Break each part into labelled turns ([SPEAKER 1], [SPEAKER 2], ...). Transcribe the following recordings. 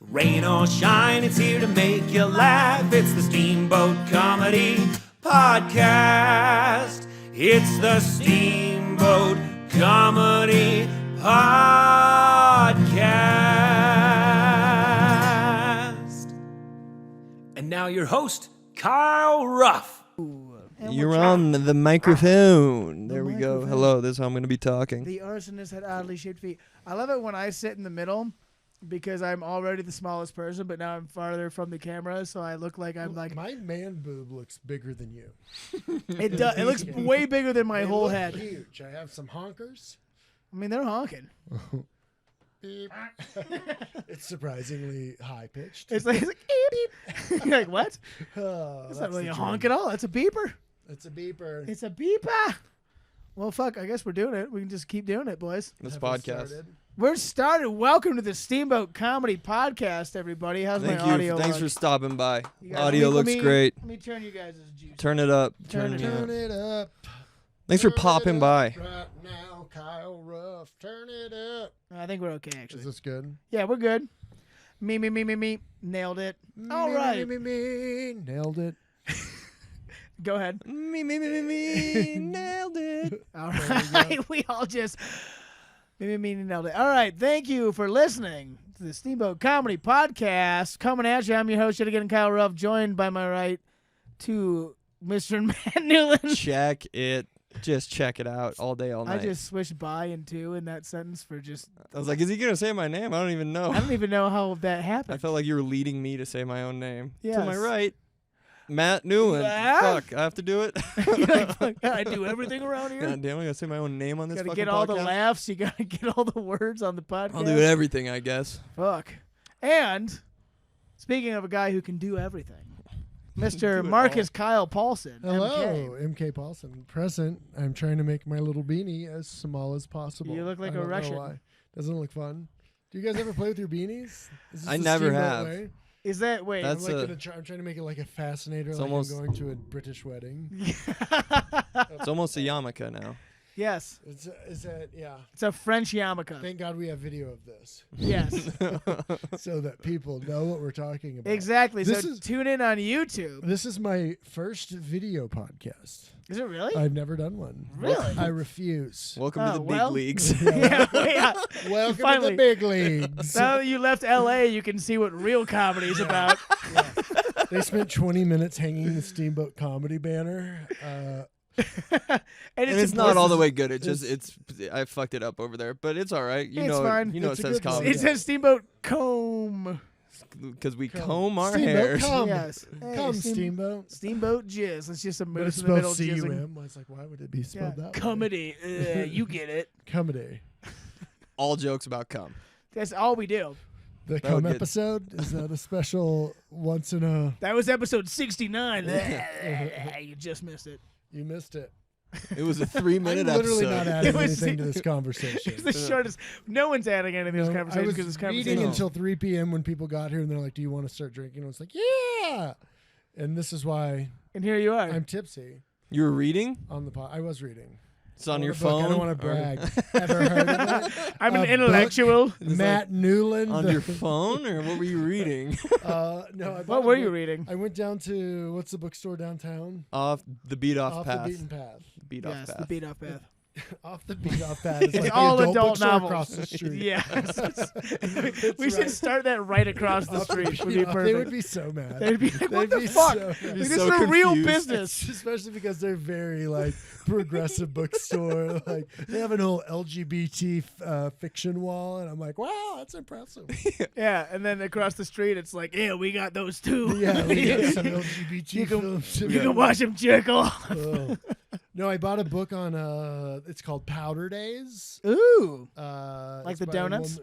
[SPEAKER 1] Rain or shine, it's here to make you laugh. It's the Steamboat Comedy Podcast. It's the Steamboat Comedy Podcast. And now your host, Kyle Ruff.
[SPEAKER 2] You're on the microphone. There we go. Hello, this is how I'm going to be talking.
[SPEAKER 3] The arsonist had oddly shaped feet. I love it when I sit in the middle because I'm already the smallest person, but now I'm farther from the camera, so I look like I'm like...
[SPEAKER 4] My man boob looks bigger than you.
[SPEAKER 3] It does. It looks way bigger than my whole head.
[SPEAKER 4] Huge. I have some honkers.
[SPEAKER 3] I mean, they're honking.
[SPEAKER 4] Beep. It's surprisingly high-pitched.
[SPEAKER 3] It's like beep, beep. You're like, what?
[SPEAKER 4] Oh,
[SPEAKER 3] That's not really a
[SPEAKER 4] the
[SPEAKER 3] honk
[SPEAKER 4] dream.
[SPEAKER 3] at all. That's a beeper.
[SPEAKER 4] It's a beeper.
[SPEAKER 3] It's a beeper. Well, fuck. I guess we're doing it. We can just keep doing it, boys.
[SPEAKER 2] This
[SPEAKER 4] Have we
[SPEAKER 2] podcast.
[SPEAKER 4] started?
[SPEAKER 3] We're started. Welcome to the Steamboat Comedy Podcast, everybody. How's
[SPEAKER 2] Thank
[SPEAKER 3] my
[SPEAKER 2] you.
[SPEAKER 3] audio?
[SPEAKER 2] Thanks
[SPEAKER 3] like?
[SPEAKER 2] for stopping by.
[SPEAKER 3] You guys-
[SPEAKER 2] Audio
[SPEAKER 3] let
[SPEAKER 2] looks
[SPEAKER 3] me-
[SPEAKER 2] great.
[SPEAKER 3] Let me turn you guys' juice.
[SPEAKER 2] Turn it up.
[SPEAKER 3] Turn it
[SPEAKER 4] Turn it up.
[SPEAKER 2] Thanks for
[SPEAKER 4] Turn it
[SPEAKER 2] popping
[SPEAKER 4] up
[SPEAKER 2] by.
[SPEAKER 4] Right now, Kyle Ruff. Turn it up.
[SPEAKER 3] I think we're okay, actually.
[SPEAKER 4] Is this good?
[SPEAKER 3] Yeah, we're good. Me. Nailed it. All right.
[SPEAKER 4] Me. Nailed it.
[SPEAKER 3] Go ahead.
[SPEAKER 2] Me. Nailed it.
[SPEAKER 3] All right. We all just me nailed it. All right. Thank you for listening to the Steamboat Comedy Podcast. Coming at you. I'm your host, yet again, Kyle Ruff, joined by my right to Mr. Matt Newland.
[SPEAKER 2] Check it. Just check it out all day, all night.
[SPEAKER 3] I just switched by and to in that sentence for just...
[SPEAKER 2] I was like, is he going to say my name? I don't even know.
[SPEAKER 3] I don't even know how that
[SPEAKER 2] I
[SPEAKER 3] happened.
[SPEAKER 2] felt like you were leading me to say my own name. To my
[SPEAKER 3] Yes.
[SPEAKER 2] right, Matt Newland.
[SPEAKER 3] Yeah.
[SPEAKER 2] Fuck, I have to do it?
[SPEAKER 3] You're like, fuck, I do everything around here.
[SPEAKER 2] God damn, I got to say my own name on this
[SPEAKER 3] Gotta
[SPEAKER 2] fucking
[SPEAKER 3] get all
[SPEAKER 2] podcast?
[SPEAKER 3] the laughs. You gotta get all the words on the podcast.
[SPEAKER 2] I'll do everything, I guess.
[SPEAKER 3] Fuck. And speaking of a guy who can do everything, Mr.
[SPEAKER 2] Do it
[SPEAKER 3] Marcus Kyle Paulson.
[SPEAKER 4] Hello,
[SPEAKER 3] MK.
[SPEAKER 4] MK Paulson. Present. I'm trying to make my little beanie as small as possible.
[SPEAKER 3] You look like
[SPEAKER 4] I
[SPEAKER 3] a
[SPEAKER 4] don't know
[SPEAKER 3] Russian.
[SPEAKER 4] why. Doesn't it look fun? Do you guys ever play with your beanies? Is this
[SPEAKER 2] I
[SPEAKER 4] the
[SPEAKER 2] never
[SPEAKER 4] Steamboat
[SPEAKER 2] have.
[SPEAKER 4] way?
[SPEAKER 3] Is that wait?
[SPEAKER 2] That's
[SPEAKER 4] I'm,
[SPEAKER 2] a-
[SPEAKER 4] I'm trying to make it like a fascinator,
[SPEAKER 2] It's
[SPEAKER 4] like
[SPEAKER 2] almost-
[SPEAKER 4] I'm going to a British wedding.
[SPEAKER 2] It's almost a yarmulke now.
[SPEAKER 3] Yes,
[SPEAKER 4] Is that yeah?
[SPEAKER 3] it's a French yarmulke.
[SPEAKER 4] Thank God we have video of this,
[SPEAKER 3] Yes,
[SPEAKER 4] so that people know what we're talking about.
[SPEAKER 3] exactly.
[SPEAKER 4] This
[SPEAKER 3] So
[SPEAKER 4] is-
[SPEAKER 3] tune in on YouTube.
[SPEAKER 4] This is my first video podcast.
[SPEAKER 3] Is it really?
[SPEAKER 4] I've never done one.
[SPEAKER 3] Really?
[SPEAKER 4] I refuse.
[SPEAKER 2] Welcome to
[SPEAKER 3] Oh,
[SPEAKER 2] the big
[SPEAKER 3] well.
[SPEAKER 2] leagues.
[SPEAKER 3] yeah.
[SPEAKER 4] Welcome
[SPEAKER 3] Finally.
[SPEAKER 4] to the big leagues.
[SPEAKER 3] Now that you left LA, you can see what real comedy is about.
[SPEAKER 4] They spent 20 minutes hanging the Steamboat comedy banner.
[SPEAKER 3] and
[SPEAKER 2] And it's not all the way good.
[SPEAKER 4] it's-
[SPEAKER 2] It's I fucked it up over there, but it's all right. You
[SPEAKER 3] It's
[SPEAKER 2] know,
[SPEAKER 3] fine.
[SPEAKER 2] you know
[SPEAKER 4] It's
[SPEAKER 2] it
[SPEAKER 4] a
[SPEAKER 2] says
[SPEAKER 4] good logo.
[SPEAKER 2] comedy
[SPEAKER 3] It says Steamboat Comb.
[SPEAKER 2] because we
[SPEAKER 4] Come.
[SPEAKER 2] comb our
[SPEAKER 4] Steamboat
[SPEAKER 2] hairs.
[SPEAKER 4] Come.
[SPEAKER 3] Yes. Hey,
[SPEAKER 4] Come, Steamboat.
[SPEAKER 3] Steamboat jizz. It's just a
[SPEAKER 4] But
[SPEAKER 3] moose
[SPEAKER 4] it's
[SPEAKER 3] in the middle
[SPEAKER 4] spelled
[SPEAKER 3] jizzing.
[SPEAKER 4] C-U-M. I was like, why would it be
[SPEAKER 3] Yeah.
[SPEAKER 4] spelled that way?
[SPEAKER 3] Comedy. You get it.
[SPEAKER 4] Comedy.
[SPEAKER 2] All jokes about cum.
[SPEAKER 3] That's all we do.
[SPEAKER 4] The
[SPEAKER 2] That
[SPEAKER 4] Come
[SPEAKER 2] would get-
[SPEAKER 4] episode? Is that a special once in a...
[SPEAKER 3] That was episode 69. You just missed it.
[SPEAKER 4] You missed it.
[SPEAKER 2] It was a
[SPEAKER 4] I'm
[SPEAKER 2] 3-minute
[SPEAKER 4] literally
[SPEAKER 2] episode.
[SPEAKER 4] not adding
[SPEAKER 3] It was-
[SPEAKER 4] anything to this conversation.
[SPEAKER 3] It's the shortest. No one's adding anything to this
[SPEAKER 4] No,
[SPEAKER 3] conversation
[SPEAKER 4] I was
[SPEAKER 3] because this
[SPEAKER 4] reading
[SPEAKER 3] conversation.
[SPEAKER 4] until 3 p.m. when people got here, and they're like, do you want to start drinking? And I was like, yeah! And this is why
[SPEAKER 3] And here you are.
[SPEAKER 4] I'm tipsy
[SPEAKER 2] You were reading?
[SPEAKER 4] on the pod. I was reading.
[SPEAKER 2] It's on your
[SPEAKER 4] Book.
[SPEAKER 2] phone.
[SPEAKER 4] I don't want to
[SPEAKER 2] or
[SPEAKER 4] brag. Ever heard of it?
[SPEAKER 3] I'm
[SPEAKER 4] a
[SPEAKER 3] an
[SPEAKER 4] book?
[SPEAKER 3] intellectual.
[SPEAKER 4] Matt Newland.
[SPEAKER 2] on your phone, or what were you reading?
[SPEAKER 4] No, I bought
[SPEAKER 3] What
[SPEAKER 4] a
[SPEAKER 3] were you
[SPEAKER 4] book.
[SPEAKER 3] reading?
[SPEAKER 4] I went down to, what's the bookstore downtown?
[SPEAKER 2] Off the beat off
[SPEAKER 4] Off
[SPEAKER 2] path.
[SPEAKER 4] the beaten path.
[SPEAKER 2] Beat
[SPEAKER 3] Yes,
[SPEAKER 2] off
[SPEAKER 3] the
[SPEAKER 2] path.
[SPEAKER 3] beat off path.
[SPEAKER 4] Off the beat off path. It's,
[SPEAKER 3] It's
[SPEAKER 4] like
[SPEAKER 3] all
[SPEAKER 4] the
[SPEAKER 3] adult
[SPEAKER 4] bookstore
[SPEAKER 3] novels.
[SPEAKER 4] across the street.
[SPEAKER 3] Yeah. we should start that right across the
[SPEAKER 4] Off
[SPEAKER 3] street.
[SPEAKER 4] beat
[SPEAKER 3] Would be
[SPEAKER 4] off.
[SPEAKER 3] perfect.
[SPEAKER 4] They would be so mad.
[SPEAKER 3] They'd be like, what
[SPEAKER 4] They'd
[SPEAKER 3] the
[SPEAKER 4] be
[SPEAKER 3] fuck?
[SPEAKER 4] so
[SPEAKER 3] Like,
[SPEAKER 4] mad.
[SPEAKER 3] this
[SPEAKER 2] so
[SPEAKER 3] is a real
[SPEAKER 2] confused.
[SPEAKER 3] business.
[SPEAKER 4] Especially because they're very like progressive bookstore. Like they have an whole LGBT fiction wall, and I'm like, wow, that's impressive.
[SPEAKER 3] Yeah, and then across the street, it's like, yeah, we got those too.
[SPEAKER 4] Yeah, we got some LGBT
[SPEAKER 3] You can-
[SPEAKER 4] films.
[SPEAKER 3] You can watch them jerk off.
[SPEAKER 4] Oh. No, I bought a book on it's called Powder Days.
[SPEAKER 3] Ooh.
[SPEAKER 4] Like
[SPEAKER 3] Like the donuts?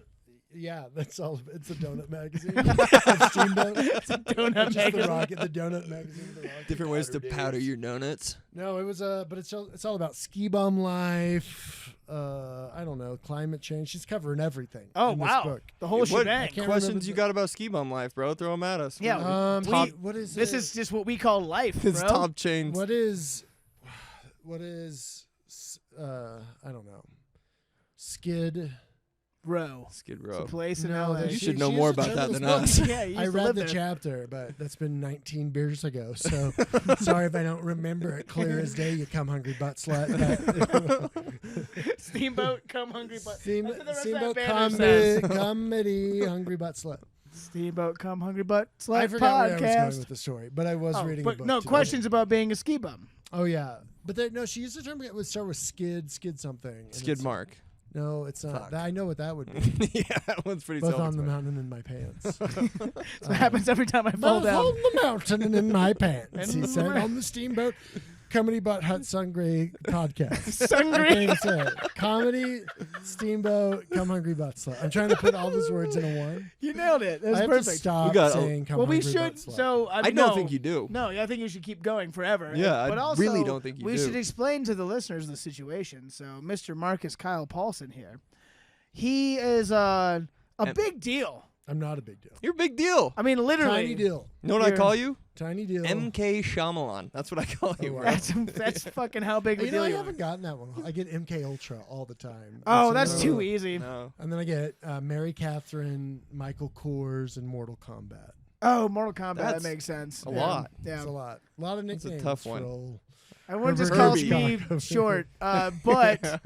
[SPEAKER 4] Yeah, that's all. It's a donut magazine. It's Steamboat.
[SPEAKER 3] It's a donut
[SPEAKER 4] Just
[SPEAKER 3] magazine.
[SPEAKER 4] the Rocket, the donut magazine. The Rocket
[SPEAKER 2] Different ways to
[SPEAKER 4] Days.
[SPEAKER 2] powder your donuts.
[SPEAKER 4] No, it was but it's all about ski bum life. I don't know, climate change. She's covering everything.
[SPEAKER 3] Oh,
[SPEAKER 4] in this
[SPEAKER 3] wow.
[SPEAKER 4] book.
[SPEAKER 3] The whole
[SPEAKER 2] What
[SPEAKER 3] shebang.
[SPEAKER 4] can't
[SPEAKER 2] questions
[SPEAKER 4] remember
[SPEAKER 2] you
[SPEAKER 4] the-
[SPEAKER 2] got about ski bum life, bro? Throw them at us.
[SPEAKER 3] Yeah,
[SPEAKER 4] Top,
[SPEAKER 3] we-
[SPEAKER 4] what is
[SPEAKER 3] This
[SPEAKER 4] it?
[SPEAKER 3] is just what we call life,
[SPEAKER 2] It's
[SPEAKER 3] bro.
[SPEAKER 2] top chains.
[SPEAKER 4] What is I don't know. Skid
[SPEAKER 3] Row.
[SPEAKER 2] Skid
[SPEAKER 3] It's a
[SPEAKER 2] Row.
[SPEAKER 3] place in
[SPEAKER 4] No,
[SPEAKER 3] LA.
[SPEAKER 2] You
[SPEAKER 4] she-
[SPEAKER 2] should know
[SPEAKER 4] she
[SPEAKER 2] more
[SPEAKER 4] used to
[SPEAKER 2] about
[SPEAKER 4] tell
[SPEAKER 2] that
[SPEAKER 4] us
[SPEAKER 2] than
[SPEAKER 4] about
[SPEAKER 2] us.
[SPEAKER 3] Yeah, you
[SPEAKER 4] I
[SPEAKER 3] used to
[SPEAKER 4] read
[SPEAKER 3] live
[SPEAKER 4] the
[SPEAKER 3] there.
[SPEAKER 4] chapter, but that's been 19 beers ago. So sorry if I don't remember it clear as day. You come hungry butt slut. But
[SPEAKER 3] Steamboat, come hungry butt.
[SPEAKER 4] Steamboat,
[SPEAKER 3] That's what the rest of
[SPEAKER 4] Steamboat
[SPEAKER 3] that banner says.
[SPEAKER 4] comedy, hungry butt slut.
[SPEAKER 3] Steamboat, come hungry butt slut
[SPEAKER 4] I forgot where I was going
[SPEAKER 3] podcast.
[SPEAKER 4] with the story, but I was reading a
[SPEAKER 3] But
[SPEAKER 4] book
[SPEAKER 3] no
[SPEAKER 4] today.
[SPEAKER 3] questions about being a ski bum.
[SPEAKER 4] Oh yeah, but no, she used the term. It would start with skid something. and
[SPEAKER 2] Skid
[SPEAKER 4] it's-
[SPEAKER 2] mark.
[SPEAKER 4] No, it's not.
[SPEAKER 2] Fuck.
[SPEAKER 4] I know what that would be.
[SPEAKER 2] Yeah, that one's pretty
[SPEAKER 4] Both on the
[SPEAKER 2] self-explanatory.
[SPEAKER 4] mountain and in my pants.
[SPEAKER 3] That's what happens every time I fall
[SPEAKER 4] Both
[SPEAKER 3] down.
[SPEAKER 4] on the mountain and in my pants.
[SPEAKER 3] And
[SPEAKER 4] He
[SPEAKER 3] in
[SPEAKER 4] said
[SPEAKER 3] my-
[SPEAKER 4] on the Steamboat Comedy Butt Hut Sungray podcast.
[SPEAKER 3] Sungray.
[SPEAKER 4] I can't even say it. Comedy, Steamboat, Come Hungry Butt Slut. I'm trying to put all those words into one.
[SPEAKER 3] You nailed it. That was
[SPEAKER 4] I have to
[SPEAKER 3] perfect.
[SPEAKER 4] stop
[SPEAKER 2] We got a-
[SPEAKER 4] saying Come
[SPEAKER 3] Well, we
[SPEAKER 4] Hungry
[SPEAKER 3] should.
[SPEAKER 4] Butt Slut.
[SPEAKER 3] So
[SPEAKER 2] I don't
[SPEAKER 3] no,
[SPEAKER 2] think you do.
[SPEAKER 3] No, I think you should keep going forever.
[SPEAKER 2] Yeah,
[SPEAKER 3] but
[SPEAKER 2] I
[SPEAKER 3] also,
[SPEAKER 2] really don't think you
[SPEAKER 3] we
[SPEAKER 2] do.
[SPEAKER 3] should explain to the listeners the situation. So, Mr. Marcus Kyle Paulson here, he is a big deal.
[SPEAKER 4] I'm not a big deal.
[SPEAKER 2] You're a big deal.
[SPEAKER 3] I mean, literally.
[SPEAKER 4] Tiny deal.
[SPEAKER 2] You know what I
[SPEAKER 3] You're-
[SPEAKER 2] call you?
[SPEAKER 4] Tiny deal.
[SPEAKER 2] MK Shyamalan. That's what I call you,
[SPEAKER 4] wow.
[SPEAKER 2] bro.
[SPEAKER 3] That's fucking how big of a
[SPEAKER 4] You know,
[SPEAKER 3] deal
[SPEAKER 4] I
[SPEAKER 3] you are.
[SPEAKER 4] haven't gotten that one. I get MK Ultra all the time.
[SPEAKER 3] Oh,
[SPEAKER 4] And
[SPEAKER 3] that's
[SPEAKER 4] so-
[SPEAKER 3] too easy.
[SPEAKER 2] No.
[SPEAKER 4] And then I get Mary Catherine, Michael Kors, and Mortal Kombat.
[SPEAKER 3] Oh, Mortal Kombat.
[SPEAKER 2] That's
[SPEAKER 3] that makes sense.
[SPEAKER 2] a
[SPEAKER 3] Yeah.
[SPEAKER 2] lot.
[SPEAKER 3] Yeah.
[SPEAKER 4] It's a lot. A lot of
[SPEAKER 2] That's a
[SPEAKER 4] nicknames.
[SPEAKER 2] tough one.
[SPEAKER 4] for old-
[SPEAKER 3] Everyone just
[SPEAKER 4] Herbert
[SPEAKER 3] calls me
[SPEAKER 4] Hitchcock.
[SPEAKER 3] short. But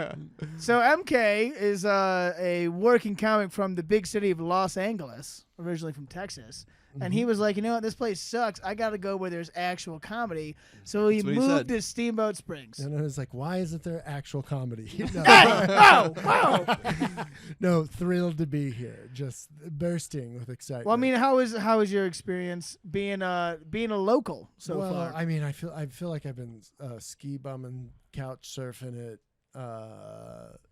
[SPEAKER 3] so MK is a working comic from the big city of Los Angeles, originally from Texas. And he was like, you know what, this place sucks. I got to go where there's actual comedy. So he
[SPEAKER 2] That's what he
[SPEAKER 3] moved
[SPEAKER 2] said.
[SPEAKER 3] to Steamboat Springs.
[SPEAKER 4] And I was like, why isn't there actual comedy? No.
[SPEAKER 3] Hey! Whoa!
[SPEAKER 4] No, thrilled to be here. Just bursting with excitement.
[SPEAKER 3] Well, I mean, how is your experience being a local so
[SPEAKER 4] well,
[SPEAKER 3] far?
[SPEAKER 4] I mean, I feel like I've been ski bumming, couch surfing it,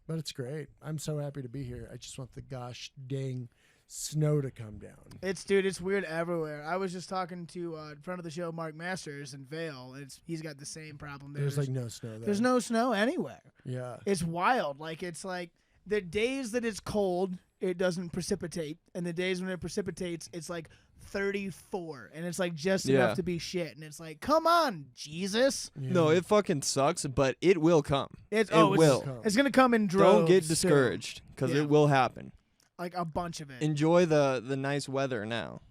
[SPEAKER 4] but it's great. I'm so happy to be here. I just want the gosh dang snow to come down.
[SPEAKER 3] It's weird everywhere. I was just talking to in front of the show, Mark Masters in Vale. He's got the same problem.
[SPEAKER 4] There's like no snow there.
[SPEAKER 3] There's no snow anywhere.
[SPEAKER 4] Yeah.
[SPEAKER 3] It's wild. It's like the days that it's cold, it doesn't precipitate, and the days when it precipitates, it's like 34, and it's like just
[SPEAKER 2] Yeah.
[SPEAKER 3] enough to be shit. And it's like, come on, Jesus!
[SPEAKER 4] Yeah.
[SPEAKER 2] No, it fucking sucks, but it will come.
[SPEAKER 3] It's
[SPEAKER 2] It will.
[SPEAKER 3] It's gonna come in droves.
[SPEAKER 2] Don't get
[SPEAKER 3] too.
[SPEAKER 2] discouraged, because
[SPEAKER 3] Yeah.
[SPEAKER 2] it will happen.
[SPEAKER 3] Like a bunch of it.
[SPEAKER 2] Enjoy the nice weather now,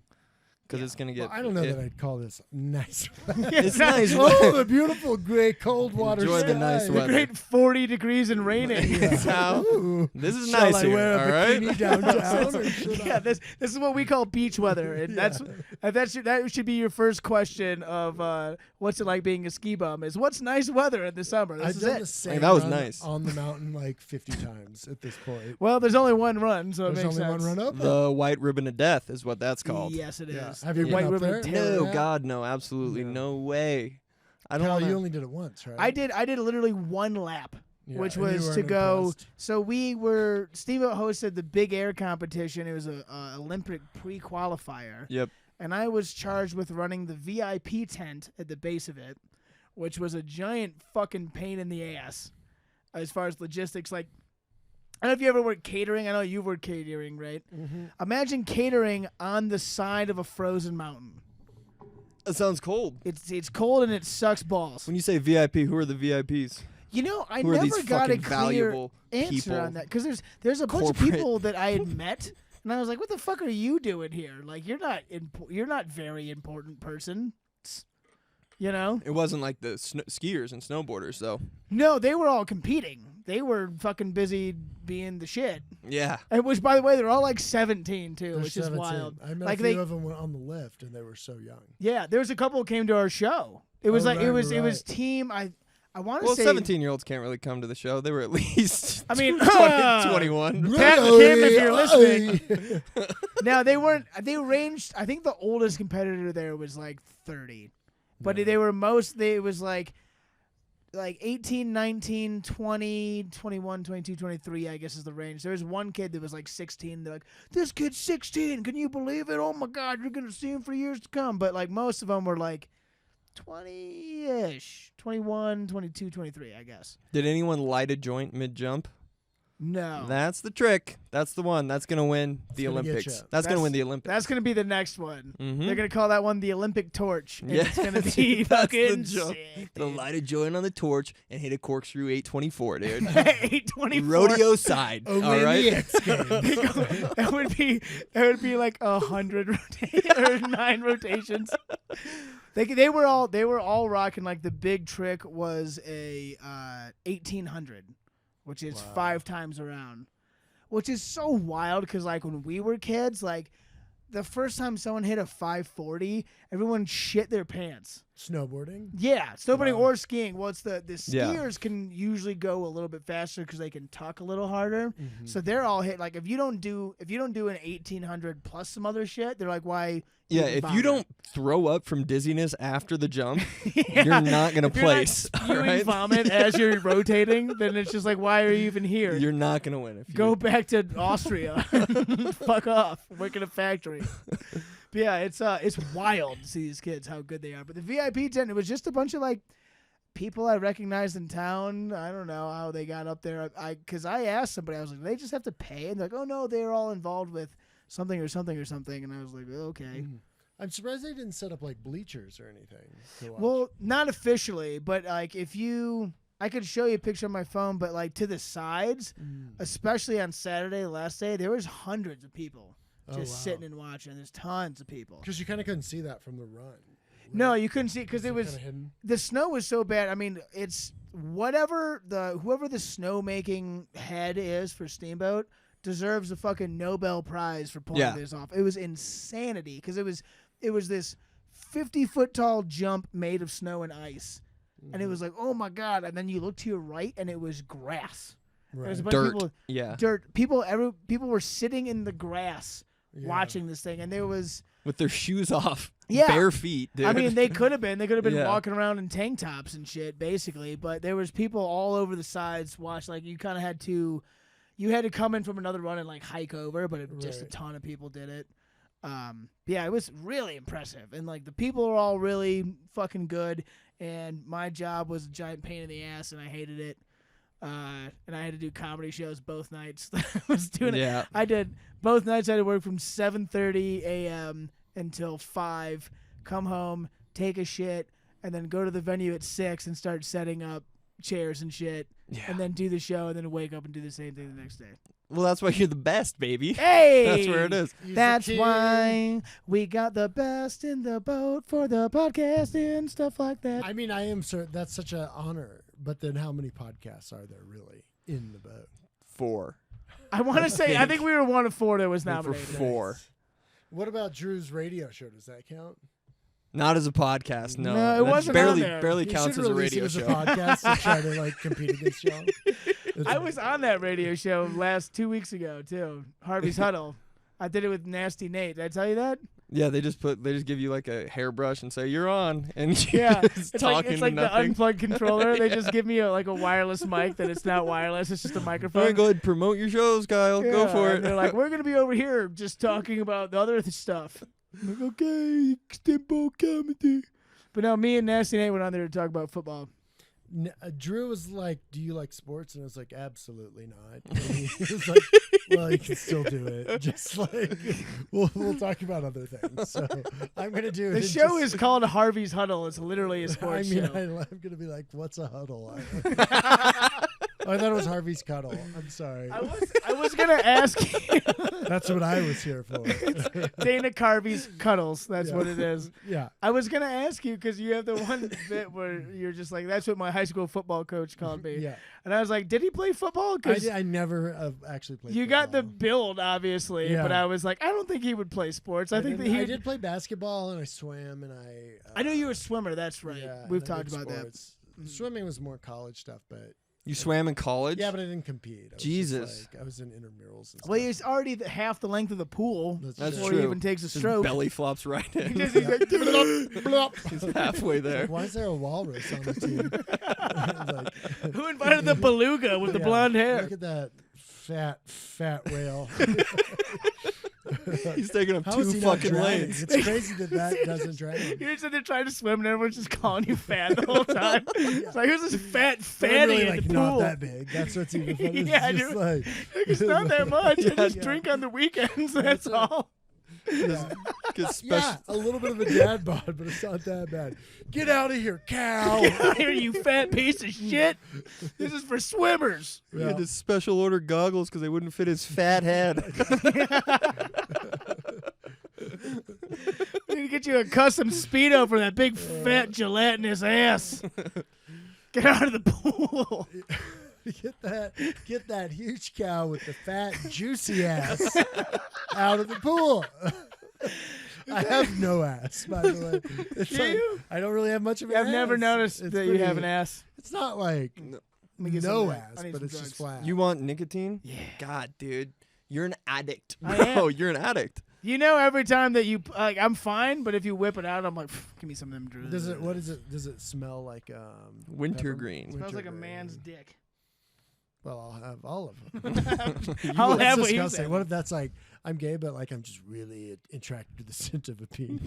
[SPEAKER 2] because
[SPEAKER 3] Yeah.
[SPEAKER 2] it's gonna get.
[SPEAKER 4] Well, I don't know that I'd call this nice.
[SPEAKER 2] It's nice.
[SPEAKER 4] Oh, the beautiful gray cold water.
[SPEAKER 2] Enjoy the
[SPEAKER 4] sky.
[SPEAKER 2] nice
[SPEAKER 3] the
[SPEAKER 2] weather.
[SPEAKER 3] great 40 degrees and raining.
[SPEAKER 2] How?
[SPEAKER 4] Ooh.
[SPEAKER 2] This is
[SPEAKER 4] Shall
[SPEAKER 2] nice
[SPEAKER 4] I
[SPEAKER 2] here,
[SPEAKER 4] wear a
[SPEAKER 2] all right?
[SPEAKER 4] bikini downtown? Or should
[SPEAKER 3] Yeah,
[SPEAKER 4] I?
[SPEAKER 3] this is what we call beach weather, and that should be your first question of what's it like being a ski bum? Is what's nice weather in the summer? This
[SPEAKER 4] I've
[SPEAKER 3] is
[SPEAKER 4] done
[SPEAKER 3] it.
[SPEAKER 4] the same
[SPEAKER 2] that was
[SPEAKER 4] run
[SPEAKER 2] nice.
[SPEAKER 4] on the mountain like 50 times at this point.
[SPEAKER 3] Well, there's only one run, so
[SPEAKER 4] There's
[SPEAKER 3] it makes
[SPEAKER 4] only
[SPEAKER 3] sense.
[SPEAKER 4] one run up.
[SPEAKER 2] The white ribbon of death is what that's called.
[SPEAKER 3] Yes, it is.
[SPEAKER 4] Yeah. Have you
[SPEAKER 3] The
[SPEAKER 4] been
[SPEAKER 3] White
[SPEAKER 4] up
[SPEAKER 3] Ribbon
[SPEAKER 4] there?
[SPEAKER 3] of Terror.
[SPEAKER 2] No,
[SPEAKER 4] Yeah.
[SPEAKER 2] God, no, absolutely
[SPEAKER 4] No.
[SPEAKER 2] no way. I don't
[SPEAKER 4] Cal,
[SPEAKER 2] know.
[SPEAKER 4] you only did it once, right?
[SPEAKER 3] I did literally one lap,
[SPEAKER 4] Yeah,
[SPEAKER 3] which
[SPEAKER 4] and you
[SPEAKER 3] was to
[SPEAKER 4] weren't
[SPEAKER 3] go.
[SPEAKER 4] impressed.
[SPEAKER 3] So Steamboat hosted the Big Air competition. It was a Olympic pre-qualifier.
[SPEAKER 2] Yep.
[SPEAKER 3] And I was charged with running the VIP tent at the base of it, which was a giant fucking pain in the ass as far as logistics. Like, I don't know if you ever worked catering. I know you've worked catering, right?
[SPEAKER 4] Mm-hmm.
[SPEAKER 3] Imagine catering on the side of a frozen mountain.
[SPEAKER 2] That sounds cold.
[SPEAKER 3] It's cold and it sucks balls.
[SPEAKER 2] When you say VIP, who are the VIPs?
[SPEAKER 3] You know, I
[SPEAKER 2] Who are
[SPEAKER 3] never
[SPEAKER 2] these
[SPEAKER 3] got a
[SPEAKER 2] fucking
[SPEAKER 3] clear
[SPEAKER 2] valuable
[SPEAKER 3] answer
[SPEAKER 2] people?
[SPEAKER 3] on that because there's a bunch of
[SPEAKER 2] Corporate.
[SPEAKER 3] people that I had met, and I was like, "What the fuck are you doing here? Like, you're not very important person." You know?
[SPEAKER 2] It wasn't like the skiers and snowboarders, though.
[SPEAKER 3] No, they were all competing. They were fucking busy being the shit.
[SPEAKER 2] Yeah.
[SPEAKER 3] And which, by the way, they're all like 17 too,
[SPEAKER 4] They're
[SPEAKER 3] which is
[SPEAKER 4] 17.
[SPEAKER 3] wild.
[SPEAKER 4] I met
[SPEAKER 3] Like
[SPEAKER 4] a few
[SPEAKER 3] they-
[SPEAKER 4] of them on the lift, and they were so young.
[SPEAKER 3] Yeah, there was a couple who came to our show. It was
[SPEAKER 4] Oh,
[SPEAKER 3] like
[SPEAKER 4] right,
[SPEAKER 3] it was
[SPEAKER 4] right.
[SPEAKER 3] team. I want to
[SPEAKER 2] Well,
[SPEAKER 3] say
[SPEAKER 2] 17-year-olds can't really come to the show. They were at least
[SPEAKER 3] I mean,
[SPEAKER 2] 21.
[SPEAKER 3] Pat and Kim, if you're
[SPEAKER 4] Really?
[SPEAKER 3] listening. No, they weren't. They ranged. I think the oldest competitor there was like 30, but
[SPEAKER 4] Yeah.
[SPEAKER 3] they were It was like 18, 19, 20, 21, 22, 23. I guess is the range. There was one kid that was like 16. They're like, "This kid's 16. Can you believe it? Oh my God, you're gonna see him for years to come." But like most of them were like 20-ish, 21, 22, 23. I guess.
[SPEAKER 2] Did anyone light a joint mid-jump?
[SPEAKER 3] No.
[SPEAKER 2] That's the trick. That's the one. That's going to win the
[SPEAKER 4] gonna get
[SPEAKER 2] Olympics.
[SPEAKER 4] you.
[SPEAKER 2] That's going to win the Olympics.
[SPEAKER 3] That's going to be the next one.
[SPEAKER 2] Mhm.
[SPEAKER 3] They're going to call that one the Olympic torch. And
[SPEAKER 2] Yeah.
[SPEAKER 3] it's going to be
[SPEAKER 2] That's the
[SPEAKER 3] fucking
[SPEAKER 2] joke.
[SPEAKER 3] sick.
[SPEAKER 2] They'll light a joint on the torch and hit a corkscrew 824, dude.
[SPEAKER 3] 824.
[SPEAKER 2] Rodeo side.
[SPEAKER 4] Only
[SPEAKER 2] all
[SPEAKER 4] in
[SPEAKER 2] right.
[SPEAKER 4] the X Games.
[SPEAKER 3] that would be like 100 or 9 rotations. They were all rocking, like, the big trick was a 1800, which is 5 times around, which is so wild because, like, when we were kids, like, the first time someone hit a 540, everyone shit their pants.
[SPEAKER 4] Snowboarding.
[SPEAKER 3] Yeah, snowboarding
[SPEAKER 4] Wow.
[SPEAKER 3] or skiing. Well, it's the
[SPEAKER 2] Yeah.
[SPEAKER 3] skiers can usually go a little bit faster because they can tuck a little harder.
[SPEAKER 4] Mm-hmm.
[SPEAKER 3] So they're all hit. Like, if you don't do an 1800 plus some other shit, they're like, why?
[SPEAKER 2] Yeah,
[SPEAKER 3] even
[SPEAKER 2] if
[SPEAKER 3] bother?
[SPEAKER 2] you don't throw up from dizziness after the jump,
[SPEAKER 3] Yeah.
[SPEAKER 2] you're not going to
[SPEAKER 3] If you're not
[SPEAKER 2] place. All
[SPEAKER 3] spewing
[SPEAKER 2] right?
[SPEAKER 3] vomit as you're rotating, then it's just like, why are you even here?
[SPEAKER 2] You're not going to win. If you
[SPEAKER 3] Go back to Austria. Fuck off. Work in a factory. But yeah, it's wild to see these kids how good they are. But the VIP tent, it was just a bunch of like people I recognized in town. I don't know how they got up there. Because I asked somebody, I was like, do they just have to pay? And they're like, oh no, they're all involved with something or something or something. And I was like, okay.
[SPEAKER 4] I'm surprised they didn't set up like bleachers or anything to watch.
[SPEAKER 3] Well, not officially, but like I could show you a picture on my phone, but like to the sides, especially on Saturday, the last day, there was hundreds of people just sitting and watching. There's tons of people.
[SPEAKER 4] Because you kind of couldn't see that from the run.
[SPEAKER 3] No, you couldn't see it because it was
[SPEAKER 4] kinda hidden.
[SPEAKER 3] the snow was so bad. I mean, it's whoever the snowmaking head is for Steamboat deserves a fucking Nobel Prize for pulling
[SPEAKER 2] Yeah.
[SPEAKER 3] this off. It was insanity because it was this 50-foot tall jump made of snow and ice, and it was like, oh my god! And then you look to your right, and it was grass. There was a bunch
[SPEAKER 2] Dirt.
[SPEAKER 3] of people,
[SPEAKER 2] Yeah.
[SPEAKER 3] dirt. People were sitting in the grass watching this thing, and there was.
[SPEAKER 2] With their shoes off.
[SPEAKER 3] Yeah.
[SPEAKER 2] Bare feet, dude.
[SPEAKER 3] I mean, they could have been. They could have been
[SPEAKER 2] Yeah.
[SPEAKER 3] walking around in tank tops and shit, basically. But there was people all over the sides watch. Like you kind of had to come in from another run and like hike over, but just a
[SPEAKER 4] Right.
[SPEAKER 3] ton of people did it. Yeah, it was really impressive, and like the people are all really fucking good. And my job was a giant pain in the ass, and I hated it. And I had to do comedy shows both nights. I was doing
[SPEAKER 2] Yeah.
[SPEAKER 3] it. I did both nights. I had to work from 7:30 a.m. until 5. Come home, take a shit, and then go to the venue at 6 and start setting up chairs and shit.
[SPEAKER 2] Yeah.
[SPEAKER 3] And then do the show, and then wake up and do the same thing the next day.
[SPEAKER 2] Well, that's why you're the best, baby.
[SPEAKER 3] Hey,
[SPEAKER 2] That's where it is.
[SPEAKER 4] He's the
[SPEAKER 3] That's
[SPEAKER 4] king.
[SPEAKER 3] why we got the best in the boat for the podcast and stuff like that.
[SPEAKER 4] I mean, I am certain that's such an honor. But then, how many podcasts are there really in the boat?
[SPEAKER 2] 4.
[SPEAKER 3] I want to say, I think we were one of 4 that was
[SPEAKER 2] I think we're
[SPEAKER 3] nominated.
[SPEAKER 2] 4.
[SPEAKER 4] What about Drew's radio show? Does that count?
[SPEAKER 2] Not as a podcast, no.
[SPEAKER 3] No, it
[SPEAKER 2] That
[SPEAKER 3] wasn't on
[SPEAKER 2] barely
[SPEAKER 3] there.
[SPEAKER 2] barely
[SPEAKER 4] You
[SPEAKER 2] counts
[SPEAKER 4] should
[SPEAKER 2] as a
[SPEAKER 4] release
[SPEAKER 2] radio
[SPEAKER 4] it as
[SPEAKER 2] show.
[SPEAKER 4] a podcast to try to like compete against y'all.
[SPEAKER 3] I was on that radio show last 2 weeks ago too. Harvey's Huddle. I did it with Nasty Nate. Did I tell you that?
[SPEAKER 2] Yeah, they just give you like a hairbrush and say you're on, and you're
[SPEAKER 3] Yeah,
[SPEAKER 2] just
[SPEAKER 3] it's like
[SPEAKER 2] talking
[SPEAKER 3] the
[SPEAKER 2] to nothing.
[SPEAKER 3] unplugged controller. They just give me a wireless mic that it's not wireless. It's just a
[SPEAKER 2] All
[SPEAKER 3] microphone.
[SPEAKER 2] right, go ahead, promote your shows, Kyle. Go
[SPEAKER 3] Yeah,
[SPEAKER 2] for
[SPEAKER 3] and
[SPEAKER 2] it.
[SPEAKER 3] they're like, we're gonna be over here just talking about the other stuff. I'm like, okay, Steamboat comedy. But now me and Nasty Nate went on there to talk about football.
[SPEAKER 4] Drew was like, "Do you like sports?" And I was like, "Absolutely not." And he was like, "Well, you can still do it. Just like we'll talk about other things." So I'm gonna do it.
[SPEAKER 3] The show is called Harvey's Huddle. It's literally a
[SPEAKER 4] I
[SPEAKER 3] sports
[SPEAKER 4] mean,
[SPEAKER 3] show.
[SPEAKER 4] I'm gonna be like, "What's a huddle?" I thought it was Harvey's cuddle. I'm sorry.
[SPEAKER 3] I was gonna ask you.
[SPEAKER 4] That's what I was here for.
[SPEAKER 3] Dana Carvey's Cuddles. That's
[SPEAKER 4] Yeah.
[SPEAKER 3] what it is.
[SPEAKER 4] Yeah.
[SPEAKER 3] I was gonna ask you because you have the one bit where you're just like, "That's what my high school football coach called me."
[SPEAKER 4] Yeah.
[SPEAKER 3] And I was like, "Did he play football?"
[SPEAKER 4] I,
[SPEAKER 3] Because
[SPEAKER 4] I never actually played.
[SPEAKER 3] you got the
[SPEAKER 4] football.
[SPEAKER 3] build, obviously.
[SPEAKER 4] Yeah.
[SPEAKER 3] but I was like, I don't think he would play sports. I think that
[SPEAKER 4] didn't-
[SPEAKER 3] he.
[SPEAKER 4] I did play basketball and I swam and
[SPEAKER 3] I knew you were a swimmer. That's right.
[SPEAKER 4] Yeah,
[SPEAKER 3] We've
[SPEAKER 4] and I
[SPEAKER 3] talked
[SPEAKER 4] did
[SPEAKER 3] about that.
[SPEAKER 4] sports. Swimming was more college stuff, but
[SPEAKER 2] You swam in college?
[SPEAKER 4] yeah, but I didn't compete. I was just,
[SPEAKER 2] Jesus.
[SPEAKER 4] like, I was in intramurals and stuff.
[SPEAKER 3] Well, he's already half the length of the pool
[SPEAKER 4] That's
[SPEAKER 3] before
[SPEAKER 2] true.
[SPEAKER 3] he even takes a
[SPEAKER 2] His
[SPEAKER 3] stroke.
[SPEAKER 2] belly flops right in.
[SPEAKER 3] He's like, "Blop, blop."
[SPEAKER 2] He's halfway there.
[SPEAKER 4] Like, why is there a walrus on the team? Like,
[SPEAKER 3] Who invited the beluga with the
[SPEAKER 4] yeah,
[SPEAKER 3] blonde hair?
[SPEAKER 4] Look at that fat whale.
[SPEAKER 2] He's taking up
[SPEAKER 4] How is
[SPEAKER 2] 2
[SPEAKER 4] he not
[SPEAKER 2] fucking
[SPEAKER 4] drowning?
[SPEAKER 2] lanes.
[SPEAKER 4] It's crazy that doesn't drown.
[SPEAKER 3] You're sitting there trying to swim, and everyone's just calling you fat the whole time. It's like, who's this fat
[SPEAKER 4] But I'm
[SPEAKER 3] fatty
[SPEAKER 4] really,
[SPEAKER 3] in
[SPEAKER 4] like,
[SPEAKER 3] the
[SPEAKER 4] not
[SPEAKER 3] pool?
[SPEAKER 4] that big. That's what's even funny.
[SPEAKER 3] Yeah,
[SPEAKER 4] It's just
[SPEAKER 3] dude.
[SPEAKER 4] like,
[SPEAKER 3] It's not that much. I just
[SPEAKER 4] Yeah.
[SPEAKER 3] drink on the weekends. That's all.
[SPEAKER 4] yeah, a little bit of a dad bod, but it's not that bad. Get out of here, cow.
[SPEAKER 3] Get out of here, you fat piece of shit. This is for swimmers.
[SPEAKER 2] He had his special order goggles because they wouldn't fit his fat head.
[SPEAKER 3] We need to get you a custom Speedo for that big, fat, gelatinous ass. Get out of the pool.
[SPEAKER 4] Get that huge cow with the fat, juicy ass out of the pool. I have no ass, by the way. It's
[SPEAKER 3] Do
[SPEAKER 4] like,
[SPEAKER 3] you?
[SPEAKER 4] I don't really have much of an
[SPEAKER 3] I've
[SPEAKER 4] ass.
[SPEAKER 3] never noticed
[SPEAKER 4] It's
[SPEAKER 3] that you have an ass.
[SPEAKER 4] It's not like
[SPEAKER 3] me get
[SPEAKER 4] no
[SPEAKER 3] some-
[SPEAKER 4] ass,
[SPEAKER 3] I need
[SPEAKER 4] but
[SPEAKER 3] some
[SPEAKER 4] it's just
[SPEAKER 3] drugs.
[SPEAKER 4] flat.
[SPEAKER 2] You want nicotine?
[SPEAKER 3] Yeah.
[SPEAKER 2] God, dude. You're an addict,
[SPEAKER 3] I
[SPEAKER 2] bro.
[SPEAKER 3] am.
[SPEAKER 2] You're an addict.
[SPEAKER 3] You know, every time that you like, I'm fine, but if you whip it out, I'm like, give me some of them drugs.
[SPEAKER 4] Does it? What is it? Does it smell like
[SPEAKER 2] Wintergreen.
[SPEAKER 3] Smells like a
[SPEAKER 4] wintergreen?
[SPEAKER 3] man's dick.
[SPEAKER 4] Well, I'll have all of them.
[SPEAKER 3] I'll
[SPEAKER 4] That's
[SPEAKER 3] have what you
[SPEAKER 4] disgusting.
[SPEAKER 3] said.
[SPEAKER 4] What if that's like I'm gay, but like I'm just really attracted to the scent of a pig?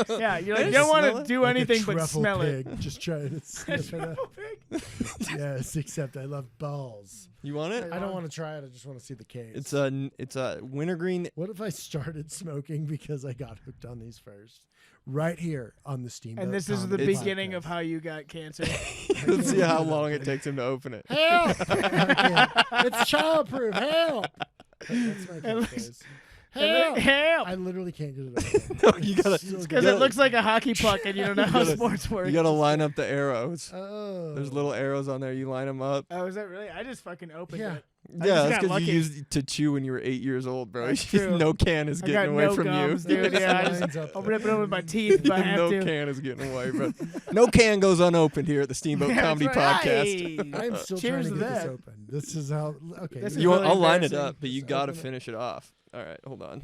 [SPEAKER 3] Yeah, you're like,
[SPEAKER 2] Can
[SPEAKER 3] you don't
[SPEAKER 2] I
[SPEAKER 3] want
[SPEAKER 2] smell
[SPEAKER 3] to
[SPEAKER 2] it?
[SPEAKER 3] do
[SPEAKER 4] Like a
[SPEAKER 3] anything but
[SPEAKER 4] truffle
[SPEAKER 3] smell
[SPEAKER 4] pig, just trying to sniff it up.
[SPEAKER 3] Truffle pig?
[SPEAKER 4] Yes, except I love balls.
[SPEAKER 2] You want it?
[SPEAKER 4] I don't want to try it. I just want to see the case.
[SPEAKER 2] It's a wintergreen.
[SPEAKER 4] What if I started smoking because I got hooked on these first? Right here on the Steamboat.
[SPEAKER 3] And this is the
[SPEAKER 4] Comedy
[SPEAKER 3] beginning
[SPEAKER 4] Podcast.
[SPEAKER 3] of how you got cancer.
[SPEAKER 2] Let's see how long it takes him to open it.
[SPEAKER 4] Help! It's childproof. Help! That's my catchphrase. Help!
[SPEAKER 3] Help!
[SPEAKER 4] I literally can't get it open.
[SPEAKER 2] No, you gotta.
[SPEAKER 4] Still
[SPEAKER 3] Because
[SPEAKER 2] gotta-
[SPEAKER 3] it looks like a hockey puck, and you don't know how
[SPEAKER 2] gotta-
[SPEAKER 3] sports work.
[SPEAKER 2] You gotta line up the arrows.
[SPEAKER 4] Oh.
[SPEAKER 2] There's little arrows on there. You line them up.
[SPEAKER 3] Oh, is that really? I just fucking opened
[SPEAKER 4] Yeah.
[SPEAKER 3] it.
[SPEAKER 2] Yeah,
[SPEAKER 3] just
[SPEAKER 2] that's
[SPEAKER 3] got
[SPEAKER 2] because
[SPEAKER 3] lucky.
[SPEAKER 2] you used to chew when you were 8 years old, bro.
[SPEAKER 3] That's true.
[SPEAKER 2] No can is
[SPEAKER 3] I
[SPEAKER 2] getting
[SPEAKER 3] got
[SPEAKER 2] away
[SPEAKER 3] no
[SPEAKER 2] from
[SPEAKER 3] gums,
[SPEAKER 2] you.
[SPEAKER 3] dude. Yeah, I
[SPEAKER 4] Lines
[SPEAKER 3] just,
[SPEAKER 4] up
[SPEAKER 3] I'll
[SPEAKER 4] there.
[SPEAKER 3] rip it over with my teeth if I have
[SPEAKER 2] no
[SPEAKER 3] to.
[SPEAKER 2] can is getting away, bro. No can goes unopened here at the Steamboat
[SPEAKER 3] Yeah,
[SPEAKER 2] Comedy
[SPEAKER 3] that's right.
[SPEAKER 2] Podcast.
[SPEAKER 3] Hey.
[SPEAKER 4] I'm still
[SPEAKER 3] Cheers
[SPEAKER 4] trying to get
[SPEAKER 3] that.
[SPEAKER 4] this open. This is how. Okay.
[SPEAKER 3] This is
[SPEAKER 2] You want?
[SPEAKER 3] really
[SPEAKER 2] I'll line it
[SPEAKER 3] embarrassing.
[SPEAKER 2] up, but you
[SPEAKER 4] Just
[SPEAKER 2] gotta
[SPEAKER 4] open it.
[SPEAKER 2] finish it off. All right, hold on.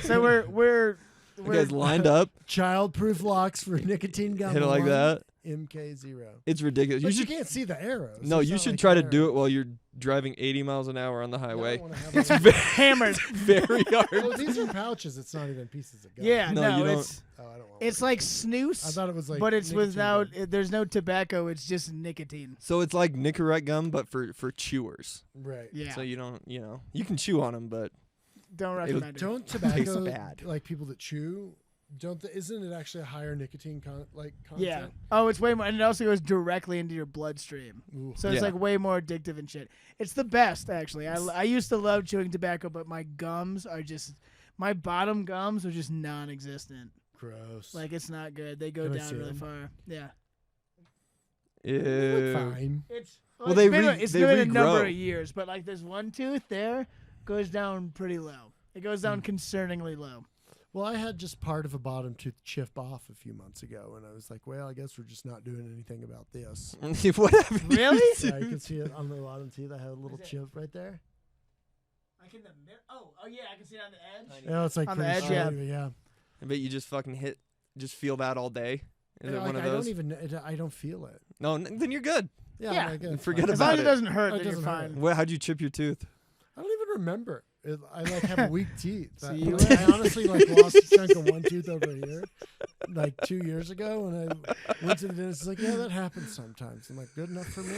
[SPEAKER 3] So we're
[SPEAKER 2] You guys lined up.
[SPEAKER 4] Childproof locks for nicotine gum.
[SPEAKER 2] Hit it like
[SPEAKER 4] one,
[SPEAKER 2] that.
[SPEAKER 4] MK0.
[SPEAKER 2] It's ridiculous.
[SPEAKER 4] But
[SPEAKER 2] You
[SPEAKER 4] you
[SPEAKER 2] should.
[SPEAKER 4] can't see the arrows.
[SPEAKER 2] No,
[SPEAKER 4] It's
[SPEAKER 2] you
[SPEAKER 4] not
[SPEAKER 2] should
[SPEAKER 4] like
[SPEAKER 2] try to
[SPEAKER 4] an
[SPEAKER 2] do
[SPEAKER 4] arrow.
[SPEAKER 2] it while you're driving 80 miles an hour on the
[SPEAKER 4] I don't
[SPEAKER 2] highway.
[SPEAKER 4] wanna have
[SPEAKER 2] It's
[SPEAKER 4] my-
[SPEAKER 2] very,
[SPEAKER 3] hammered.
[SPEAKER 2] very
[SPEAKER 4] Oh,
[SPEAKER 2] hard.
[SPEAKER 4] these are pouches. It's not even pieces of gum.
[SPEAKER 3] Yeah,
[SPEAKER 2] No,
[SPEAKER 3] no,
[SPEAKER 2] you don't-
[SPEAKER 3] it's
[SPEAKER 4] Oh, I don't want
[SPEAKER 3] it's
[SPEAKER 4] one.
[SPEAKER 3] like
[SPEAKER 4] I
[SPEAKER 3] snooze,
[SPEAKER 4] thought it was like.
[SPEAKER 3] but it's
[SPEAKER 4] nicotine
[SPEAKER 3] without.
[SPEAKER 4] gum.
[SPEAKER 3] There's no tobacco. It's just nicotine.
[SPEAKER 2] So it's like Nicorette gum, but for chewers.
[SPEAKER 4] Right.
[SPEAKER 3] Yeah,
[SPEAKER 2] So you don't, you can chew on them, but
[SPEAKER 3] don't
[SPEAKER 2] It'll-
[SPEAKER 3] recommend it.
[SPEAKER 4] Don't
[SPEAKER 2] Tastes
[SPEAKER 4] tobacco
[SPEAKER 2] bad.
[SPEAKER 4] like people that chew? Isn't it actually a higher nicotine content?
[SPEAKER 3] Yeah. Oh, it's way more, and it also goes directly into your bloodstream.
[SPEAKER 4] Ooh.
[SPEAKER 3] So it's
[SPEAKER 2] Yeah.
[SPEAKER 3] like way more addictive and shit. It's the best, actually. I used to love chewing tobacco, but my gums are just my bottom gums are just non-existent.
[SPEAKER 4] Gross.
[SPEAKER 3] Like it's not good. They go
[SPEAKER 4] Can I
[SPEAKER 3] down
[SPEAKER 4] see
[SPEAKER 3] really
[SPEAKER 4] them?
[SPEAKER 3] far. Yeah.
[SPEAKER 4] They look
[SPEAKER 2] ew.
[SPEAKER 4] fine.
[SPEAKER 3] It's
[SPEAKER 2] Well, they
[SPEAKER 3] it's
[SPEAKER 2] they
[SPEAKER 3] been a number
[SPEAKER 2] regrow.
[SPEAKER 3] of years, but like there's one tooth there goes down pretty low. It goes down concerningly low.
[SPEAKER 4] Well, I had just part of a bottom tooth chip off a few months ago, and I was like, well, I guess we're just not doing anything about this.
[SPEAKER 2] Whatever.
[SPEAKER 3] Really?
[SPEAKER 4] Yeah, you can see it on the bottom teeth. I had a little
[SPEAKER 3] Is it-
[SPEAKER 4] chip right there.
[SPEAKER 3] Like in the oh yeah, I can see it on the edge.
[SPEAKER 4] Yeah, it's like
[SPEAKER 3] On the
[SPEAKER 4] pretty
[SPEAKER 3] edge, yeah.
[SPEAKER 4] strong, yeah.
[SPEAKER 2] I bet you just fucking just feel that all day. Is
[SPEAKER 4] And,
[SPEAKER 2] it
[SPEAKER 4] like,
[SPEAKER 2] one of
[SPEAKER 4] I
[SPEAKER 2] those?
[SPEAKER 4] don't even. I don't feel it.
[SPEAKER 2] No, then you're good.
[SPEAKER 4] Yeah,
[SPEAKER 3] Yeah.
[SPEAKER 4] I'm like, it's
[SPEAKER 2] Forget
[SPEAKER 4] fine.
[SPEAKER 3] As long
[SPEAKER 2] about
[SPEAKER 3] as it
[SPEAKER 2] it.
[SPEAKER 3] doesn't hurt,
[SPEAKER 4] Oh, it
[SPEAKER 3] then you're
[SPEAKER 4] doesn't hurt.
[SPEAKER 3] fine.
[SPEAKER 2] How'd you chip your tooth?
[SPEAKER 4] I don't even remember. I like have weak teeth.
[SPEAKER 3] So
[SPEAKER 4] I,
[SPEAKER 3] you-
[SPEAKER 4] I honestly like lost a chunk of one tooth over here, like 2 years ago, and I went to the dentist. He's like, yeah, that happens sometimes. I'm like, good enough for me.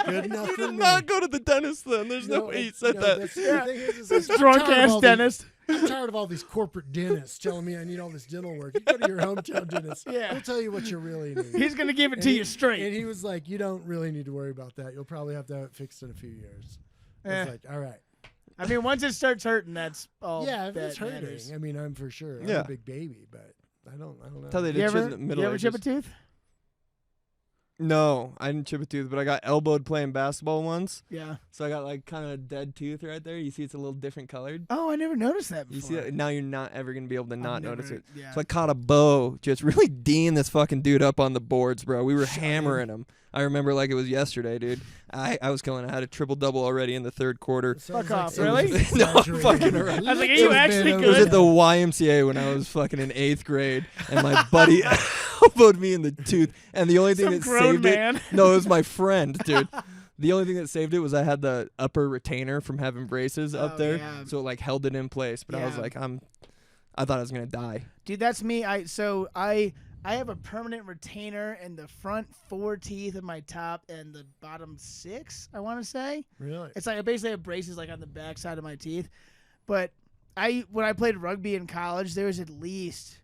[SPEAKER 4] Good enough
[SPEAKER 2] You
[SPEAKER 4] for
[SPEAKER 2] did
[SPEAKER 4] me.
[SPEAKER 2] not go to the dentist then. There's no way you said that.
[SPEAKER 4] that's-
[SPEAKER 3] Yeah.
[SPEAKER 4] The thing is
[SPEAKER 3] This
[SPEAKER 4] like, I'm
[SPEAKER 3] drunk
[SPEAKER 4] tired of
[SPEAKER 3] ass
[SPEAKER 4] all
[SPEAKER 3] dentist.
[SPEAKER 4] I'm tired of all these corporate dentists telling me I need all this dental work. You go to your hometown dentist.
[SPEAKER 3] Yeah.
[SPEAKER 4] He'll tell you what you really need.
[SPEAKER 3] He's gonna give it
[SPEAKER 4] And
[SPEAKER 3] to
[SPEAKER 4] he-
[SPEAKER 3] you straight.
[SPEAKER 4] And he was like, you don't really need to worry about that. You'll probably have to have it fixed in a few years. I
[SPEAKER 3] Eh.
[SPEAKER 4] was like, all right.
[SPEAKER 3] I mean, once it starts hurting, that's all.
[SPEAKER 4] Yeah, if
[SPEAKER 3] that
[SPEAKER 4] it's hurting.
[SPEAKER 3] matters.
[SPEAKER 4] I mean, I'm for sure. I'm
[SPEAKER 2] Yeah.
[SPEAKER 4] a big baby, but I don't know.
[SPEAKER 2] Tell they
[SPEAKER 3] You
[SPEAKER 2] did
[SPEAKER 3] ever,
[SPEAKER 2] in the middle
[SPEAKER 3] you ever chip a
[SPEAKER 2] ages.
[SPEAKER 3] tooth?
[SPEAKER 2] No, I didn't chip a tooth, but I got elbowed playing basketball once.
[SPEAKER 3] Yeah.
[SPEAKER 2] So I got like kind of a dead tooth right there. You see it's a little different colored.
[SPEAKER 3] Oh, I never noticed that
[SPEAKER 2] You
[SPEAKER 3] before.
[SPEAKER 2] see it? Now you're not ever going to be able to not notice it.
[SPEAKER 3] Yeah.
[SPEAKER 2] So I caught a bow, just really D'ing this fucking dude up on the boards, bro. We were hammering him. I remember like it was yesterday, dude. I was killing. I had a triple-double already in the third quarter.
[SPEAKER 3] Fuck off,
[SPEAKER 4] some
[SPEAKER 3] really?
[SPEAKER 2] No, I'm
[SPEAKER 4] exaggerated.
[SPEAKER 2] fucking around.
[SPEAKER 3] I was like, are
[SPEAKER 4] It
[SPEAKER 3] you
[SPEAKER 4] was
[SPEAKER 3] actually
[SPEAKER 4] bad
[SPEAKER 2] It was
[SPEAKER 3] good?
[SPEAKER 2] at the YMCA when I was fucking in 8th grade, and my buddy elbowed me in the tooth. And the only thing
[SPEAKER 3] Some
[SPEAKER 2] that
[SPEAKER 3] grown
[SPEAKER 2] saved
[SPEAKER 3] man.
[SPEAKER 2] it, no, it was my friend, dude. The only thing that saved it was I had the upper retainer from having braces up there,
[SPEAKER 3] yeah.
[SPEAKER 2] so it like held it in place. But I was
[SPEAKER 3] Yeah.
[SPEAKER 2] like, I thought I was gonna die.
[SPEAKER 3] Dude, that's me. I have a permanent retainer in the front 4 teeth of my top and the bottom 6, I want to say.
[SPEAKER 4] Really?
[SPEAKER 3] It's like I basically have braces like on the back side of my teeth. But when I played rugby in college, there was at least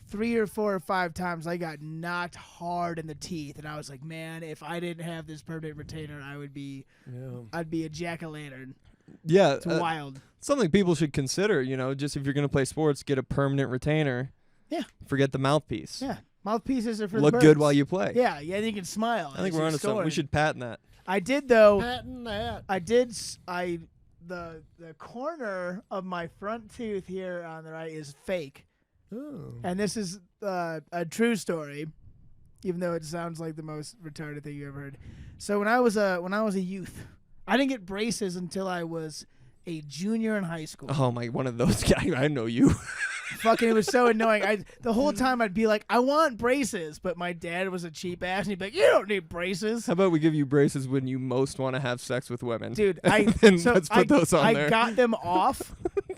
[SPEAKER 3] 3 or 4 or 5 times I got knocked hard in the teeth, and I was like, man, if I didn't have this permanent retainer, I'd be a jack-o'-lantern.
[SPEAKER 2] Yeah,
[SPEAKER 3] It's wild.
[SPEAKER 2] something people should consider. Just if you're gonna play sports, get a permanent retainer.
[SPEAKER 3] Yeah.
[SPEAKER 2] Forget the mouthpiece.
[SPEAKER 3] Yeah, mouthpieces are for the
[SPEAKER 2] Look
[SPEAKER 3] birds.
[SPEAKER 2] good while you play.
[SPEAKER 3] Yeah, and you can smile.
[SPEAKER 2] I think we're onto something. We should patent that.
[SPEAKER 3] I did though.
[SPEAKER 4] Patent that.
[SPEAKER 3] The corner of my front tooth here on the right is fake.
[SPEAKER 4] Oh.
[SPEAKER 3] And this is a true story, even though it sounds like the most retarded thing you ever heard. So when I was a youth, I didn't get braces until I was a junior in high school.
[SPEAKER 2] Oh my, one of those guys. I know you.
[SPEAKER 3] Fucking, it was so annoying. The whole time I'd be like, I want braces, but my dad was a cheap ass, and he'd be like, you don't need braces.
[SPEAKER 2] How about we give you braces when you most want to have sex with women?
[SPEAKER 3] Dude,
[SPEAKER 2] let's put those on there.
[SPEAKER 3] I got them off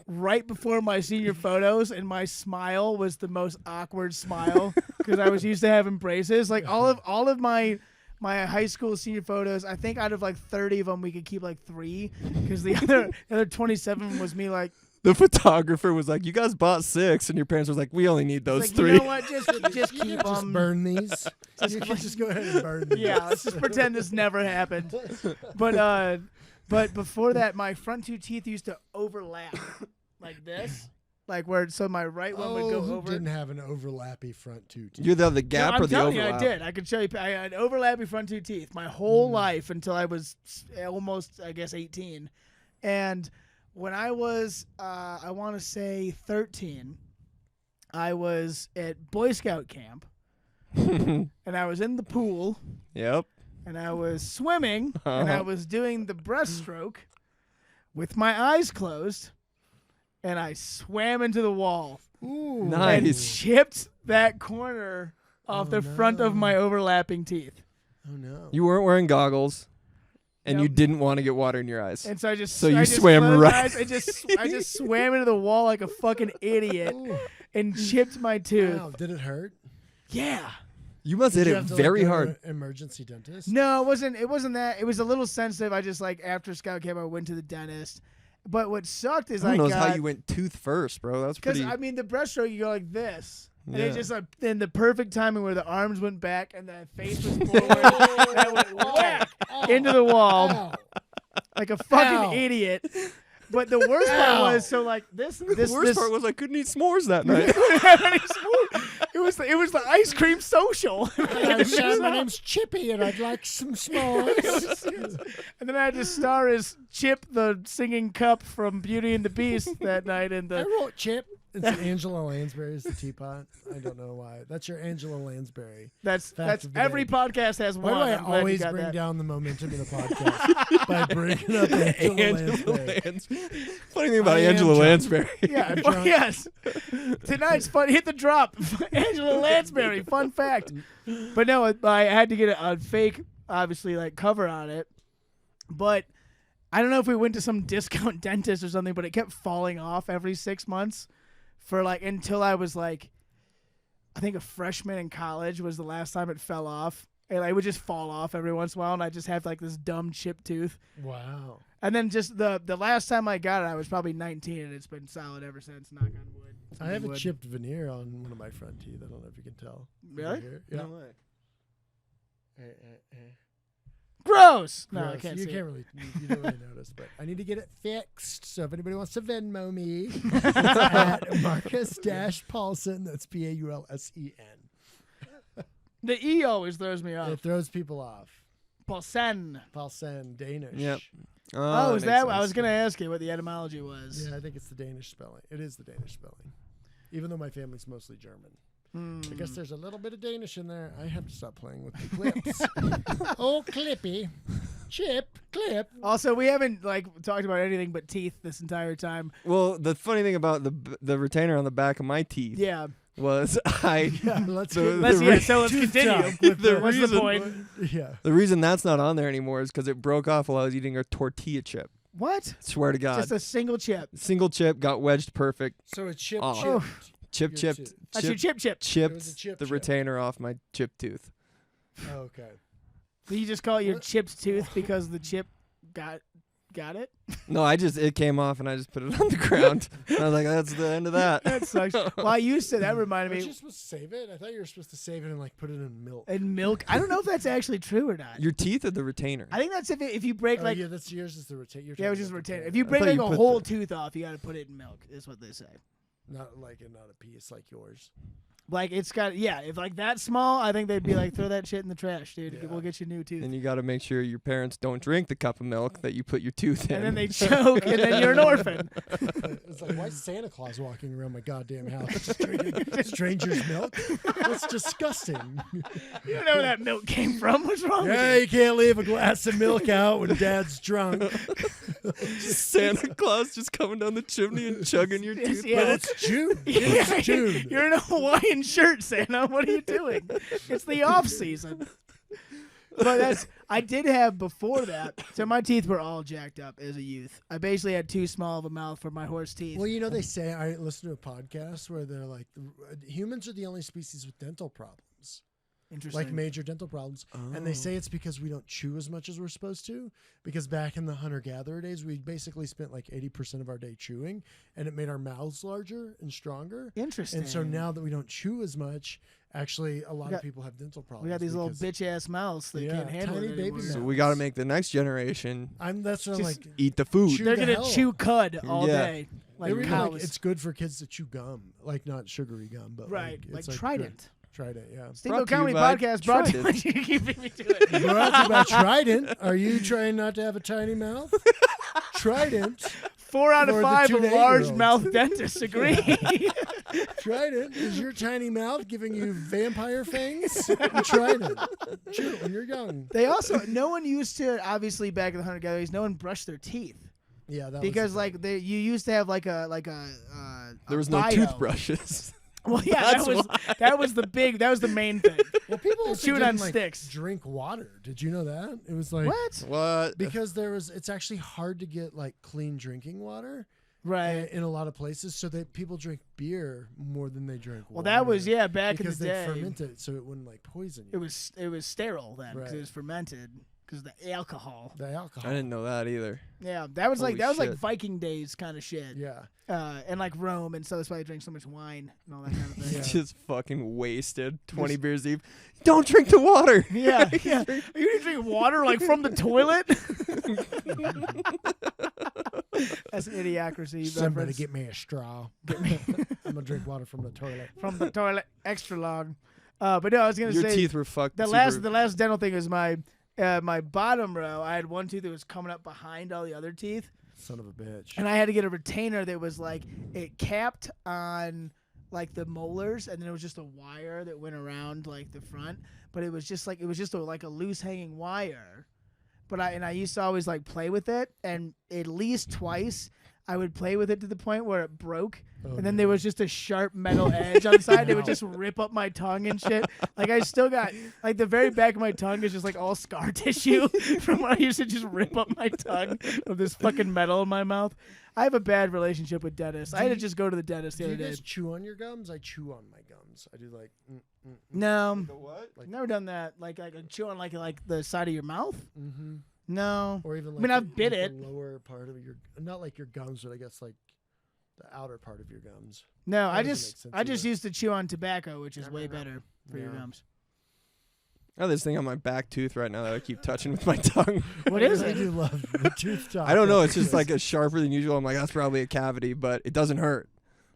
[SPEAKER 3] right before my senior photos, and my smile was the most awkward smile because I was used to having braces. Like all of my high school senior photos, I think out of like 30 of them, we could keep like 3 because the other 27 was me like.
[SPEAKER 2] The photographer was like, "You guys bought 6," and your parents was like, "We only need those
[SPEAKER 3] like,
[SPEAKER 2] 3."
[SPEAKER 3] You know what? Just keep them.
[SPEAKER 4] Just burn these. You can just go ahead and burn these.
[SPEAKER 3] Yeah, let's just pretend this never happened. But before that, my front 2 teeth used to overlap like this, like so my right one would go
[SPEAKER 4] who
[SPEAKER 3] over.
[SPEAKER 4] didn't have an overlappy front 2 teeth?
[SPEAKER 2] You're the gap
[SPEAKER 3] I'm
[SPEAKER 2] or the
[SPEAKER 3] telling
[SPEAKER 2] overlap?
[SPEAKER 3] you, I did. I could show you. I had overlapping front 2 teeth my whole life until I was almost, I guess, 18, and. When I was, I want to say 13, I was at Boy Scout camp, and I was in the pool,
[SPEAKER 2] Yep.
[SPEAKER 3] and I was swimming, and I was doing the breaststroke with my eyes closed, and I swam into the wall
[SPEAKER 4] Ooh.
[SPEAKER 3] and
[SPEAKER 2] Nice.
[SPEAKER 3] chipped that corner off the front of my overlapping teeth.
[SPEAKER 4] Oh, no.
[SPEAKER 2] You weren't wearing goggles, and
[SPEAKER 3] Yep.
[SPEAKER 2] you didn't want to get water in your eyes.
[SPEAKER 3] And so I just
[SPEAKER 2] you swam
[SPEAKER 3] closed my
[SPEAKER 2] right-
[SPEAKER 3] eyes, I just swam into the wall like a fucking idiot
[SPEAKER 4] Ooh.
[SPEAKER 3] and chipped my tooth.
[SPEAKER 4] Wow. Did it hurt?
[SPEAKER 3] Yeah.
[SPEAKER 2] You must
[SPEAKER 4] Did
[SPEAKER 2] hit
[SPEAKER 4] you
[SPEAKER 2] it
[SPEAKER 4] have to,
[SPEAKER 2] very
[SPEAKER 4] go to
[SPEAKER 2] hard.
[SPEAKER 4] an emergency dentist?
[SPEAKER 3] No, it wasn't that. It was a little sensitive. I just after scout camp I went to the dentist. But what sucked is
[SPEAKER 2] Who
[SPEAKER 3] I
[SPEAKER 2] knows
[SPEAKER 3] got
[SPEAKER 2] how you went tooth first, bro? That's
[SPEAKER 3] because
[SPEAKER 2] pretty.
[SPEAKER 3] the breaststroke you go like this. And
[SPEAKER 2] Yeah.
[SPEAKER 3] it just in the perfect timing where the arms went back and the face was forward and I went whack into the wall
[SPEAKER 4] Ow.
[SPEAKER 3] like a fucking
[SPEAKER 4] Ow.
[SPEAKER 3] idiot. But the worst part was this
[SPEAKER 2] the worst part was I couldn't eat s'mores that night.
[SPEAKER 3] it was the ice cream social.
[SPEAKER 4] Hello, sir. My name's Chippy, and I'd like some s'mores.
[SPEAKER 3] And then I had to star as Chip, the singing cup from Beauty and the Beast that night. And
[SPEAKER 4] I
[SPEAKER 3] the
[SPEAKER 4] wrote Chip. It's Angela Lansbury's the teapot. I don't know why. That's your Angela Lansbury.
[SPEAKER 3] that's
[SPEAKER 4] Fact of the
[SPEAKER 3] every
[SPEAKER 4] day.
[SPEAKER 3] podcast has
[SPEAKER 4] Why
[SPEAKER 3] one.
[SPEAKER 4] do I
[SPEAKER 3] I'm glad you
[SPEAKER 4] always
[SPEAKER 3] got
[SPEAKER 4] bring
[SPEAKER 3] that.
[SPEAKER 4] down the momentum in the podcast by bringing up Angela Lansbury?
[SPEAKER 2] Funny thing about
[SPEAKER 4] I am
[SPEAKER 2] Angela
[SPEAKER 4] drunk.
[SPEAKER 2] Lansbury.
[SPEAKER 3] Yeah,
[SPEAKER 4] I'm drunk.
[SPEAKER 3] yes. Tonight's fun. Hit the drop. Angela Lansbury. Fun fact. But no, I had to get a fake, obviously, cover on it. But I don't know if we went to some discount dentist or something, but it kept falling off every 6 months for until I was I think a freshman in college was the last time it fell off. And I would just fall off every once in a while, and I just have this dumb chipped tooth.
[SPEAKER 4] Wow.
[SPEAKER 3] And then just the last time I got it, I was probably 19, and it's been solid ever since. Knock on wood.
[SPEAKER 4] I have a
[SPEAKER 3] Wood.
[SPEAKER 4] chipped veneer on one of my front teeth. I don't know if you can tell.
[SPEAKER 3] Really?
[SPEAKER 4] Over here. Yeah.
[SPEAKER 2] No way.
[SPEAKER 3] Gross. No, I
[SPEAKER 4] Gross.
[SPEAKER 3] can't
[SPEAKER 4] you
[SPEAKER 3] see.
[SPEAKER 4] can't
[SPEAKER 3] it.
[SPEAKER 4] really, you don't really notice, but I need to get it fixed. So if anybody wants to Venmo me, it's at Marcus-Paulsen. That's Paulsen.
[SPEAKER 3] The E always throws me off.
[SPEAKER 4] It throws people off.
[SPEAKER 3] Paulsen.
[SPEAKER 4] Paulsen, Danish.
[SPEAKER 2] Yep.
[SPEAKER 3] Oh, is
[SPEAKER 2] makes
[SPEAKER 3] that? I
[SPEAKER 2] sense.
[SPEAKER 3] was gonna ask you what the etymology was.
[SPEAKER 4] Yeah, I think it's the Danish spelling. It is the Danish spelling. Even though my family's mostly German. I guess there's a little bit of Danish in there. I have to stop playing with the clips. Oh, Clippy. Chip, clip.
[SPEAKER 3] Also, we haven't talked about anything but teeth this entire time.
[SPEAKER 2] Well, the funny thing about the retainer on the back of my teeth
[SPEAKER 3] Yeah.
[SPEAKER 2] was
[SPEAKER 4] Yeah, let's
[SPEAKER 2] The-
[SPEAKER 4] get-
[SPEAKER 2] the
[SPEAKER 3] Let's
[SPEAKER 2] re-
[SPEAKER 3] continue.
[SPEAKER 4] Talk with
[SPEAKER 2] The
[SPEAKER 3] What's the
[SPEAKER 2] reason-
[SPEAKER 3] point?
[SPEAKER 4] Yeah.
[SPEAKER 2] the reason that's not on there anymore is because it broke off while I was eating a tortilla chip.
[SPEAKER 3] What?
[SPEAKER 2] Swear to God.
[SPEAKER 3] Just a single chip.
[SPEAKER 2] Single chip got wedged perfect.
[SPEAKER 4] So it chipped.
[SPEAKER 2] Oh.
[SPEAKER 3] Oh.
[SPEAKER 2] Chipped.
[SPEAKER 3] That's your chip.
[SPEAKER 4] It was a
[SPEAKER 2] Chipped
[SPEAKER 4] chip
[SPEAKER 2] the
[SPEAKER 4] chip.
[SPEAKER 2] retainer off my chip tooth.
[SPEAKER 4] Okay.
[SPEAKER 3] Do you just call it your
[SPEAKER 4] What?
[SPEAKER 3] chipped tooth because the chip got it?
[SPEAKER 2] No, it came off and I just put it on the ground. I was like, that's the end of that.
[SPEAKER 3] That sucks. Well, I used to. That reminded
[SPEAKER 4] Aren't
[SPEAKER 3] me.
[SPEAKER 4] you supposed to save it? I thought you were supposed to save it and like put it in milk.
[SPEAKER 3] And milk. I don't know if that's actually true or not.
[SPEAKER 2] Your teeth or the retainer?
[SPEAKER 3] I think that's if you break
[SPEAKER 4] Oh,
[SPEAKER 3] like
[SPEAKER 4] yeah, that's yours. Is the retainer?
[SPEAKER 3] yeah, it was just retainer. If you
[SPEAKER 2] I
[SPEAKER 3] break
[SPEAKER 2] thought
[SPEAKER 3] like
[SPEAKER 2] you
[SPEAKER 3] a
[SPEAKER 2] put
[SPEAKER 3] whole
[SPEAKER 2] the-
[SPEAKER 3] tooth off, you got to put it in milk. Is what they say.
[SPEAKER 4] not a piece like yours.
[SPEAKER 3] Like it's got if like that small, I think they'd be like throw that shit in the trash, dude.
[SPEAKER 4] Yeah.
[SPEAKER 3] We'll get you a new tooth.
[SPEAKER 2] And you got to make sure your parents don't drink the cup of milk that you put your tooth in.
[SPEAKER 3] And then they choke, and then you're an orphan.
[SPEAKER 4] It's like, why is Santa Claus walking around my goddamn house just drinking strangers' milk? That's disgusting.
[SPEAKER 3] You don't know where that milk came from. What's wrong
[SPEAKER 4] Yeah,
[SPEAKER 3] with
[SPEAKER 4] you can't leave a glass of milk out when Dad's drunk.
[SPEAKER 2] Santa Claus just coming down the chimney and chugging your tooth.
[SPEAKER 3] Yeah,
[SPEAKER 4] But
[SPEAKER 3] that's-
[SPEAKER 4] it's June.
[SPEAKER 3] you?
[SPEAKER 4] It's June.
[SPEAKER 3] You're in a Hawaiian shirt, Santa. What are you doing? It's the off season. But I did have before that. So my teeth were all jacked up as a youth. I basically had too small of a mouth for my horse teeth.
[SPEAKER 4] Well, they say, I listened to a podcast where they're like, humans are the only species with dental problems.
[SPEAKER 3] Interesting.
[SPEAKER 4] Like major dental problems. And they say it's because we don't chew as much as we're supposed to. Because back in the hunter-gatherer days, we basically spent like 80% of our day chewing, and it made our mouths larger and stronger.
[SPEAKER 3] Interesting.
[SPEAKER 4] And so now that we don't chew as much, actually a lot of people have dental problems.
[SPEAKER 3] we got these little
[SPEAKER 4] because-
[SPEAKER 3] bitch ass mouths that
[SPEAKER 4] Yeah,
[SPEAKER 3] can't handle
[SPEAKER 4] tiny
[SPEAKER 3] it
[SPEAKER 4] baby
[SPEAKER 3] anymore.
[SPEAKER 4] mouths.
[SPEAKER 2] So we got to make the next generation
[SPEAKER 4] That's what I'm
[SPEAKER 3] Just
[SPEAKER 4] like.
[SPEAKER 2] eat the food.
[SPEAKER 4] Chew
[SPEAKER 3] They're
[SPEAKER 4] the
[SPEAKER 3] gonna
[SPEAKER 4] hell
[SPEAKER 3] chew
[SPEAKER 4] out.
[SPEAKER 3] cud all
[SPEAKER 2] Yeah.
[SPEAKER 3] day, like
[SPEAKER 4] They were even
[SPEAKER 3] cows.
[SPEAKER 4] like, it's good for kids to chew gum, like not sugary gum, but
[SPEAKER 3] right,
[SPEAKER 4] it's
[SPEAKER 3] like
[SPEAKER 4] good.
[SPEAKER 3] Trident.
[SPEAKER 4] Trident, yeah.
[SPEAKER 3] Steamboat
[SPEAKER 2] Brought to you
[SPEAKER 3] Comedy
[SPEAKER 2] by
[SPEAKER 3] Podcast brought to you.
[SPEAKER 2] Trident.
[SPEAKER 3] You keep beating me to it.
[SPEAKER 4] Brought to you by Trident. Are you trying not to have a tiny mouth? Trident.
[SPEAKER 3] 4 out of
[SPEAKER 4] For the
[SPEAKER 3] 5 of
[SPEAKER 4] 2
[SPEAKER 3] large
[SPEAKER 4] eight-year-olds.
[SPEAKER 3] mouth dentists agree.
[SPEAKER 4] Trident. Is your tiny mouth giving you vampire fangs? Trident. Chew when you're young.
[SPEAKER 3] They also, no one used to, obviously back in the hunter gatherers, no one brushed their teeth
[SPEAKER 4] Yeah, that
[SPEAKER 3] because
[SPEAKER 4] was
[SPEAKER 3] like you used to have like a
[SPEAKER 2] There was
[SPEAKER 3] bio.
[SPEAKER 2] no toothbrushes.
[SPEAKER 3] Well, yeah,
[SPEAKER 2] That's
[SPEAKER 3] that was the main thing.
[SPEAKER 4] well, people also
[SPEAKER 3] chewing on
[SPEAKER 4] didn't, like,
[SPEAKER 3] sticks.
[SPEAKER 4] drink water. Did you know that? It was like
[SPEAKER 3] What?
[SPEAKER 2] What?
[SPEAKER 4] because it's actually hard to get like clean drinking water.
[SPEAKER 3] Right.
[SPEAKER 4] In a lot of places, so that people drink beer more than they drink water.
[SPEAKER 3] Well, that was back in
[SPEAKER 4] because
[SPEAKER 3] the
[SPEAKER 4] they
[SPEAKER 3] day.
[SPEAKER 4] ferment it so it wouldn't like poison you.
[SPEAKER 3] It was sterile then because
[SPEAKER 4] Right.
[SPEAKER 3] it was fermented because the alcohol.
[SPEAKER 4] The alcohol.
[SPEAKER 2] I didn't know that either.
[SPEAKER 3] Yeah, that was like
[SPEAKER 2] Holy
[SPEAKER 3] like
[SPEAKER 2] shit.
[SPEAKER 3] Viking days kind of shit.
[SPEAKER 4] Yeah.
[SPEAKER 3] And like Rome, and so that's why they drank so much wine and all that kind of thing.
[SPEAKER 4] Yeah.
[SPEAKER 2] Just fucking wasted. 20 beers deep. Don't drink the water.
[SPEAKER 3] Yeah, yeah. Are you gonna drink water like from the toilet? That's an idiocracy
[SPEAKER 4] Somebody
[SPEAKER 3] reference.
[SPEAKER 4] get me a straw. I'm gonna drink water from the toilet.
[SPEAKER 3] From the toilet, extra long. But no, I was gonna
[SPEAKER 2] Your
[SPEAKER 3] say
[SPEAKER 2] teeth were fucked.
[SPEAKER 3] the last dental thing was my bottom row. I had one tooth that was coming up behind all the other teeth,
[SPEAKER 4] Son of a bitch.
[SPEAKER 3] and I had to get a retainer that was like it capped on like the molars, and then it was just a wire that went around like the front. But it was just like a loose hanging wire. But I used to always like play with it, and at least twice I would play with it to the point where it broke, and then there was just a sharp metal edge on the side. It would just rip up my tongue and shit. Like I still got like the very back of my tongue is just like all scar tissue from when I used to just rip up my tongue with this fucking metal in my mouth. I have a bad relationship with dentists. I had to just go to the dentist the
[SPEAKER 4] Do
[SPEAKER 3] other
[SPEAKER 4] you
[SPEAKER 3] day.
[SPEAKER 4] guys chew on your gums? I chew on my gums. I do like.
[SPEAKER 3] No,
[SPEAKER 2] What?
[SPEAKER 3] I've never done that. Like a chew on like the side of your mouth.
[SPEAKER 4] Mm-hmm.
[SPEAKER 3] No.
[SPEAKER 4] Or even. Like
[SPEAKER 3] I mean, I've bit
[SPEAKER 4] like
[SPEAKER 3] it.
[SPEAKER 4] The lower part of your, not like your gums, but I guess like the outer part of your gums.
[SPEAKER 3] No,
[SPEAKER 4] That
[SPEAKER 3] I
[SPEAKER 4] doesn't
[SPEAKER 3] just
[SPEAKER 4] make sense either.
[SPEAKER 3] used to chew on tobacco, which is way better for your
[SPEAKER 4] Yeah.
[SPEAKER 3] gums.
[SPEAKER 2] I have this thing on my back tooth right now that I keep touching with my tongue.
[SPEAKER 3] What is
[SPEAKER 4] I
[SPEAKER 3] it?
[SPEAKER 4] do love the tooth talk.
[SPEAKER 2] I don't know. It's just like a sharper than usual. I'm like, that's probably a cavity, but it doesn't hurt.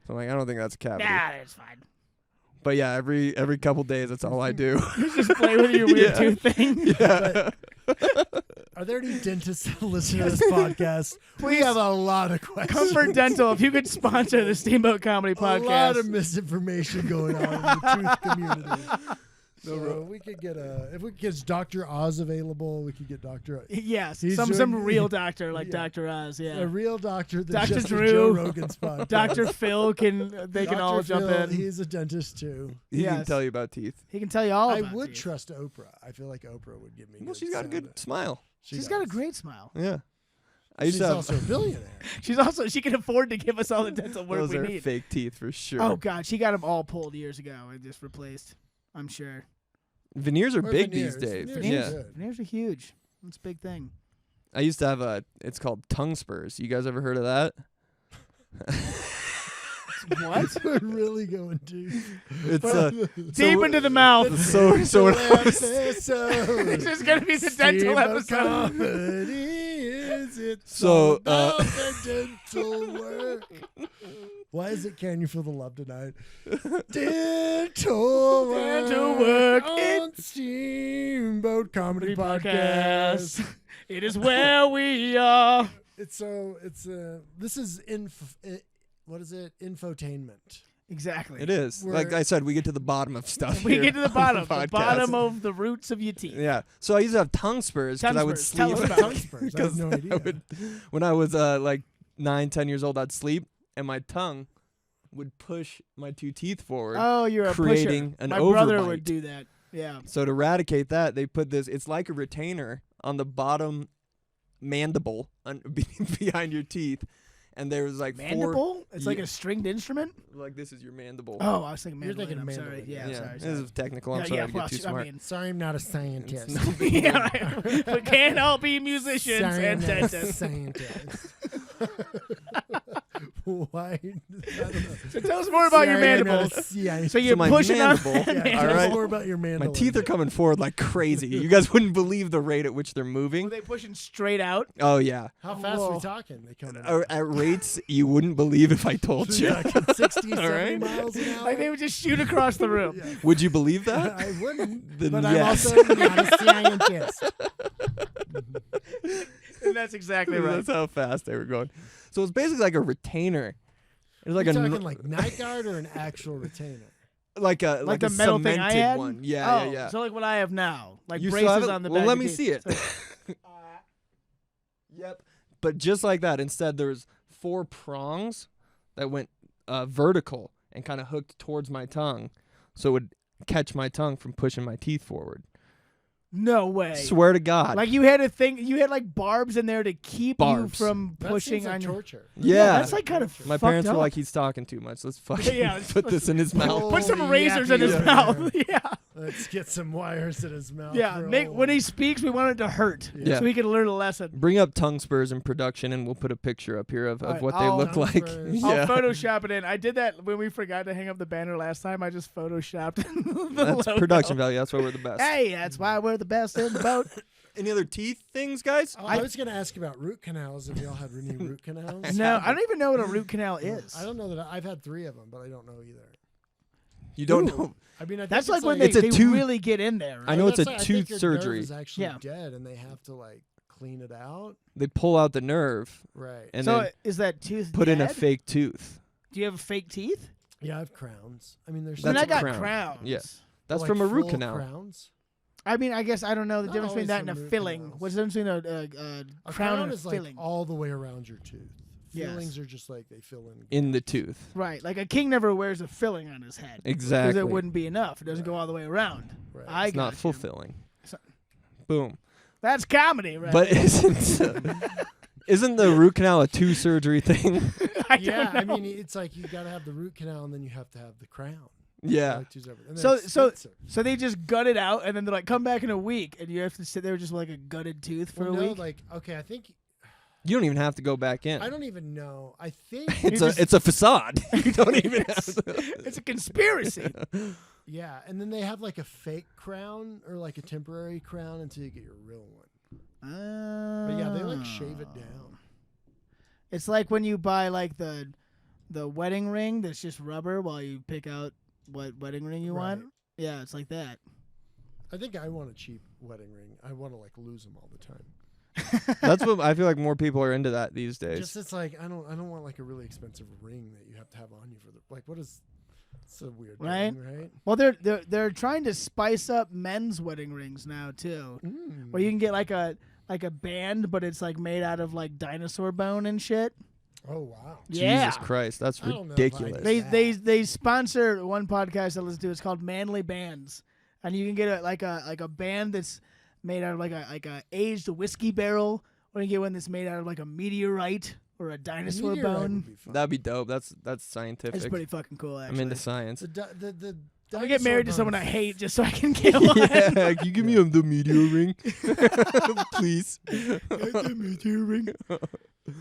[SPEAKER 2] So I'm like, I don't think that's a cavity.
[SPEAKER 3] Nah, it's fine.
[SPEAKER 2] But yeah, every couple days, that's all I do.
[SPEAKER 3] You just play with your weird
[SPEAKER 2] Yeah.
[SPEAKER 3] tooth thing.
[SPEAKER 2] Yeah.
[SPEAKER 4] Are there any dentists that listen to this podcast? We
[SPEAKER 3] Please.
[SPEAKER 4] have a lot of questions.
[SPEAKER 3] Comfort Dental, if you could sponsor the Steamboat Comedy
[SPEAKER 4] A lot
[SPEAKER 3] Podcast.
[SPEAKER 4] of misinformation going on in the tooth community. So we could get if we get Dr. Oz available, we could get Dr.
[SPEAKER 3] Yes,
[SPEAKER 4] He's
[SPEAKER 3] some
[SPEAKER 4] doing-
[SPEAKER 3] real doctor like
[SPEAKER 4] Yeah.
[SPEAKER 3] Dr. Oz. Yeah,
[SPEAKER 4] A real doctor that's
[SPEAKER 3] Dr.
[SPEAKER 4] just
[SPEAKER 3] Drew,
[SPEAKER 4] Joe Rogan's podcast.
[SPEAKER 3] Dr. Phil can all jump
[SPEAKER 4] Phil,
[SPEAKER 3] in.
[SPEAKER 4] He's a dentist too.
[SPEAKER 2] He can
[SPEAKER 3] Yes.
[SPEAKER 2] tell you about teeth.
[SPEAKER 3] He can tell you all
[SPEAKER 4] I
[SPEAKER 3] about
[SPEAKER 4] would
[SPEAKER 3] teeth.
[SPEAKER 4] trust Oprah. I feel like Oprah would give me.
[SPEAKER 2] Well, she's got a
[SPEAKER 4] sound
[SPEAKER 2] good
[SPEAKER 4] it.
[SPEAKER 2] smile.
[SPEAKER 3] She's got a great smile.
[SPEAKER 2] Yeah. I used
[SPEAKER 4] She's
[SPEAKER 2] to have
[SPEAKER 4] also a billionaire.
[SPEAKER 3] She can afford to give us all the dental work
[SPEAKER 2] those
[SPEAKER 3] we
[SPEAKER 2] are
[SPEAKER 3] need.
[SPEAKER 2] fake teeth for sure.
[SPEAKER 3] Oh God, she got them all pulled years ago and just replaced. I'm sure.
[SPEAKER 2] Veneers are
[SPEAKER 4] Or
[SPEAKER 2] big
[SPEAKER 4] veneers.
[SPEAKER 2] these days.
[SPEAKER 4] Veneers
[SPEAKER 2] Yeah.
[SPEAKER 4] are good.
[SPEAKER 3] Veneers are huge. That's a big thing.
[SPEAKER 2] I used to have it's called tongue spurs. You guys ever heard of that?
[SPEAKER 3] What?
[SPEAKER 4] We're really going deep.
[SPEAKER 2] It's
[SPEAKER 3] Deep into the mouth.
[SPEAKER 2] so when I was-
[SPEAKER 3] This is gonna be the dental episode.
[SPEAKER 4] Is it
[SPEAKER 2] So,
[SPEAKER 4] about the dental work? Why is it Can You Feel the Love Tonight? Dental
[SPEAKER 3] work.
[SPEAKER 4] on Steamboat Comedy Podcast.
[SPEAKER 3] It is where we are.
[SPEAKER 4] This is what is it? Infotainment.
[SPEAKER 3] Exactly.
[SPEAKER 2] it is. Like
[SPEAKER 4] We're-
[SPEAKER 2] I said, we get to the bottom of stuff.
[SPEAKER 3] We
[SPEAKER 2] here
[SPEAKER 3] get to the
[SPEAKER 2] on
[SPEAKER 3] bottom. The
[SPEAKER 2] podcast.
[SPEAKER 3] bottom of the roots of your teeth.
[SPEAKER 2] Yeah. So I used to have tongue spurs because
[SPEAKER 3] Tongue
[SPEAKER 2] I would
[SPEAKER 3] spurs. Tell
[SPEAKER 2] sleep.
[SPEAKER 3] us about
[SPEAKER 4] Tongue
[SPEAKER 3] it.
[SPEAKER 4] spurs. I have no idea.
[SPEAKER 2] When I was like 9, 10 years old, I'd sleep and my tongue would push my 2 teeth forward.
[SPEAKER 3] Oh, you're a
[SPEAKER 2] creating
[SPEAKER 3] pusher.
[SPEAKER 2] an
[SPEAKER 3] My brother
[SPEAKER 2] overbite.
[SPEAKER 3] would do that. Yeah.
[SPEAKER 2] So to eradicate that, they put this. It's like a retainer on the bottom mandible behind your teeth, and there was like 4.
[SPEAKER 3] Mandible? It's like
[SPEAKER 2] Yeah.
[SPEAKER 3] a stringed instrument?
[SPEAKER 2] Like this is your mandible.
[SPEAKER 3] Oh, I was thinking
[SPEAKER 4] You're
[SPEAKER 3] mandolin.
[SPEAKER 4] thinking
[SPEAKER 3] I'm
[SPEAKER 4] mandolin.
[SPEAKER 3] sorry. Yeah,
[SPEAKER 2] yeah.
[SPEAKER 3] sorry.
[SPEAKER 2] This is technical. I'm
[SPEAKER 3] Yeah,
[SPEAKER 2] sorry
[SPEAKER 3] yeah,
[SPEAKER 2] to
[SPEAKER 3] well,
[SPEAKER 2] get too
[SPEAKER 3] I
[SPEAKER 2] smart.
[SPEAKER 3] mean,
[SPEAKER 4] Sorry, I'm not a scientist.
[SPEAKER 2] It's
[SPEAKER 3] yeah, right. We can't all be musicians
[SPEAKER 4] Sorry, I'm
[SPEAKER 3] and
[SPEAKER 4] not a
[SPEAKER 3] dentists.
[SPEAKER 4] scientist. Why? I don't know.
[SPEAKER 3] So tell us more about your
[SPEAKER 4] Sorry, I'm not a
[SPEAKER 3] mandibles.
[SPEAKER 4] scientist.
[SPEAKER 3] So you're
[SPEAKER 2] my
[SPEAKER 3] pushing
[SPEAKER 2] mandible-
[SPEAKER 3] on
[SPEAKER 4] Yeah,
[SPEAKER 3] that
[SPEAKER 4] tell
[SPEAKER 2] all
[SPEAKER 4] us
[SPEAKER 2] right.
[SPEAKER 4] more about your
[SPEAKER 2] My
[SPEAKER 4] mandolin.
[SPEAKER 2] teeth are coming forward like crazy. You guys wouldn't believe the rate at which they're
[SPEAKER 3] Were
[SPEAKER 2] moving.
[SPEAKER 3] they pushing straight out?
[SPEAKER 2] Oh yeah.
[SPEAKER 4] How fast are
[SPEAKER 3] Whoa.
[SPEAKER 4] we talking? They come in.
[SPEAKER 2] At rates you wouldn't believe if I told you.
[SPEAKER 4] Yeah, like 60, 70
[SPEAKER 2] right.
[SPEAKER 4] miles an hour.
[SPEAKER 3] Like they would just shoot across the room.
[SPEAKER 4] Yeah.
[SPEAKER 2] Would you believe that?
[SPEAKER 4] I wouldn't,
[SPEAKER 2] Then
[SPEAKER 4] but
[SPEAKER 2] yes.
[SPEAKER 4] I'm also not a scientist.
[SPEAKER 3] And that's exactly right.
[SPEAKER 2] That's how fast they were going. So it's basically like a retainer. It's like
[SPEAKER 4] You're
[SPEAKER 2] a
[SPEAKER 4] talking like night guard or an actual retainer?
[SPEAKER 2] like a
[SPEAKER 3] Like
[SPEAKER 2] a
[SPEAKER 3] the metal thing I
[SPEAKER 2] cemented
[SPEAKER 3] had?
[SPEAKER 2] one. Yeah,
[SPEAKER 3] Oh,
[SPEAKER 2] yeah, yeah.
[SPEAKER 3] So like what I have now. Like
[SPEAKER 2] You still have
[SPEAKER 3] braces
[SPEAKER 2] it?
[SPEAKER 3] on the
[SPEAKER 2] Well,
[SPEAKER 3] back
[SPEAKER 2] let
[SPEAKER 3] of
[SPEAKER 2] me
[SPEAKER 3] your
[SPEAKER 2] see
[SPEAKER 3] teeth.
[SPEAKER 2] it. Yep. But just like that, instead there was 4 prongs that went vertical and kind of hooked towards my tongue, so it would catch my tongue from pushing my teeth forward.
[SPEAKER 3] No way.
[SPEAKER 2] Swear to God.
[SPEAKER 3] Like you had a thing, you had like barbs in there to keep
[SPEAKER 2] Barbs.
[SPEAKER 3] you from
[SPEAKER 4] That
[SPEAKER 3] pushing
[SPEAKER 4] seems like
[SPEAKER 3] on your.
[SPEAKER 4] torture.
[SPEAKER 2] yeah.
[SPEAKER 3] That's like kind of
[SPEAKER 2] My
[SPEAKER 3] fucked
[SPEAKER 2] parents
[SPEAKER 3] up.
[SPEAKER 2] were like, he's talking too much. Let's fucking
[SPEAKER 3] Yeah,
[SPEAKER 2] put this in his mouth.
[SPEAKER 3] Put some
[SPEAKER 4] Oh,
[SPEAKER 3] razors in his
[SPEAKER 4] yappy
[SPEAKER 3] mouth.
[SPEAKER 4] there.
[SPEAKER 3] Yeah,
[SPEAKER 4] Let's get some wires in his mouth.
[SPEAKER 3] yeah.
[SPEAKER 4] for
[SPEAKER 3] Make,
[SPEAKER 4] old-
[SPEAKER 3] when he speaks, we want it to hurt,
[SPEAKER 2] Yeah.
[SPEAKER 3] so he can learn a lesson.
[SPEAKER 2] Bring up tongue spurs in production, and we'll put a picture up here of
[SPEAKER 3] Alright,
[SPEAKER 2] what they
[SPEAKER 3] I'll-
[SPEAKER 2] look
[SPEAKER 4] Tongue
[SPEAKER 2] like.
[SPEAKER 4] spurs.
[SPEAKER 3] I'll
[SPEAKER 2] yeah.
[SPEAKER 3] Photoshop it in. I did that when we forgot to hang up the banner last time. I just Photoshopped the
[SPEAKER 2] That's
[SPEAKER 3] logo.
[SPEAKER 2] production value. That's why we're the best.
[SPEAKER 3] Hey, that's why we're the best in the boat.
[SPEAKER 2] Any other teeth things, guys?
[SPEAKER 4] I was going to ask about root canals. If y'all had any root canals?
[SPEAKER 3] No, I don't even know what a root canal is.
[SPEAKER 4] I don't know that I've had 3 of them, but I don't know either.
[SPEAKER 2] You don't
[SPEAKER 3] Ooh.
[SPEAKER 2] know.
[SPEAKER 4] I mean, I think
[SPEAKER 3] That's
[SPEAKER 4] it's
[SPEAKER 3] like when
[SPEAKER 2] It's
[SPEAKER 3] they
[SPEAKER 2] a tooth-
[SPEAKER 3] really get in there. Right?
[SPEAKER 2] I know it's a
[SPEAKER 4] that's I
[SPEAKER 2] tooth
[SPEAKER 4] think your
[SPEAKER 2] surgery.
[SPEAKER 4] nerve is actually
[SPEAKER 3] Yeah.
[SPEAKER 4] dead, and they have to like clean it out.
[SPEAKER 2] They pull out the nerve
[SPEAKER 4] Right.
[SPEAKER 2] and
[SPEAKER 3] so
[SPEAKER 2] then
[SPEAKER 3] is that tooth
[SPEAKER 2] put in a
[SPEAKER 3] dead?
[SPEAKER 2] fake tooth.
[SPEAKER 3] Do you have fake teeth?
[SPEAKER 4] Yeah, I have crowns. I mean, there's
[SPEAKER 3] I mean,
[SPEAKER 2] That's
[SPEAKER 3] I got
[SPEAKER 2] a crown.
[SPEAKER 3] crowns.
[SPEAKER 2] Yeah. That's
[SPEAKER 4] like
[SPEAKER 2] from a root
[SPEAKER 4] full
[SPEAKER 2] canal.
[SPEAKER 4] Crowns.
[SPEAKER 3] I mean, I guess I don't know the
[SPEAKER 4] Not
[SPEAKER 3] difference between
[SPEAKER 4] always
[SPEAKER 3] that and a
[SPEAKER 4] from root
[SPEAKER 3] filling.
[SPEAKER 4] canals.
[SPEAKER 3] What's the difference between a
[SPEAKER 4] A
[SPEAKER 3] crown and a
[SPEAKER 4] is like
[SPEAKER 3] filling?
[SPEAKER 4] all the way around your tooth.
[SPEAKER 3] Yes.
[SPEAKER 4] Fillings are just like they fill in.
[SPEAKER 2] In the tooth.
[SPEAKER 3] Right, like a king never wears a filling on his head because
[SPEAKER 2] Exactly.
[SPEAKER 3] it wouldn't be enough. It doesn't go all the way around.
[SPEAKER 4] Right.
[SPEAKER 3] I
[SPEAKER 2] It's not
[SPEAKER 3] gotcha.
[SPEAKER 2] fulfilling.
[SPEAKER 3] So-
[SPEAKER 2] Boom.
[SPEAKER 3] That's comedy, right?
[SPEAKER 2] But isn't the root canal a 2 surgery thing?
[SPEAKER 3] I
[SPEAKER 4] Yeah,
[SPEAKER 3] don't know.
[SPEAKER 4] I mean, it's like you got to have the root canal, and then you have to have the crown.
[SPEAKER 2] Yeah.
[SPEAKER 4] Like two separate- and then
[SPEAKER 3] So-
[SPEAKER 4] it
[SPEAKER 3] so-
[SPEAKER 4] splits it.
[SPEAKER 3] So they just gut it out, and then they're like, "Come back in a week," and you have to sit there just with like a gutted tooth for
[SPEAKER 4] Well,
[SPEAKER 3] a
[SPEAKER 4] no,
[SPEAKER 3] week.
[SPEAKER 4] like okay, I think
[SPEAKER 2] You don't even have to go back in.
[SPEAKER 4] I don't even know. I think
[SPEAKER 2] It's a facade. You don't even have to.
[SPEAKER 3] It's a conspiracy.
[SPEAKER 4] yeah, and then they have like a fake crown or like a temporary crown until you get your real one. But yeah, they like shave it down.
[SPEAKER 3] It's like when you buy like the wedding ring that's just rubber while you pick out what wedding ring you want.
[SPEAKER 4] Right.
[SPEAKER 3] Yeah, it's like that.
[SPEAKER 4] I think I want a cheap wedding ring. I want to like lose them all the time.
[SPEAKER 2] That's what I feel like more people are into that these days.
[SPEAKER 4] Just it's like I don't want like a really expensive ring that you have to have on you for the like what is It's a weird
[SPEAKER 3] Right?
[SPEAKER 4] thing, right?
[SPEAKER 3] Well, they're trying to spice up men's wedding rings now too, where you can get like a band, but it's like made out of like dinosaur bone and shit.
[SPEAKER 4] Oh wow.
[SPEAKER 3] Yeah.
[SPEAKER 2] Jesus Christ, that's
[SPEAKER 4] I don't know if I
[SPEAKER 2] ridiculous.
[SPEAKER 4] do
[SPEAKER 3] They sponsor one podcast I listen to. It's called Manly Bands, and you can get a band that's made out of like a aged whiskey barrel, or you can get one that's made out of like a meteorite or a dinosaur
[SPEAKER 4] Meteorite
[SPEAKER 3] bone.
[SPEAKER 4] would be fun.
[SPEAKER 2] That'd be dope. That's scientific.
[SPEAKER 3] It's pretty fucking cool. Actually,
[SPEAKER 2] I'm into science.
[SPEAKER 4] The
[SPEAKER 3] I'm gonna get married to
[SPEAKER 4] dinosaur
[SPEAKER 3] someone I
[SPEAKER 4] bone-
[SPEAKER 3] hate just so I can get one.
[SPEAKER 2] Yeah, can you give me the meteor ring, please?
[SPEAKER 3] The meteor ring.
[SPEAKER 4] Yeah,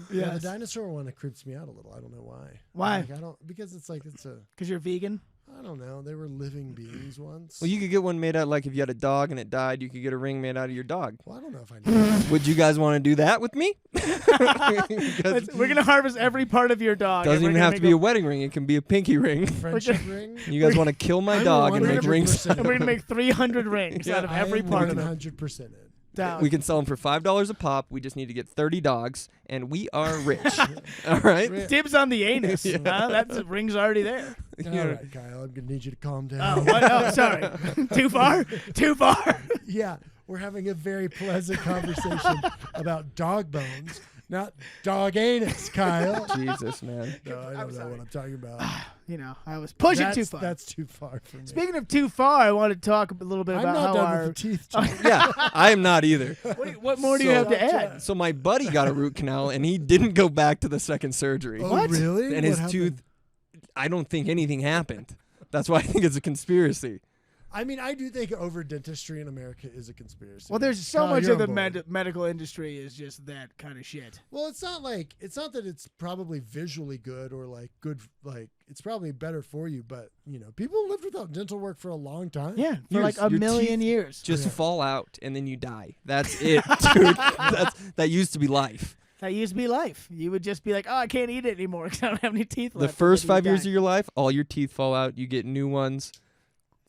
[SPEAKER 4] the
[SPEAKER 3] Yes.
[SPEAKER 4] dinosaur one it creeps me out a little. I don't know why.
[SPEAKER 3] Why?
[SPEAKER 4] Like, I don't because it's a.
[SPEAKER 3] Because you're vegan.
[SPEAKER 4] I don't know. They were living beings once.
[SPEAKER 2] Well, you could get one made out like if you had a dog and it died, you could get a ring made out of your dog.
[SPEAKER 4] Well, I don't know if I know.
[SPEAKER 2] Would you guys want to do that with me?
[SPEAKER 3] We're gonna harvest every part of your dog.
[SPEAKER 2] Doesn't
[SPEAKER 3] and we're
[SPEAKER 2] even
[SPEAKER 3] gonna
[SPEAKER 2] have to
[SPEAKER 3] make
[SPEAKER 2] be a wedding ring. It can be a pinky ring.
[SPEAKER 4] Friendship ring.
[SPEAKER 2] You guys want to kill my
[SPEAKER 4] I'm
[SPEAKER 2] dog and make
[SPEAKER 4] 100%
[SPEAKER 2] rings?
[SPEAKER 3] and we're gonna make 300 rings
[SPEAKER 2] Yeah,
[SPEAKER 3] out of every
[SPEAKER 4] I'm
[SPEAKER 3] part of it.
[SPEAKER 4] 100% in.
[SPEAKER 3] Down.
[SPEAKER 2] We can sell them for $5 a pop. We just need to get 30 dogs, and we are rich. All right.
[SPEAKER 4] Ri-
[SPEAKER 3] Dibs on the anus.
[SPEAKER 2] Yeah.
[SPEAKER 3] Huh? That's the ring's already there.
[SPEAKER 4] All right, Kyle. I'm gonna need you to calm
[SPEAKER 3] Oh,
[SPEAKER 4] down.
[SPEAKER 3] what? Oh, sorry. Too far. Too far.
[SPEAKER 4] Yeah, we're having a very pleasant conversation about dog bones, not dog anus, Kyle.
[SPEAKER 2] Jesus, man.
[SPEAKER 4] No, I
[SPEAKER 3] I'm
[SPEAKER 4] don't know
[SPEAKER 3] sorry.
[SPEAKER 4] what I'm talking about.
[SPEAKER 3] You know, I was pushing too far.
[SPEAKER 4] That's too far for me.
[SPEAKER 3] Speaking of too far, I want to talk a little bit
[SPEAKER 4] I'm
[SPEAKER 3] about
[SPEAKER 4] not
[SPEAKER 3] how
[SPEAKER 4] done
[SPEAKER 3] our.
[SPEAKER 4] with the teeth. joke.
[SPEAKER 2] Yeah, I am not either.
[SPEAKER 3] What more do you
[SPEAKER 2] So-
[SPEAKER 3] have to add?
[SPEAKER 2] So my buddy got a root canal, and he didn't go back to the second surgery.
[SPEAKER 4] Oh,
[SPEAKER 3] What?
[SPEAKER 4] really?
[SPEAKER 2] And
[SPEAKER 4] What
[SPEAKER 2] his
[SPEAKER 4] happened?
[SPEAKER 2] tooth, I don't think anything happened. That's why I think it's a conspiracy.
[SPEAKER 4] I mean, I do think over dentistry in America is a conspiracy.
[SPEAKER 3] Well, there's so
[SPEAKER 4] Kyle,
[SPEAKER 3] much
[SPEAKER 4] you're
[SPEAKER 3] of the
[SPEAKER 4] on board.
[SPEAKER 3] medical industry is just that kind of shit.
[SPEAKER 4] Well, it's not that it's probably visually good or like good, like it's probably better for you, but you know, people lived without dental work for a long time.
[SPEAKER 3] Yeah, for
[SPEAKER 2] Years.
[SPEAKER 3] like a
[SPEAKER 2] Your
[SPEAKER 3] million
[SPEAKER 2] teeth
[SPEAKER 3] years.
[SPEAKER 2] Just
[SPEAKER 4] Yeah.
[SPEAKER 2] fall out, and then you die. That's it, dude. That used to be life.
[SPEAKER 3] That used to be life. You would just be like, oh, I can't eat it anymore because I don't have any teeth
[SPEAKER 2] The
[SPEAKER 3] left.
[SPEAKER 2] first
[SPEAKER 3] and then
[SPEAKER 2] 5
[SPEAKER 3] you
[SPEAKER 2] years
[SPEAKER 3] die.
[SPEAKER 2] of your life, all your teeth fall out. You get new ones,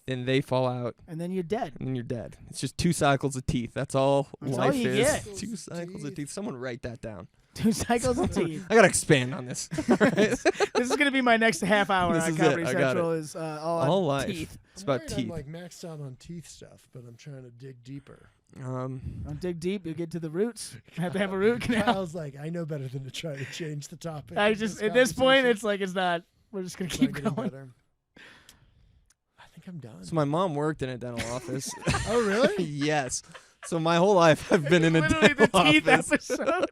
[SPEAKER 2] then they fall out,
[SPEAKER 3] And then you're dead.
[SPEAKER 2] and then you're dead. It's just 2 cycles of teeth. That's all
[SPEAKER 3] That's all
[SPEAKER 2] life
[SPEAKER 3] you
[SPEAKER 2] is.
[SPEAKER 3] get.
[SPEAKER 2] 2 cycles of teeth. Someone write that down.
[SPEAKER 3] 2 cycles of teeth.
[SPEAKER 2] I gotta expand on this. All right?
[SPEAKER 3] This is going to be my next half hour
[SPEAKER 2] This
[SPEAKER 3] on
[SPEAKER 2] is it.
[SPEAKER 3] Comedy
[SPEAKER 2] I got
[SPEAKER 3] Central is all on
[SPEAKER 2] all life.
[SPEAKER 3] teeth.
[SPEAKER 2] It's
[SPEAKER 4] I'm
[SPEAKER 2] about
[SPEAKER 4] worried
[SPEAKER 2] teeth.
[SPEAKER 4] I'm like maxed out on teeth stuff, but I'm trying to dig deeper.
[SPEAKER 3] Don't dig deep. You get to the roots. Have to have a root canal.
[SPEAKER 4] Kyle's like, I know better than to try to change the topic.
[SPEAKER 3] I
[SPEAKER 4] of
[SPEAKER 3] just
[SPEAKER 4] this
[SPEAKER 3] at this point,
[SPEAKER 4] conversation.
[SPEAKER 3] it's like it's not. We're just going to
[SPEAKER 4] It's not
[SPEAKER 3] keep
[SPEAKER 4] getting
[SPEAKER 3] going.
[SPEAKER 4] better. I think I'm done.
[SPEAKER 2] So my mom worked in a dental office.
[SPEAKER 4] Oh, really?
[SPEAKER 2] Yes. So my whole life I've been in a
[SPEAKER 3] Literally the
[SPEAKER 2] dental
[SPEAKER 3] teeth
[SPEAKER 2] office.
[SPEAKER 3] episode.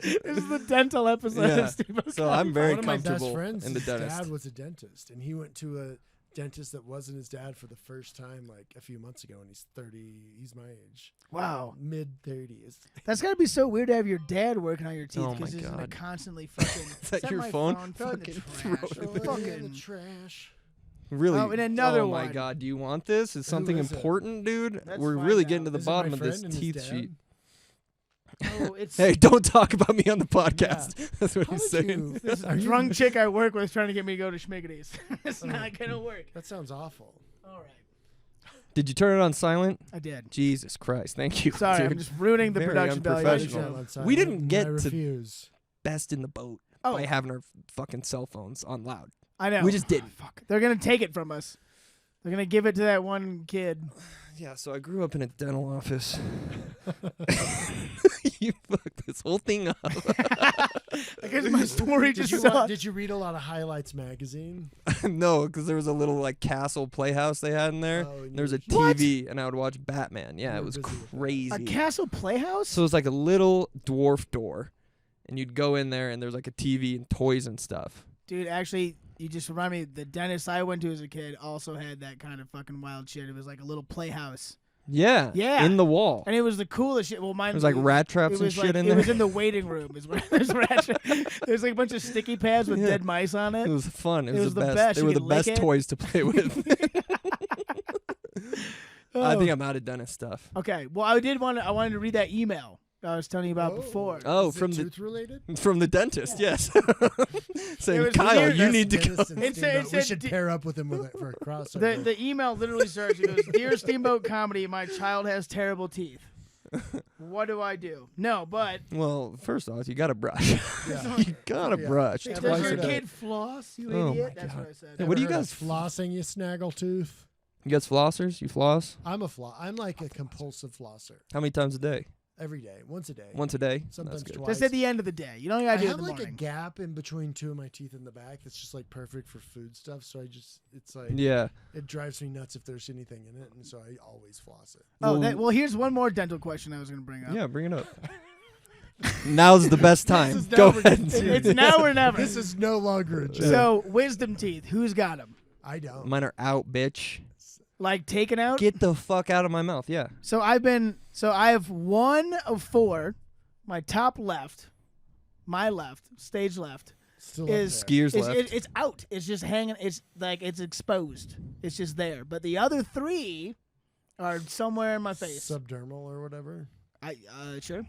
[SPEAKER 3] This is the dental episode
[SPEAKER 2] Yeah.
[SPEAKER 3] of Steamboat.
[SPEAKER 2] So I'm very
[SPEAKER 4] One of my
[SPEAKER 2] comfortable
[SPEAKER 4] best friends,
[SPEAKER 2] in the
[SPEAKER 4] his
[SPEAKER 2] dentist.
[SPEAKER 4] dad was a dentist, and he went to a dentist that wasn't his dad for the first time like a few months ago, and he's 30. He's my age.
[SPEAKER 3] Wow.
[SPEAKER 4] Mid 30s.
[SPEAKER 3] That's got to be so weird to have your dad working on your teeth
[SPEAKER 2] Oh my
[SPEAKER 3] because he's gonna
[SPEAKER 2] God.
[SPEAKER 3] constantly fucking.
[SPEAKER 2] Is that your
[SPEAKER 3] my
[SPEAKER 2] phone?
[SPEAKER 3] Throw it in the
[SPEAKER 2] Fucking
[SPEAKER 3] trash.
[SPEAKER 2] throw it in
[SPEAKER 4] Oh,
[SPEAKER 3] Fucking.
[SPEAKER 4] yeah, the trash.
[SPEAKER 2] Really?
[SPEAKER 3] Oh, and another
[SPEAKER 2] Oh my
[SPEAKER 3] one.
[SPEAKER 2] God! Do you want this? Is something
[SPEAKER 4] is it?
[SPEAKER 2] important, dude?
[SPEAKER 3] Let's
[SPEAKER 2] We're
[SPEAKER 3] find
[SPEAKER 2] really
[SPEAKER 3] out.
[SPEAKER 2] getting to the
[SPEAKER 4] Is it
[SPEAKER 2] bottom
[SPEAKER 4] my
[SPEAKER 2] of this
[SPEAKER 4] friend and his
[SPEAKER 2] teeth
[SPEAKER 4] dad?
[SPEAKER 2] sheet.
[SPEAKER 3] Oh, it's
[SPEAKER 2] Hey, don't talk about me on the podcast. That's what
[SPEAKER 4] How
[SPEAKER 2] he's
[SPEAKER 4] did
[SPEAKER 2] saying.
[SPEAKER 4] you-
[SPEAKER 3] this
[SPEAKER 4] are you-
[SPEAKER 3] drunk chick I work with trying to get me to go to Schmiggity's. It's
[SPEAKER 4] Oh.
[SPEAKER 3] not gonna work.
[SPEAKER 4] That sounds awful.
[SPEAKER 3] All right,
[SPEAKER 2] Did you turn it on silent?
[SPEAKER 3] I did.
[SPEAKER 2] Jesus Christ! Thank you.
[SPEAKER 3] Sorry,
[SPEAKER 2] dude.
[SPEAKER 3] I'm just ruining the
[SPEAKER 2] Very
[SPEAKER 3] production value of the
[SPEAKER 2] unprofessional.
[SPEAKER 3] show.
[SPEAKER 2] We didn't get
[SPEAKER 4] I
[SPEAKER 2] to-
[SPEAKER 4] refuse.
[SPEAKER 2] Best in the boat
[SPEAKER 3] Oh,
[SPEAKER 2] by having our fucking cell phones on loud.
[SPEAKER 3] I know.
[SPEAKER 2] We just didn't.
[SPEAKER 3] Fuck. They're gonna take it from us. They're gonna give it to that one kid.
[SPEAKER 2] Yeah, so I grew up in a dental office. You fucked this whole thing up.
[SPEAKER 3] I guess my story
[SPEAKER 4] Did
[SPEAKER 3] just
[SPEAKER 4] you,
[SPEAKER 3] sucked.
[SPEAKER 4] did you read a lot of Highlights magazine?
[SPEAKER 2] No, because there was a little like castle playhouse they had in there.
[SPEAKER 4] Oh, and
[SPEAKER 2] There was a
[SPEAKER 4] you
[SPEAKER 3] What?
[SPEAKER 2] TV, and I would watch Batman. Yeah,
[SPEAKER 4] You
[SPEAKER 2] it
[SPEAKER 4] were
[SPEAKER 2] was
[SPEAKER 4] busy with that.
[SPEAKER 2] crazy.
[SPEAKER 3] A castle playhouse?
[SPEAKER 2] So it was like a little dwarf door, and you'd go in there, and there's like a TV and toys and stuff.
[SPEAKER 3] Dude, actually, you just remind me. The dentist I went to as a kid also had that kind of fucking wild shit. It was like a little playhouse,
[SPEAKER 2] Yeah,
[SPEAKER 3] Yeah.
[SPEAKER 2] in the wall.
[SPEAKER 3] and it was the coolest shit. Well, mine
[SPEAKER 2] There's like rat traps
[SPEAKER 3] it
[SPEAKER 2] and
[SPEAKER 3] was
[SPEAKER 2] shit
[SPEAKER 3] like,
[SPEAKER 2] in
[SPEAKER 3] it
[SPEAKER 2] there.
[SPEAKER 3] was in the waiting room. Is where there's there's like a bunch of sticky pads with
[SPEAKER 2] Yeah.
[SPEAKER 3] dead mice on
[SPEAKER 2] It
[SPEAKER 3] it.
[SPEAKER 2] was fun. It
[SPEAKER 3] It
[SPEAKER 2] was
[SPEAKER 3] was
[SPEAKER 2] the
[SPEAKER 3] the
[SPEAKER 2] best.
[SPEAKER 3] best.
[SPEAKER 2] They
[SPEAKER 3] You
[SPEAKER 2] were the
[SPEAKER 3] could lick
[SPEAKER 2] best
[SPEAKER 3] it.
[SPEAKER 2] toys to play with. I
[SPEAKER 3] Oh.
[SPEAKER 2] think I'm out of dentist stuff.
[SPEAKER 3] Okay. Well, I wanted to read that email I was telling you about before.
[SPEAKER 2] Oh,
[SPEAKER 4] Is it
[SPEAKER 2] from the
[SPEAKER 4] tooth related?
[SPEAKER 2] from the dentist, yes. Saying,
[SPEAKER 3] was
[SPEAKER 2] Kyle,
[SPEAKER 3] weird.
[SPEAKER 2] you
[SPEAKER 4] Best
[SPEAKER 2] need to go.
[SPEAKER 4] dentist in
[SPEAKER 3] It said-
[SPEAKER 4] Steamboat.
[SPEAKER 3] it
[SPEAKER 4] We
[SPEAKER 3] said
[SPEAKER 4] should
[SPEAKER 3] di-
[SPEAKER 4] pair up with him for a crossover.
[SPEAKER 3] The email literally starts. It goes, "Dear Steamboat Comedy, my child has terrible teeth. What do I do? No, but
[SPEAKER 2] Well, first off, you gotta brush.
[SPEAKER 4] Yeah.
[SPEAKER 2] You gotta
[SPEAKER 4] Yeah.
[SPEAKER 2] brush.
[SPEAKER 4] Yeah,
[SPEAKER 3] does
[SPEAKER 4] twice
[SPEAKER 3] your
[SPEAKER 4] a day.
[SPEAKER 3] kid floss? You
[SPEAKER 2] Oh
[SPEAKER 3] idiot.
[SPEAKER 2] my
[SPEAKER 3] That's
[SPEAKER 2] God.
[SPEAKER 3] what I said.
[SPEAKER 2] Yeah, what do you
[SPEAKER 4] Ever heard
[SPEAKER 2] guys-
[SPEAKER 4] of flossing? You snaggletooth.
[SPEAKER 2] You guys flossers? You floss?
[SPEAKER 4] I'm like a compulsive flosser.
[SPEAKER 2] How many times a day?
[SPEAKER 4] Every day, once a day.
[SPEAKER 2] Once a day?
[SPEAKER 4] Sometimes
[SPEAKER 2] That's good.
[SPEAKER 4] twice.
[SPEAKER 3] Just at the end of the day. You don't
[SPEAKER 4] I
[SPEAKER 3] gotta do it
[SPEAKER 4] have
[SPEAKER 3] in the
[SPEAKER 4] like a
[SPEAKER 3] morning.
[SPEAKER 4] gap in between two of my teeth in the back that's just like perfect for food stuff. So it's like
[SPEAKER 2] Yeah.
[SPEAKER 4] it drives me nuts if there's anything in it, and so I always floss it.
[SPEAKER 3] Well, here's one more dental question I was gonna bring up.
[SPEAKER 2] Yeah, bring it up. Now's the best time.
[SPEAKER 3] is
[SPEAKER 2] Go
[SPEAKER 3] now or-
[SPEAKER 2] ahead. and do
[SPEAKER 3] It's
[SPEAKER 2] it.
[SPEAKER 3] now or never.
[SPEAKER 4] This is no longer a joke.
[SPEAKER 3] So wisdom teeth. Who's got them?
[SPEAKER 4] I don't.
[SPEAKER 2] Mine are out, bitch.
[SPEAKER 3] Like taken out?
[SPEAKER 2] Get the fuck out of my mouth. Yeah.
[SPEAKER 3] So I have 1 of 4. My top left, my left, stage left,
[SPEAKER 4] Still up
[SPEAKER 3] is
[SPEAKER 4] there.
[SPEAKER 2] Skiers left.
[SPEAKER 3] it's out. It's just hanging. It's like it's exposed. It's just there. But the other 3 are somewhere in my face.
[SPEAKER 4] Subdermal or whatever.
[SPEAKER 3] Sure.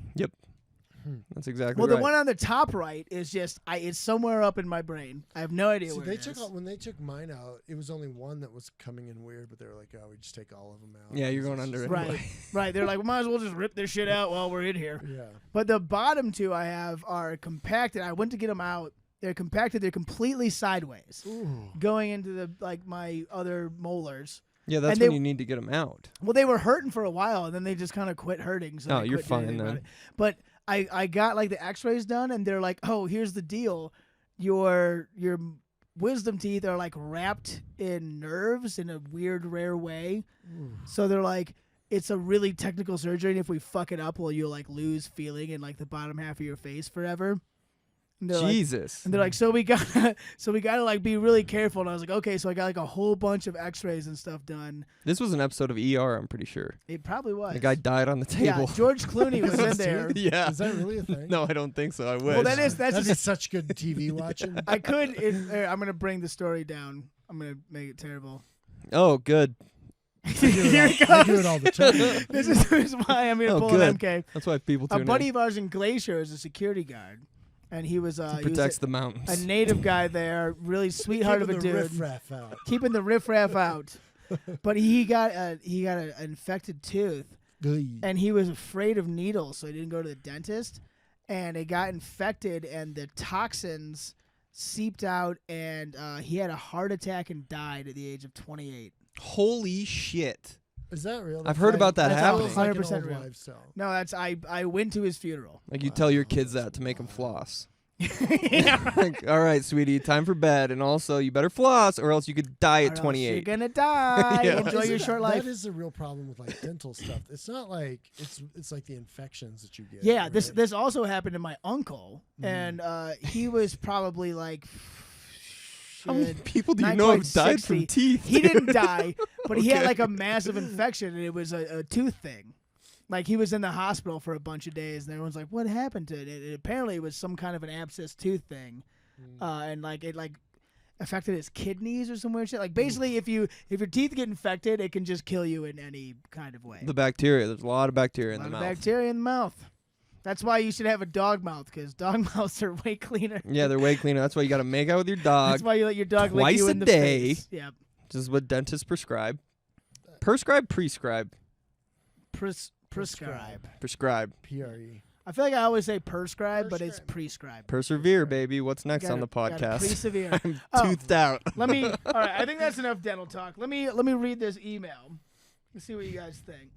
[SPEAKER 2] That's exactly
[SPEAKER 3] Well,
[SPEAKER 2] right.
[SPEAKER 3] the one on the top right is just it's somewhere up in my brain. I have no idea
[SPEAKER 4] See,
[SPEAKER 3] where
[SPEAKER 4] they
[SPEAKER 3] it
[SPEAKER 4] took
[SPEAKER 3] is.
[SPEAKER 4] when they took mine out, it was only one that was coming in weird, but they were like, "Oh, we just take all of them out."
[SPEAKER 2] Yeah, you're
[SPEAKER 4] Because
[SPEAKER 2] going
[SPEAKER 4] it's
[SPEAKER 2] under
[SPEAKER 4] just-
[SPEAKER 2] it.
[SPEAKER 3] Right, right. They're like, we might as well just rip this shit out while we're in here.
[SPEAKER 4] Yeah.
[SPEAKER 3] But the bottom 2 I have are compacted. I went to get them out. They're compacted. They're completely sideways,
[SPEAKER 4] Ooh.
[SPEAKER 3] going into the my other molars.
[SPEAKER 2] Yeah, that's
[SPEAKER 3] And
[SPEAKER 2] when
[SPEAKER 3] they-
[SPEAKER 2] you need to get them out.
[SPEAKER 3] Well, they were hurting for a while, and then they just kind of quit hurting. So
[SPEAKER 2] Oh,
[SPEAKER 3] I
[SPEAKER 2] you're
[SPEAKER 3] quit doing
[SPEAKER 2] fine
[SPEAKER 3] anything about
[SPEAKER 2] then.
[SPEAKER 3] it. But I got like the X-rays done, and they're like, oh, here's the deal, your wisdom teeth are like wrapped in nerves in a weird, rare way. So they're like, it's a really technical surgery, and if we fuck it up, well, you'll like lose feeling in like the bottom half of your face forever. And they're like,
[SPEAKER 2] Jesus.
[SPEAKER 3] and they're like, so we gotta like be really careful. And I was like, okay, so I got like a whole bunch of X-rays and stuff done.
[SPEAKER 2] This was an episode of ER, I'm pretty sure.
[SPEAKER 3] It probably was.
[SPEAKER 2] The guy died on the
[SPEAKER 3] Yeah,
[SPEAKER 2] table.
[SPEAKER 3] George Clooney was in there.
[SPEAKER 2] Yeah.
[SPEAKER 4] Is that really a thing?
[SPEAKER 2] No, I don't think so. I wish.
[SPEAKER 3] Well, that's
[SPEAKER 4] That'd be
[SPEAKER 3] just,
[SPEAKER 4] such good TV watching.
[SPEAKER 3] I could. I'm gonna bring the story down. I'm gonna make it terrible.
[SPEAKER 2] Oh, good.
[SPEAKER 3] Here it
[SPEAKER 4] I do
[SPEAKER 3] goes.
[SPEAKER 4] it all the time.
[SPEAKER 3] This is why I'm gonna
[SPEAKER 2] Oh,
[SPEAKER 3] pull
[SPEAKER 2] good.
[SPEAKER 3] an MK.
[SPEAKER 2] That's why people tune
[SPEAKER 3] A buddy
[SPEAKER 2] in.
[SPEAKER 3] of ours in Glacier is a security guard, and he was
[SPEAKER 2] Protects the mountains.
[SPEAKER 3] a native guy there, really sweetheart of a
[SPEAKER 4] Keeping the
[SPEAKER 3] dude,
[SPEAKER 4] riffraff out.
[SPEAKER 3] keeping the riffraff out. But he got an infected tooth, and he was afraid of needles, so he didn't go to the dentist. And it got infected, and the toxins seeped out, and he had a heart attack and died at the age of 28.
[SPEAKER 2] Holy shit.
[SPEAKER 4] Is that real?
[SPEAKER 2] I've heard about that
[SPEAKER 3] That's
[SPEAKER 2] happening.
[SPEAKER 3] 100% real.
[SPEAKER 4] Lifestyle.
[SPEAKER 3] No, that's I went to his funeral.
[SPEAKER 2] Like you tell your kids that to make them floss.
[SPEAKER 3] Yeah.
[SPEAKER 2] Like, all right, sweetie, time for bed, and also you better floss, or else you could die
[SPEAKER 3] Or
[SPEAKER 2] at
[SPEAKER 3] else
[SPEAKER 2] 28.
[SPEAKER 3] You're gonna die.
[SPEAKER 2] Yeah.
[SPEAKER 3] Enjoy your
[SPEAKER 4] Isn't
[SPEAKER 3] short
[SPEAKER 4] that-
[SPEAKER 3] life.
[SPEAKER 4] That is a real problem with like dental stuff. It's not like it's like the infections that you get.
[SPEAKER 3] Yeah,
[SPEAKER 4] right?
[SPEAKER 3] this also happened to my uncle,
[SPEAKER 2] Mm.
[SPEAKER 3] and he was probably like.
[SPEAKER 2] How many
[SPEAKER 3] shit,
[SPEAKER 2] people do you
[SPEAKER 3] not
[SPEAKER 2] know
[SPEAKER 3] quite
[SPEAKER 2] have died
[SPEAKER 3] 60.
[SPEAKER 2] from teeth?
[SPEAKER 3] He
[SPEAKER 2] dude?
[SPEAKER 3] didn't die, but he had
[SPEAKER 2] Okay.
[SPEAKER 3] like a massive infection, and it was a tooth thing. Like he was in the hospital for a bunch of days, and everyone's like, "What happened to it?" It apparently was some kind of an abscess tooth thing, and like it like affected his kidneys or some weird shit. Like basically, if your teeth get infected, it can just kill you in any kind of way.
[SPEAKER 2] The bacteria. There's a lot of bacteria in
[SPEAKER 3] A
[SPEAKER 2] the
[SPEAKER 3] lot of
[SPEAKER 2] mouth.
[SPEAKER 3] bacteria in the mouth. That's why you should have a dog mouth, because dog mouths are way cleaner.
[SPEAKER 2] Yeah, they're way cleaner. That's why you got to make out with your dog.
[SPEAKER 3] That's why you let your dog lick
[SPEAKER 2] twice
[SPEAKER 3] you
[SPEAKER 2] a
[SPEAKER 3] in the
[SPEAKER 2] day.
[SPEAKER 3] face. Yeah.
[SPEAKER 2] This is what dentists prescribe. Prescribe, prescribe.
[SPEAKER 3] Prescribe.
[SPEAKER 2] Prescribe.
[SPEAKER 4] PRE.
[SPEAKER 3] I feel like I always say prescribe, but it's prescribe.
[SPEAKER 2] Persevere, baby. What's next on the
[SPEAKER 3] Gotta
[SPEAKER 2] podcast?
[SPEAKER 3] persevere.
[SPEAKER 2] I'm
[SPEAKER 3] Oh.
[SPEAKER 2] toothed out.
[SPEAKER 3] Let me. All right, I think that's enough dental talk. Let me read this email. Let's see what you guys think.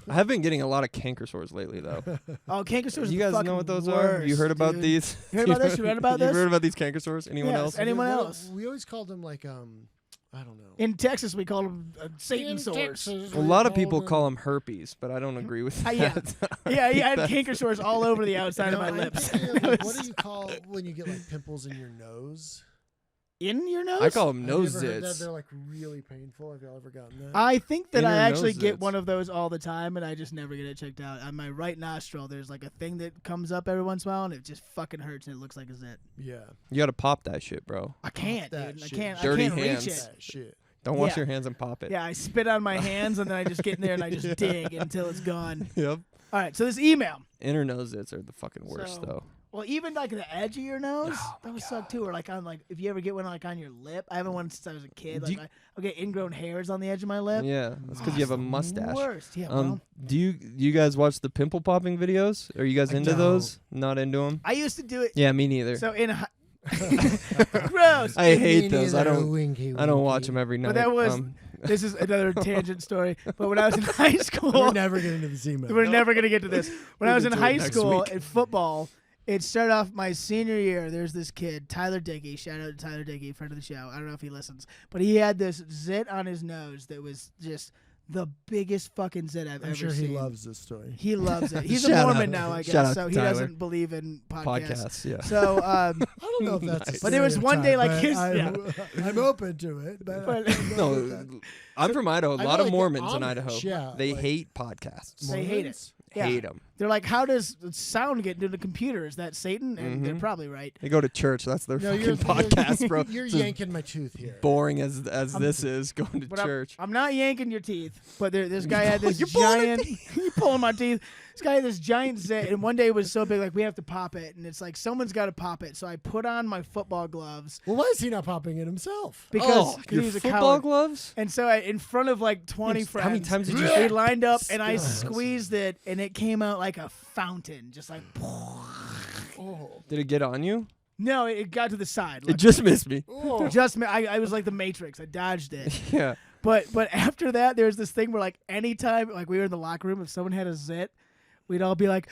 [SPEAKER 2] I have been getting a lot of canker sores lately, though.
[SPEAKER 3] Oh, canker sores.
[SPEAKER 2] You
[SPEAKER 3] are the
[SPEAKER 2] guys know
[SPEAKER 3] fucking
[SPEAKER 2] what those
[SPEAKER 3] worst,
[SPEAKER 2] are? You heard about
[SPEAKER 3] dude.
[SPEAKER 2] these?
[SPEAKER 3] You heard about this? You read about
[SPEAKER 2] You've
[SPEAKER 3] this?
[SPEAKER 2] heard about these canker sores? Anyone
[SPEAKER 3] Yes,
[SPEAKER 2] else?
[SPEAKER 3] anyone
[SPEAKER 4] Well,
[SPEAKER 3] else?
[SPEAKER 4] We always called them like I don't know.
[SPEAKER 3] In Texas, we call them Satan
[SPEAKER 4] In
[SPEAKER 3] sores.
[SPEAKER 4] Texas,
[SPEAKER 2] A
[SPEAKER 4] we
[SPEAKER 2] lot of
[SPEAKER 4] called
[SPEAKER 2] people
[SPEAKER 4] them-
[SPEAKER 2] call them herpes, but I don't agree with that.
[SPEAKER 3] Yeah. Yeah, he had
[SPEAKER 2] That's-
[SPEAKER 3] canker sores all over the outside of
[SPEAKER 4] No,
[SPEAKER 3] my
[SPEAKER 4] I'm
[SPEAKER 3] lips.
[SPEAKER 4] thinking of, like, what do you call when you get like pimples in your nose?
[SPEAKER 3] In your nose?
[SPEAKER 2] I call them
[SPEAKER 4] Have you
[SPEAKER 2] nose
[SPEAKER 4] ever heard that?
[SPEAKER 2] zits.
[SPEAKER 4] They're like really painful. Have you ever gotten that?
[SPEAKER 3] I think that
[SPEAKER 2] Inner
[SPEAKER 3] I actually
[SPEAKER 2] nose
[SPEAKER 3] get
[SPEAKER 2] zits.
[SPEAKER 3] one of those all the time, and I just never get it checked out. On my right nostril, there's like a thing that comes up every once in a while, and it just fucking hurts, and it looks like a zit.
[SPEAKER 4] Yeah.
[SPEAKER 2] You got to pop that shit, bro.
[SPEAKER 3] I can't,
[SPEAKER 4] that
[SPEAKER 3] dude.
[SPEAKER 4] shit.
[SPEAKER 2] Dirty
[SPEAKER 3] I can't
[SPEAKER 2] hands.
[SPEAKER 3] reach it.
[SPEAKER 4] That shit.
[SPEAKER 2] Don't wash
[SPEAKER 3] Yeah.
[SPEAKER 2] your hands and pop it.
[SPEAKER 3] Yeah, I spit on my hands, and then I just get in there and I just
[SPEAKER 2] Yeah.
[SPEAKER 3] dig until it's gone.
[SPEAKER 2] Yep.
[SPEAKER 3] All right, so this email.
[SPEAKER 2] Inner nose zits are the fucking worst,
[SPEAKER 3] So-
[SPEAKER 2] though.
[SPEAKER 3] Well, even like the edge of your nose, that would suck too. Or like on if you ever get one like on your lip. I haven't one since I was a kid.
[SPEAKER 2] Do
[SPEAKER 3] Like I'll get ingrown hairs on the edge of my lip.
[SPEAKER 2] Yeah, that's because you have a mustache.
[SPEAKER 3] Worst. Yeah. Well,
[SPEAKER 2] Do you guys watch the pimple popping videos? Are you guys into those? Not into them?
[SPEAKER 3] I used to do it.
[SPEAKER 2] Yeah, me neither.
[SPEAKER 3] So gross.
[SPEAKER 2] I hate those. I don't
[SPEAKER 4] Winky,
[SPEAKER 2] watch them every night.
[SPEAKER 3] But that was this is another tangent story. But when I was in high school,
[SPEAKER 4] We're never getting to the Steamboat.
[SPEAKER 3] we're never gonna get to this. When I was in
[SPEAKER 2] do it
[SPEAKER 3] high
[SPEAKER 2] next
[SPEAKER 3] school
[SPEAKER 2] week.
[SPEAKER 3] in football, it started off my senior year. There's this kid, Tyler Dickey. Shout out to Tyler Dickey, friend of the show. I don't know if he listens, but he had this zit on his nose that was just the biggest fucking zit I've
[SPEAKER 4] I'm
[SPEAKER 3] ever
[SPEAKER 4] sure
[SPEAKER 3] seen.
[SPEAKER 4] he loves this story.
[SPEAKER 3] He loves it. He's a
[SPEAKER 2] Shout
[SPEAKER 3] Mormon
[SPEAKER 2] out.
[SPEAKER 3] now, I
[SPEAKER 2] Shout
[SPEAKER 3] guess,
[SPEAKER 2] out
[SPEAKER 3] so
[SPEAKER 2] to
[SPEAKER 3] he
[SPEAKER 2] Tyler.
[SPEAKER 3] doesn't believe in
[SPEAKER 2] podcasts. Yeah.
[SPEAKER 3] So,
[SPEAKER 4] I don't know if that's.
[SPEAKER 2] Nice.
[SPEAKER 4] A
[SPEAKER 3] But there was one day, like,
[SPEAKER 4] stereotype, but I'm open to it. But I don't know if that-
[SPEAKER 2] No, I'm from Idaho. A
[SPEAKER 4] I
[SPEAKER 2] lot
[SPEAKER 4] know,
[SPEAKER 2] of
[SPEAKER 4] like,
[SPEAKER 2] Mormons in
[SPEAKER 4] Amish,
[SPEAKER 2] Idaho.
[SPEAKER 4] yeah,
[SPEAKER 2] They
[SPEAKER 4] like-
[SPEAKER 2] hate podcasts.
[SPEAKER 3] They hate it.
[SPEAKER 4] Mormons?
[SPEAKER 3] Yeah.
[SPEAKER 2] Hate them.
[SPEAKER 3] They're like, how does sound get into the computer? Is that Satan? And they're
[SPEAKER 2] Mhm.
[SPEAKER 3] probably right.
[SPEAKER 2] They go to church. That's their
[SPEAKER 4] No,
[SPEAKER 2] fucking podcast, bro.
[SPEAKER 4] You're
[SPEAKER 2] It's as
[SPEAKER 4] yanking my tooth here.
[SPEAKER 2] boring as this is going to
[SPEAKER 3] But
[SPEAKER 2] church.
[SPEAKER 3] I'm not yanking your teeth, but this guy had this
[SPEAKER 2] You're pulling
[SPEAKER 3] giant. You're pulling my teeth. This guy had this giant zit, and one day it was so big, like we have to pop it, and it's like someone's got to pop it. So I put on my football gloves
[SPEAKER 4] Well, why is he not popping it himself?
[SPEAKER 3] because
[SPEAKER 2] your
[SPEAKER 3] he's a
[SPEAKER 2] football
[SPEAKER 3] coward.
[SPEAKER 2] gloves?
[SPEAKER 3] And so in front of like 20 friends,
[SPEAKER 2] How many times did you?
[SPEAKER 3] we lined up, and I
[SPEAKER 4] Stop.
[SPEAKER 3] squeezed it, and it came out like a fountain, just like.
[SPEAKER 2] Did it get on you?
[SPEAKER 3] No, it got to the side.
[SPEAKER 2] It just missed me.
[SPEAKER 3] I was like the Matrix. I dodged it.
[SPEAKER 2] Yeah.
[SPEAKER 3] But after that, there's this thing where like anytime like we were in the locker room, if someone had a zit, we'd all be like,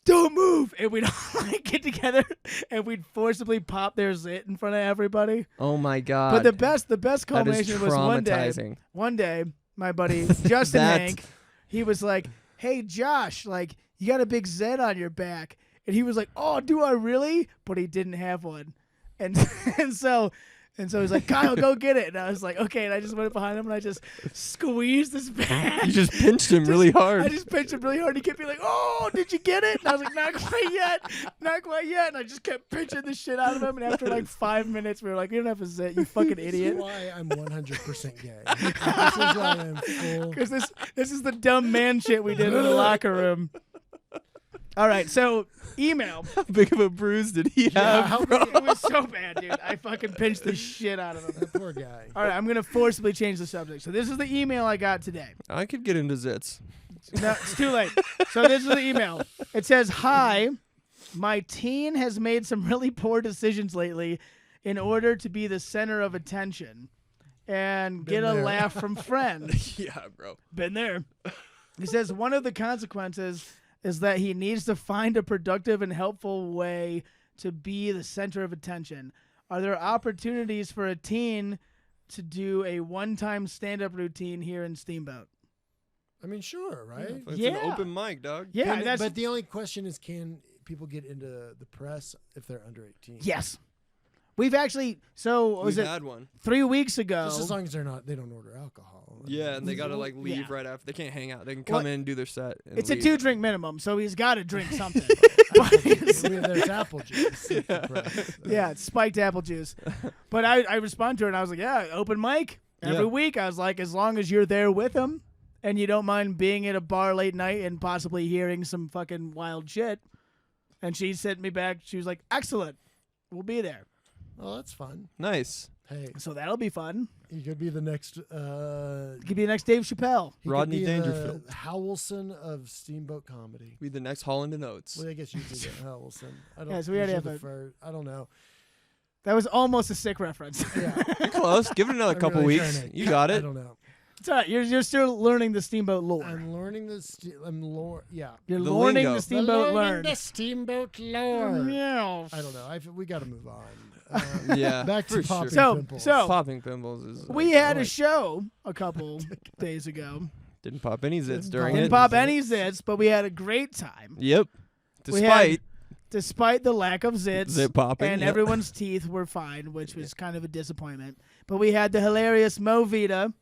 [SPEAKER 3] "Don't move," and we'd all like get together and we'd forcibly pop their zit in front of everybody.
[SPEAKER 2] Oh my god.
[SPEAKER 3] But the best
[SPEAKER 2] that is
[SPEAKER 3] culmination was
[SPEAKER 2] traumatizing.
[SPEAKER 3] one day, my buddy Justin
[SPEAKER 2] That-
[SPEAKER 3] Hank, he was like, "Hey Josh, like you got a big zit on your back," and he was like, "Oh, do I really?" But he didn't have one, and so he's like, "Kyle, go get it." And I was like, "Okay." And I just went behind him and I just squeezed his back.
[SPEAKER 2] You just pinched him really hard.
[SPEAKER 3] I just pinched him really hard. He kept being like, "Oh, did you get it?" And I was like, "Not quite yet, not quite yet." And I just kept pinching the shit out of him. And after like 5 minutes, we were like, "You don't have a zit, you fucking idiot."
[SPEAKER 4] This is why I'm 100% gay. This is why I'm full.
[SPEAKER 3] Because this is the dumb man shit we did in the locker room. All right, so email.
[SPEAKER 2] How big of a bruise did he
[SPEAKER 4] Yeah,
[SPEAKER 2] have?
[SPEAKER 4] how
[SPEAKER 3] It was so bad, dude. I fucking pinched the shit out of him.
[SPEAKER 4] That poor guy.
[SPEAKER 3] All right, I'm gonna forcibly change the subject. So this is the email I got today.
[SPEAKER 2] I could get into zits.
[SPEAKER 3] No, it's too late. So this is the email. It says, "Hi, my teen has made some really poor decisions lately in order to be the center of attention and get a
[SPEAKER 4] there.
[SPEAKER 3] laugh from friends."
[SPEAKER 2] Yeah, bro.
[SPEAKER 3] Been there. He says one of the consequences is that he needs to find a productive and helpful way to be the center of attention. Are there opportunities for a teen to do a one-time stand-up routine here in Steamboat?
[SPEAKER 4] I mean, sure, right?
[SPEAKER 2] It's
[SPEAKER 3] Yeah.
[SPEAKER 2] an open mic, dog.
[SPEAKER 3] Yeah,
[SPEAKER 4] And-
[SPEAKER 3] that's
[SPEAKER 4] but the only question is, can people get into the press if they're under 18?
[SPEAKER 3] yes. We've actually was
[SPEAKER 2] We've
[SPEAKER 3] it
[SPEAKER 2] had one.
[SPEAKER 3] 3 weeks ago?
[SPEAKER 4] Just as long as they don't order alcohol.
[SPEAKER 2] Yeah, and they gotta like leave
[SPEAKER 3] Yeah.
[SPEAKER 2] right after. They can't hang out. They can come
[SPEAKER 3] What?
[SPEAKER 2] in and do their set. And
[SPEAKER 3] It's
[SPEAKER 2] leave.
[SPEAKER 3] a 2-drink minimum, so he's got to drink something.
[SPEAKER 4] There's apple juice.
[SPEAKER 3] Yeah, it's spiked apple juice. But I respond to her and I was like, yeah, open mic every
[SPEAKER 2] Yeah.
[SPEAKER 3] week. I was like, as long as you're there with him and you don't mind being at a bar late night and possibly hearing some fucking wild shit. And she sent me back. She was like, excellent. We'll be there.
[SPEAKER 4] Oh, that's fun.
[SPEAKER 2] Nice.
[SPEAKER 4] Hey,
[SPEAKER 3] So that'll be fun.
[SPEAKER 4] he could be the next.
[SPEAKER 3] Could be the next Dave Chappelle.
[SPEAKER 4] He
[SPEAKER 2] Rodney
[SPEAKER 4] could be
[SPEAKER 2] Dangerfield.
[SPEAKER 4] the Howelson of Steamboat comedy.
[SPEAKER 2] Be the next Holland and Oates.
[SPEAKER 4] Well, I guess you could get Howelson. I don't.
[SPEAKER 3] Yeah, so we already
[SPEAKER 4] usually
[SPEAKER 3] have a-
[SPEAKER 4] defer- I don't know.
[SPEAKER 3] That was almost a sick reference.
[SPEAKER 4] Yeah,
[SPEAKER 2] You're close. Give it another
[SPEAKER 4] I'm
[SPEAKER 2] couple
[SPEAKER 4] really
[SPEAKER 2] weeks.
[SPEAKER 4] trying to-
[SPEAKER 2] You got
[SPEAKER 4] I
[SPEAKER 2] it.
[SPEAKER 4] don't know.
[SPEAKER 3] It's all right. You're still learning the Steamboat lore.
[SPEAKER 4] I'm learning this. Yeah.
[SPEAKER 3] You're
[SPEAKER 2] the
[SPEAKER 3] learning
[SPEAKER 2] lingo.
[SPEAKER 3] the Steamboat learn.
[SPEAKER 4] the Steamboat lore.
[SPEAKER 3] Yeah.
[SPEAKER 4] I don't know. We got to move on.
[SPEAKER 2] Yeah.
[SPEAKER 4] Back to
[SPEAKER 2] for
[SPEAKER 4] popping
[SPEAKER 2] sure.
[SPEAKER 3] So-
[SPEAKER 4] pimples.
[SPEAKER 3] so-
[SPEAKER 2] Popping pimples is.
[SPEAKER 3] We had a
[SPEAKER 2] like,
[SPEAKER 3] show a couple days ago.
[SPEAKER 2] didn't pop any zits
[SPEAKER 4] Didn't
[SPEAKER 2] during
[SPEAKER 4] pop
[SPEAKER 3] Didn't
[SPEAKER 2] it.
[SPEAKER 3] pop any zits, but we had a great time.
[SPEAKER 2] Yep.
[SPEAKER 3] We had-
[SPEAKER 2] Despite
[SPEAKER 3] Despite the lack of zits,
[SPEAKER 2] zit popping.
[SPEAKER 3] and
[SPEAKER 2] yep.
[SPEAKER 3] everyone's teeth were fine, which was kind of a disappointment. But we had the hilarious Mo Vida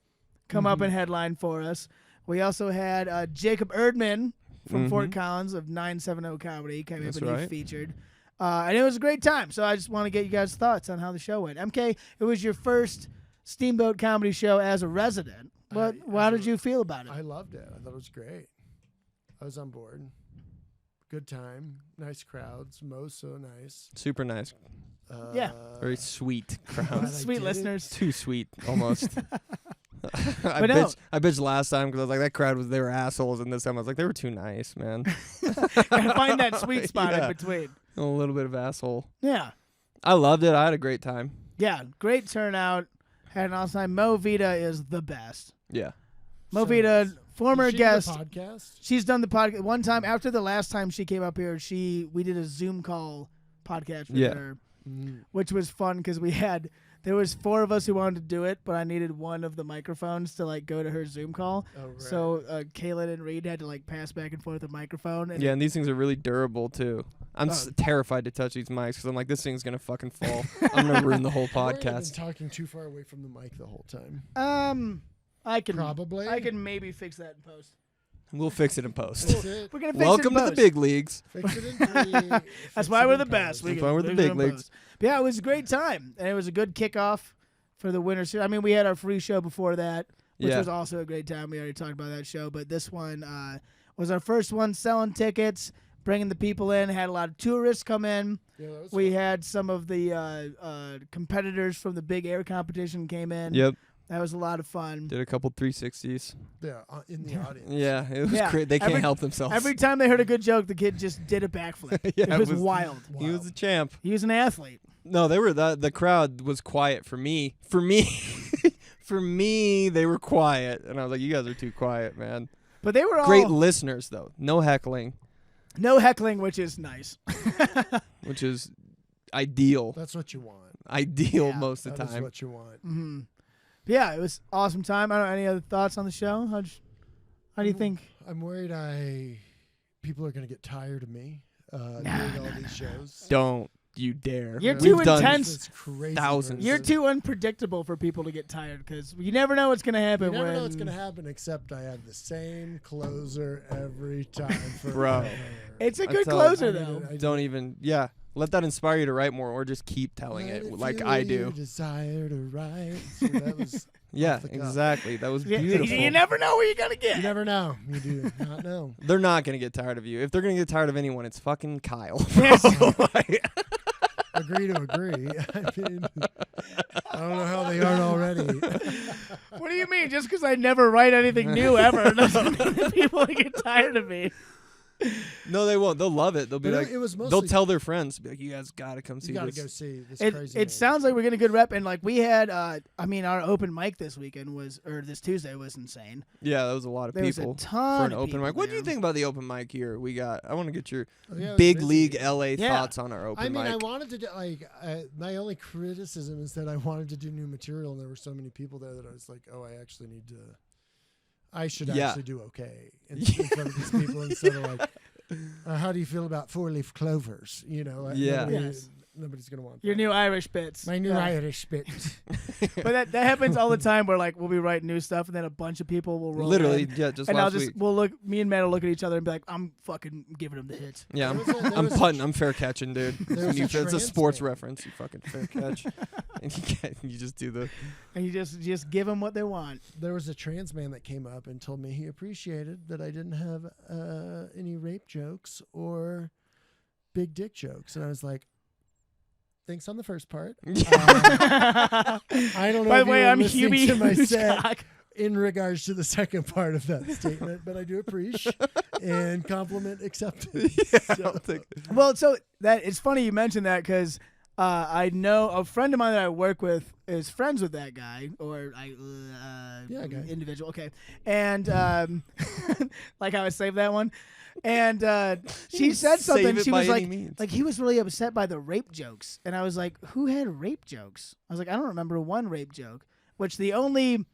[SPEAKER 3] come up and headline for us. We also had Jacob Erdman from Fort Collins of 970 Comedy came
[SPEAKER 2] That's
[SPEAKER 3] up and he
[SPEAKER 2] right.
[SPEAKER 3] featured. And it was a great time. So I just want to get you guys' thoughts on how the show went. MK, it was your first Steamboat comedy show as a resident. How did you feel about it?
[SPEAKER 4] I loved it. I thought it was great. I was on board. good time, nice crowds. Mo's so nice.
[SPEAKER 2] Super nice.
[SPEAKER 3] Yeah.
[SPEAKER 2] Very sweet
[SPEAKER 4] glad
[SPEAKER 2] crowd.
[SPEAKER 4] I
[SPEAKER 3] Sweet
[SPEAKER 4] did it.
[SPEAKER 3] listeners.
[SPEAKER 2] Too sweet, almost. I
[SPEAKER 3] But no.
[SPEAKER 2] bitched last time because I was like, that crowd they were assholes, and this time I was like, they were too nice, man.
[SPEAKER 3] Gotta find that sweet spot
[SPEAKER 2] Yeah.
[SPEAKER 3] in between.
[SPEAKER 2] A little bit of asshole.
[SPEAKER 3] Yeah.
[SPEAKER 2] I loved it. I had a great time.
[SPEAKER 3] Yeah. Great turnout. Had an awesome time. Mo Vida is the best.
[SPEAKER 2] Yeah.
[SPEAKER 3] Mo
[SPEAKER 4] So
[SPEAKER 3] Vida,
[SPEAKER 4] nice.
[SPEAKER 3] former
[SPEAKER 4] Did she do the
[SPEAKER 3] guest.
[SPEAKER 4] podcast.
[SPEAKER 3] She's done the podcast one time after the last time she came up here. We did a Zoom call podcast with
[SPEAKER 2] Yeah.
[SPEAKER 3] her,
[SPEAKER 4] Mm.
[SPEAKER 3] which was fun because there was 4 of us who wanted to do it, but I needed one of the microphones to like go to her Zoom call.
[SPEAKER 4] Oh, right.
[SPEAKER 3] So Kaylin and Reed had to like pass back and forth the microphone. And
[SPEAKER 2] Yeah, and these things are really durable too. I'm
[SPEAKER 3] Oh.
[SPEAKER 2] terrified to touch these mics because I'm like, this thing's gonna fucking fall. I'm gonna ruin the whole
[SPEAKER 4] I've already been
[SPEAKER 2] podcast.
[SPEAKER 4] talking too far away from the mic the whole time.
[SPEAKER 3] I can
[SPEAKER 4] Probably.
[SPEAKER 3] I can maybe fix that in post.
[SPEAKER 2] We'll fix it in post.
[SPEAKER 4] Fix it.
[SPEAKER 3] We're gonna fix
[SPEAKER 2] Welcome
[SPEAKER 3] it
[SPEAKER 2] to
[SPEAKER 3] in
[SPEAKER 2] the
[SPEAKER 3] post.
[SPEAKER 2] big leagues.
[SPEAKER 4] Fix it in 3.
[SPEAKER 3] That's
[SPEAKER 4] Fix
[SPEAKER 3] why
[SPEAKER 4] it
[SPEAKER 3] we're
[SPEAKER 4] in
[SPEAKER 3] the best.
[SPEAKER 4] post.
[SPEAKER 2] That's why we're the
[SPEAKER 3] fix
[SPEAKER 2] big
[SPEAKER 3] it in
[SPEAKER 2] leagues.
[SPEAKER 3] post. But yeah, it was a great time, and it was a good kickoff for the winter series. I mean, we had our free show before that, which
[SPEAKER 2] Yeah.
[SPEAKER 3] was also a great time. We already talked about that show, but this one was our first one selling tickets, bringing the people in. Had a lot of tourists come in.
[SPEAKER 4] Yeah, that was
[SPEAKER 3] We
[SPEAKER 4] fun.
[SPEAKER 3] had some of the competitors from the big air competition came in.
[SPEAKER 2] Yep.
[SPEAKER 3] That was a lot of fun.
[SPEAKER 2] Did a couple 360s.
[SPEAKER 4] Yeah, in the audience.
[SPEAKER 2] Yeah, it was
[SPEAKER 3] Yeah.
[SPEAKER 2] great. They can't
[SPEAKER 3] Every-
[SPEAKER 2] help themselves.
[SPEAKER 3] Every time they heard a good joke, the kid just did a backflip.
[SPEAKER 2] Yeah,
[SPEAKER 3] it was wild.
[SPEAKER 2] He was a champ.
[SPEAKER 3] He was an athlete.
[SPEAKER 2] No, they were the crowd was quiet for me. For me, for me, they were quiet, and I was like, "You guys are too quiet, man."
[SPEAKER 3] But they were all
[SPEAKER 2] Great listeners though, no heckling,
[SPEAKER 3] no heckling, which is nice.
[SPEAKER 2] which is ideal.
[SPEAKER 4] That's what you want.
[SPEAKER 2] Ideal
[SPEAKER 3] Yeah,
[SPEAKER 2] most of the
[SPEAKER 4] That is
[SPEAKER 2] time.
[SPEAKER 4] what you want.
[SPEAKER 3] hmm Yeah, it was awesome time. I don't know any other thoughts on the show. How do you think?
[SPEAKER 4] I'm worried people are going to get tired of me doing all these shows.
[SPEAKER 2] Don't you dare.
[SPEAKER 3] You're
[SPEAKER 2] We've
[SPEAKER 3] too
[SPEAKER 2] done
[SPEAKER 3] intense.
[SPEAKER 4] It's crazy.
[SPEAKER 2] thousands.
[SPEAKER 3] You're
[SPEAKER 4] person.
[SPEAKER 3] too unpredictable for people to get tired because you never know what's gonna happen.
[SPEAKER 4] You never
[SPEAKER 3] when
[SPEAKER 4] know what's going to happen, except I have the same closer every time.
[SPEAKER 2] Bro.
[SPEAKER 3] It's a
[SPEAKER 2] I
[SPEAKER 3] good
[SPEAKER 2] tell-
[SPEAKER 3] closer
[SPEAKER 4] I
[SPEAKER 3] though.
[SPEAKER 4] did it.
[SPEAKER 2] Don't even. Yeah, let that inspire you to write more, or just keep telling
[SPEAKER 4] Let
[SPEAKER 2] it
[SPEAKER 4] it
[SPEAKER 2] like
[SPEAKER 4] fuel
[SPEAKER 2] I
[SPEAKER 4] your
[SPEAKER 2] do.
[SPEAKER 4] desire to write. So that was.
[SPEAKER 2] Yeah,
[SPEAKER 4] off the cuff.
[SPEAKER 2] exactly. That was
[SPEAKER 3] Yeah,
[SPEAKER 2] beautiful.
[SPEAKER 3] you never know where you're gonna get.
[SPEAKER 4] You never know. You do not know.
[SPEAKER 2] They're not gonna get tired of you. If they're gonna get tired of anyone, it's fucking Kyle.
[SPEAKER 3] Yes.
[SPEAKER 4] Agree to agree. I mean, I don't know how they aren't already.
[SPEAKER 3] What do you mean? Just because I never write anything new ever doesn't mean that people get tired of me.
[SPEAKER 2] No, they won't. They'll love it. They'll be
[SPEAKER 4] But
[SPEAKER 2] like,
[SPEAKER 4] it was
[SPEAKER 2] they'll
[SPEAKER 4] mostly.
[SPEAKER 2] tell their friends, be like, you guys gotta come see
[SPEAKER 4] You got to
[SPEAKER 2] this.
[SPEAKER 4] go see this
[SPEAKER 3] It
[SPEAKER 4] crazy. man.
[SPEAKER 3] sounds like we're getting a good rep, and like we had, I mean, our open mic this weekend this Tuesday was insane.
[SPEAKER 2] Yeah, that was a lot of
[SPEAKER 3] There was a
[SPEAKER 2] people
[SPEAKER 3] ton
[SPEAKER 2] for an
[SPEAKER 3] of
[SPEAKER 2] open
[SPEAKER 3] people
[SPEAKER 2] mic. What do you
[SPEAKER 3] there.
[SPEAKER 2] think about the open mic here? I want to get your
[SPEAKER 4] Oh, yeah, it was
[SPEAKER 2] big
[SPEAKER 4] busy.
[SPEAKER 2] league LA
[SPEAKER 3] Yeah.
[SPEAKER 2] thoughts on our open
[SPEAKER 4] I mean,
[SPEAKER 2] mic.
[SPEAKER 4] I wanted to do, my only criticism is that I wanted to do new material, and there were so many people there that I was like, oh, I should
[SPEAKER 2] Yeah.
[SPEAKER 4] actually do okay in front of these people instead of like, how do you feel about 4-leaf clovers? You know,
[SPEAKER 2] Yeah.
[SPEAKER 4] nobody's gonna want
[SPEAKER 3] Your
[SPEAKER 4] that.
[SPEAKER 3] new Irish bits.
[SPEAKER 4] My new
[SPEAKER 3] Yeah.
[SPEAKER 4] Irish bit.
[SPEAKER 3] But that happens all the time where like we'll be writing new stuff and then a bunch of people will roll
[SPEAKER 2] Literally,
[SPEAKER 3] in,
[SPEAKER 2] yeah, just
[SPEAKER 3] and I'll
[SPEAKER 2] last
[SPEAKER 3] just
[SPEAKER 2] week.
[SPEAKER 3] we'll look me and Matt will look at each other and be like, I'm fucking giving him the hits.
[SPEAKER 2] Yeah,
[SPEAKER 4] There was a- there
[SPEAKER 2] I'm
[SPEAKER 4] was a
[SPEAKER 2] punting. I'm fair catching, dude.
[SPEAKER 4] there was a
[SPEAKER 2] It's a sports
[SPEAKER 4] trans man.
[SPEAKER 2] reference. You fucking fair catch, and you just do the.
[SPEAKER 3] And you just give them what they want.
[SPEAKER 4] There was a trans man that came up and told me he appreciated that I didn't have any rape jokes or big dick jokes, and I was like, thanks on the first part. I don't know
[SPEAKER 3] By
[SPEAKER 4] if
[SPEAKER 3] the way,
[SPEAKER 4] you were
[SPEAKER 3] I'm
[SPEAKER 4] listening
[SPEAKER 3] Hubie
[SPEAKER 4] to my set
[SPEAKER 3] Hoochcock.
[SPEAKER 4] in regards to the second part of that statement, but I do appreciate and compliment accepted.
[SPEAKER 2] I'll take it.
[SPEAKER 3] Well, so that it's funny you mentioned that because I know a friend of mine that I work with is friends with that guy or
[SPEAKER 4] Yeah, guy.
[SPEAKER 3] individual. Okay, and like how I saved that one, and she said
[SPEAKER 2] Save
[SPEAKER 3] something.
[SPEAKER 2] it
[SPEAKER 3] She
[SPEAKER 2] by
[SPEAKER 3] was
[SPEAKER 2] any
[SPEAKER 3] like,
[SPEAKER 2] means.
[SPEAKER 3] he was really upset by the rape jokes, and I was like, who had rape jokes? I was like, I don't remember one rape joke. Which the only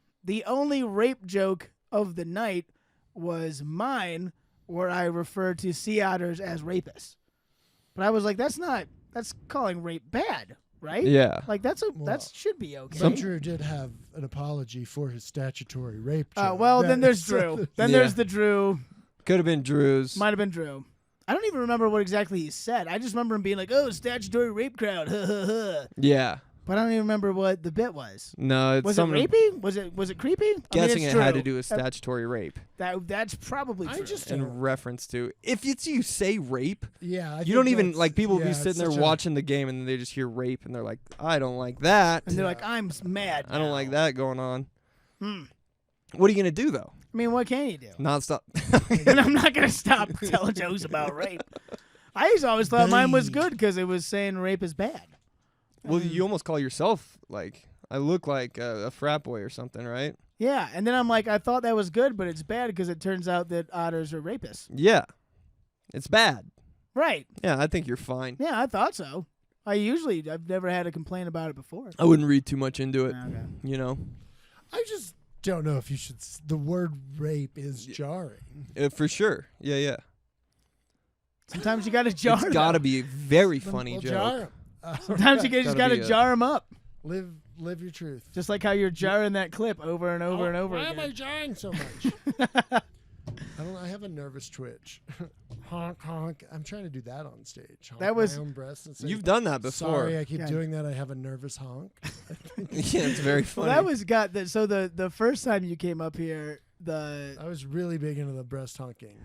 [SPEAKER 3] rape joke of the night was mine, where I referred to sea otters as rapists. But I was like, that's calling rape bad, right?
[SPEAKER 2] Yeah.
[SPEAKER 3] Like that
[SPEAKER 4] Well,
[SPEAKER 3] should be okay.
[SPEAKER 4] But Drew did have an apology for his statutory rape joke.
[SPEAKER 3] Well, then there's
[SPEAKER 4] So-
[SPEAKER 3] Drew. Then
[SPEAKER 2] Yeah.
[SPEAKER 3] there's the Drew.
[SPEAKER 2] Could have been Drew's.
[SPEAKER 3] Might have been Drew. I don't even remember what exactly he said. I just remember him being like, "Oh, statutory rape crowd."
[SPEAKER 2] Yeah.
[SPEAKER 3] But I don't even remember what the bit was.
[SPEAKER 2] No, it's
[SPEAKER 3] Was it
[SPEAKER 2] something.
[SPEAKER 3] rapey? Was it creepy?
[SPEAKER 2] Guessing
[SPEAKER 3] it's
[SPEAKER 2] it had
[SPEAKER 3] true.
[SPEAKER 2] to do with statutory rape
[SPEAKER 3] That's probably true.
[SPEAKER 2] in reference to. If it's you say rape,
[SPEAKER 4] Yeah,
[SPEAKER 2] you don't even like people will be
[SPEAKER 4] it's
[SPEAKER 2] sitting there
[SPEAKER 4] such a-
[SPEAKER 2] watching the game and then they just hear rape and they're like, I don't like that.
[SPEAKER 3] and they're like, I'm mad.
[SPEAKER 2] I don't like
[SPEAKER 3] now."
[SPEAKER 2] that going on.
[SPEAKER 3] Hmm.
[SPEAKER 2] What are you gonna do though?
[SPEAKER 3] I mean, what can you do?
[SPEAKER 2] Not stop.
[SPEAKER 3] And I'm not gonna stop telling jokes about rape. I just always thought mine was good because it was saying rape is bad.
[SPEAKER 2] Well, you almost call yourself like I look like a frat boy or something, right?
[SPEAKER 3] Yeah, and then I'm like, I thought that was good, but it's bad because it turns out that otters are rapists.
[SPEAKER 2] Yeah, it's bad.
[SPEAKER 3] Right.
[SPEAKER 2] Yeah, I think you're fine.
[SPEAKER 3] Yeah, I thought so. I've never had a complaint about it before.
[SPEAKER 2] I wouldn't read too much into it.
[SPEAKER 3] Okay.
[SPEAKER 2] You know,
[SPEAKER 4] I just don't know if you should. The word rape is jarring.
[SPEAKER 2] For sure. Yeah.
[SPEAKER 3] Sometimes you gotta jar.
[SPEAKER 2] It's got to
[SPEAKER 3] them.
[SPEAKER 2] be a very funny
[SPEAKER 4] Well,
[SPEAKER 2] joke.
[SPEAKER 4] jar 'em.
[SPEAKER 3] Sometimes you just
[SPEAKER 2] Gotta
[SPEAKER 3] gotta
[SPEAKER 2] be a-
[SPEAKER 3] jar them up,
[SPEAKER 4] live your truth.
[SPEAKER 3] just like how you're jarring that clip over and over and over
[SPEAKER 4] Why am I
[SPEAKER 3] again.
[SPEAKER 4] jarring so much? I have a nervous twitch. Honk honk. I'm trying to do that on stage. Honk
[SPEAKER 3] That was-
[SPEAKER 4] my own breast and say,
[SPEAKER 2] You've done that before.
[SPEAKER 4] Sorry, I keep
[SPEAKER 3] Yeah.
[SPEAKER 4] doing that. I have a nervous honk.
[SPEAKER 2] Yeah, it's very
[SPEAKER 3] Well,
[SPEAKER 2] funny.
[SPEAKER 3] that was got that. So the first time you came up here,
[SPEAKER 4] I was really big into the breast honking.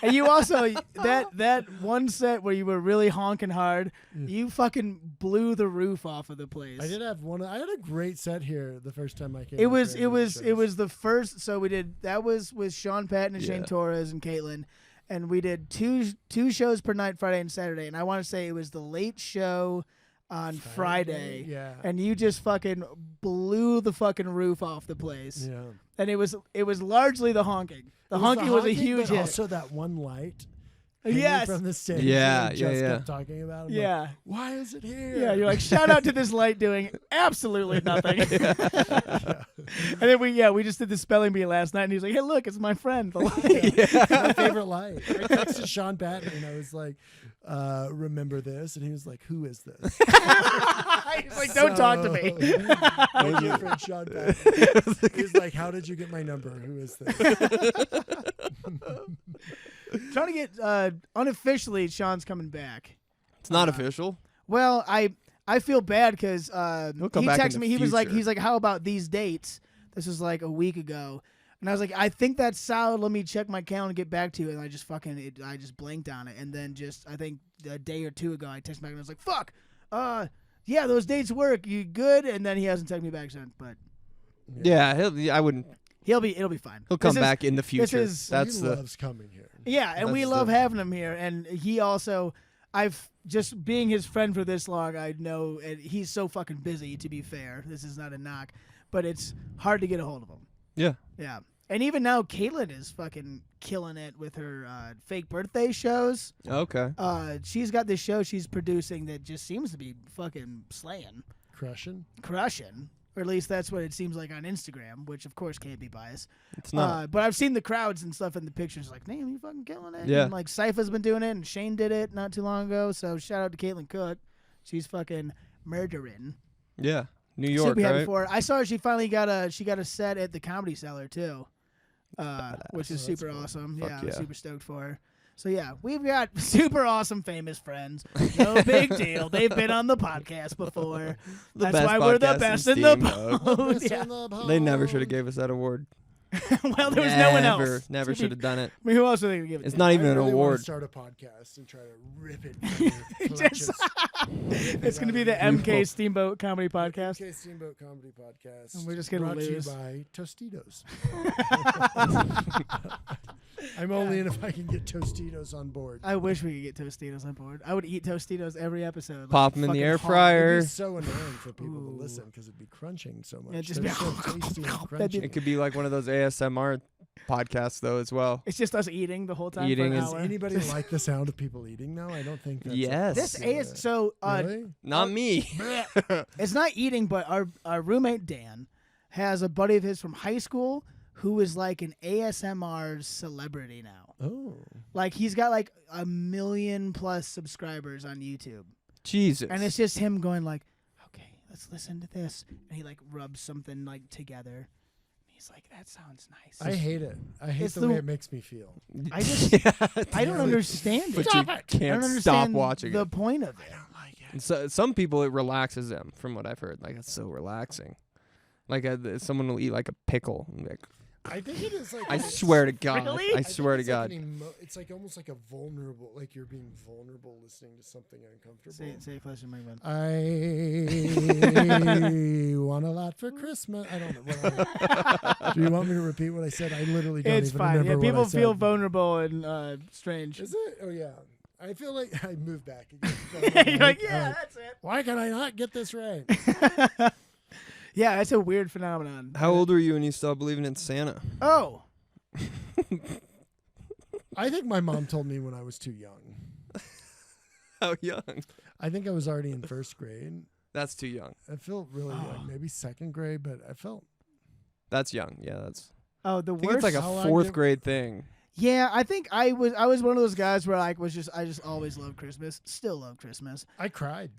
[SPEAKER 3] and you also that one set where you were really honking hard, you fucking blew the roof off of the place.
[SPEAKER 4] I did have one. I had a great set here the first time I came.
[SPEAKER 3] It
[SPEAKER 4] up
[SPEAKER 3] was
[SPEAKER 4] here and did
[SPEAKER 3] it was
[SPEAKER 4] shows.
[SPEAKER 3] the first. So we did that was with Sean Patton and Shane
[SPEAKER 2] Yeah.
[SPEAKER 3] Torres and Caitlin, and we did two shows per night, Friday and Saturday. And I want to say it was the late show on Friday.
[SPEAKER 4] Yeah.
[SPEAKER 3] And you just fucking blew the fucking roof off the place.
[SPEAKER 4] Yeah.
[SPEAKER 3] And it was largely the honking. The
[SPEAKER 4] It
[SPEAKER 3] honking was a
[SPEAKER 4] honking,
[SPEAKER 3] huge
[SPEAKER 4] but
[SPEAKER 3] hit.
[SPEAKER 4] Also, that one light. hanging
[SPEAKER 3] Yes.
[SPEAKER 4] From the stage.
[SPEAKER 2] Yeah,
[SPEAKER 4] that we just
[SPEAKER 2] yeah.
[SPEAKER 4] kept talking about. I'm
[SPEAKER 3] Yeah.
[SPEAKER 4] Like, why is it here?
[SPEAKER 3] Yeah, you're like, shout out to this light doing absolutely nothing. And then we just did the spelling bee last night, and he was like, hey, look, it's my friend, the light.
[SPEAKER 4] My favorite light. I texted Sean Patton and I was like, remember this? And he was like, who is this?
[SPEAKER 3] He's like, don't talk to me.
[SPEAKER 4] My dear friend Sean Patton. He's like, how did you get my number? Who is this?
[SPEAKER 3] Trying to get unofficially, Sean's coming back.
[SPEAKER 2] It's not official.
[SPEAKER 3] Well, I feel bad because he
[SPEAKER 2] come back in
[SPEAKER 3] texted
[SPEAKER 2] the
[SPEAKER 3] me. He was
[SPEAKER 2] future.
[SPEAKER 3] like, how about these dates? This was like a week ago. And I was like, I think that's solid. Let me check my calendar and get back to you. And I just I just blanked on it. And then I think a day or two ago, I texted back and I was like, fuck. Yeah, those dates work. You good? And then he hasn't texted me back since. But
[SPEAKER 2] Yeah, I wouldn't.
[SPEAKER 3] it'll be fine.
[SPEAKER 2] He'll come
[SPEAKER 3] This is-
[SPEAKER 2] back in the future.
[SPEAKER 3] is-
[SPEAKER 2] That's
[SPEAKER 4] he
[SPEAKER 2] the.
[SPEAKER 4] loves coming here.
[SPEAKER 3] Yeah, and we
[SPEAKER 2] That's
[SPEAKER 3] love
[SPEAKER 2] the-
[SPEAKER 3] having him here. And he also, I've just being his friend for this long, I know, and he's so fucking busy, to be fair. This is not a knock, but it's hard to get a hold of him.
[SPEAKER 2] Yeah.
[SPEAKER 3] Yeah. And even now, Caitlin is fucking killing it with her fake birthday shows.
[SPEAKER 2] Okay.
[SPEAKER 3] She's got this show she's producing that just seems to be fucking slaying,
[SPEAKER 4] Crushing.
[SPEAKER 3] crushing. Or at least that's what it seems like on Instagram, which of course can't be biased.
[SPEAKER 2] It's not.
[SPEAKER 3] But I've seen the crowds and stuff in the pictures. Like, damn, you fucking killing it.
[SPEAKER 2] Yeah.
[SPEAKER 3] And like Cypher's been doing it, and Shane did it not too long ago. So shout out to Caitlin Cook. She's fucking murdering.
[SPEAKER 2] Yeah. New
[SPEAKER 3] Super
[SPEAKER 2] York,
[SPEAKER 3] happy
[SPEAKER 2] right?
[SPEAKER 3] for her. I saw her. She finally got a set at the Comedy Cellar too, which is
[SPEAKER 4] Oh, that's
[SPEAKER 3] super
[SPEAKER 4] cool.
[SPEAKER 3] awesome.
[SPEAKER 2] Fuck
[SPEAKER 3] Yeah,
[SPEAKER 2] yeah.
[SPEAKER 3] super stoked for her. So yeah, we've got super awesome famous friends. No big deal. They've been on the podcast before.
[SPEAKER 2] The
[SPEAKER 3] That's
[SPEAKER 2] best
[SPEAKER 3] why we're the
[SPEAKER 2] podcast
[SPEAKER 3] best
[SPEAKER 2] in
[SPEAKER 3] in the
[SPEAKER 2] Steamboat.
[SPEAKER 3] boat.
[SPEAKER 4] Best
[SPEAKER 3] Yeah.
[SPEAKER 4] in the
[SPEAKER 2] They never
[SPEAKER 4] pod.
[SPEAKER 2] should have gave us that award.
[SPEAKER 3] Well, there was no one else.
[SPEAKER 2] Never should have done it.
[SPEAKER 3] I mean, who else are they gonna give it
[SPEAKER 2] It's
[SPEAKER 3] to?
[SPEAKER 2] not
[SPEAKER 4] I
[SPEAKER 2] even an
[SPEAKER 4] really wanna
[SPEAKER 2] award.
[SPEAKER 4] Start a podcast and try to rip it. From your
[SPEAKER 3] Just-
[SPEAKER 4] clutches.
[SPEAKER 3] It's gonna be the MK Steamboat Comedy Podcast.
[SPEAKER 4] MK Steamboat Comedy Podcast.
[SPEAKER 3] And we're just gonna
[SPEAKER 4] brought
[SPEAKER 3] lose.
[SPEAKER 4] to you by Tostitos. I'm only in if I can get Tostitos on board.
[SPEAKER 3] I wish we could get Tostitos on board. I would eat Tostitos every episode.
[SPEAKER 2] Pop 'em in the
[SPEAKER 3] fucking
[SPEAKER 2] air
[SPEAKER 3] hog.
[SPEAKER 2] fryer.
[SPEAKER 4] It'd be so annoying for people
[SPEAKER 3] Ooh.
[SPEAKER 4] to listen because it'd be crunching so much.
[SPEAKER 3] Yeah, just
[SPEAKER 4] They're
[SPEAKER 3] be-
[SPEAKER 4] so tasty and
[SPEAKER 3] That'd be-
[SPEAKER 4] crunchy.
[SPEAKER 2] It could be like one of those ASMR podcasts, though, as well.
[SPEAKER 3] It's just us eating the whole time.
[SPEAKER 2] Eating
[SPEAKER 3] for an
[SPEAKER 2] is-
[SPEAKER 3] hour.
[SPEAKER 4] Does anybody like the sound of people eating now? I don't think that's
[SPEAKER 2] Yes.
[SPEAKER 3] This is so.
[SPEAKER 4] Really?
[SPEAKER 2] Not me.
[SPEAKER 3] It's not eating, but our roommate Dan has a buddy of his from high school who is like an ASMR celebrity now.
[SPEAKER 4] Oh.
[SPEAKER 3] Like he's got like 1 million+ subscribers on YouTube,
[SPEAKER 2] Jesus.
[SPEAKER 3] and it's just him going like, "Okay, let's listen to this," and he like rubs something like together. he's like, that sounds nice.
[SPEAKER 4] I hate it. I hate
[SPEAKER 3] It's
[SPEAKER 4] the
[SPEAKER 3] the-
[SPEAKER 4] way it makes me feel.
[SPEAKER 3] I just, I don't understand
[SPEAKER 2] But
[SPEAKER 3] it.
[SPEAKER 2] you
[SPEAKER 3] I don't
[SPEAKER 2] can't
[SPEAKER 3] understand
[SPEAKER 2] stop watching
[SPEAKER 3] the
[SPEAKER 2] it.
[SPEAKER 3] point of it.
[SPEAKER 2] And so, some people, it relaxes them, from what I've heard. Like, it's so relaxing. Like, someone will eat, like, a pickle. And like,
[SPEAKER 4] I think it is like.
[SPEAKER 2] I swear to God.
[SPEAKER 3] Really?
[SPEAKER 2] I swear to
[SPEAKER 4] it's like
[SPEAKER 2] God.
[SPEAKER 4] it's like almost like a vulnerable, like you're being vulnerable listening to something uncomfortable.
[SPEAKER 3] Say it closer to my mouth.
[SPEAKER 4] I want a lot for Christmas. I don't know. Do you want me to repeat what I said? I literally don't
[SPEAKER 3] It's
[SPEAKER 4] even
[SPEAKER 3] fine.
[SPEAKER 4] remember
[SPEAKER 3] Yeah, people
[SPEAKER 4] what I said.
[SPEAKER 3] feel vulnerable and strange.
[SPEAKER 4] Is it? Oh yeah. I feel like I moved back again.
[SPEAKER 3] You're like, yeah, that's it.
[SPEAKER 4] Why can I not get this right?
[SPEAKER 3] Yeah, it's a weird phenomenon.
[SPEAKER 2] How old were you when you stopped believing in Santa?
[SPEAKER 3] Oh,
[SPEAKER 4] I think my mom told me when I was too young.
[SPEAKER 2] How young?
[SPEAKER 4] I think I was already in first grade.
[SPEAKER 2] That's too young.
[SPEAKER 4] I felt really young, maybe second grade, but I felt.
[SPEAKER 2] That's young. Yeah, that's.
[SPEAKER 3] the
[SPEAKER 2] I think
[SPEAKER 3] worst.
[SPEAKER 2] it's like a
[SPEAKER 4] How long
[SPEAKER 2] fourth
[SPEAKER 4] did-
[SPEAKER 2] grade thing.
[SPEAKER 3] Yeah, I think I was one of those guys where I just always loved Christmas. Still love Christmas.
[SPEAKER 4] I cried.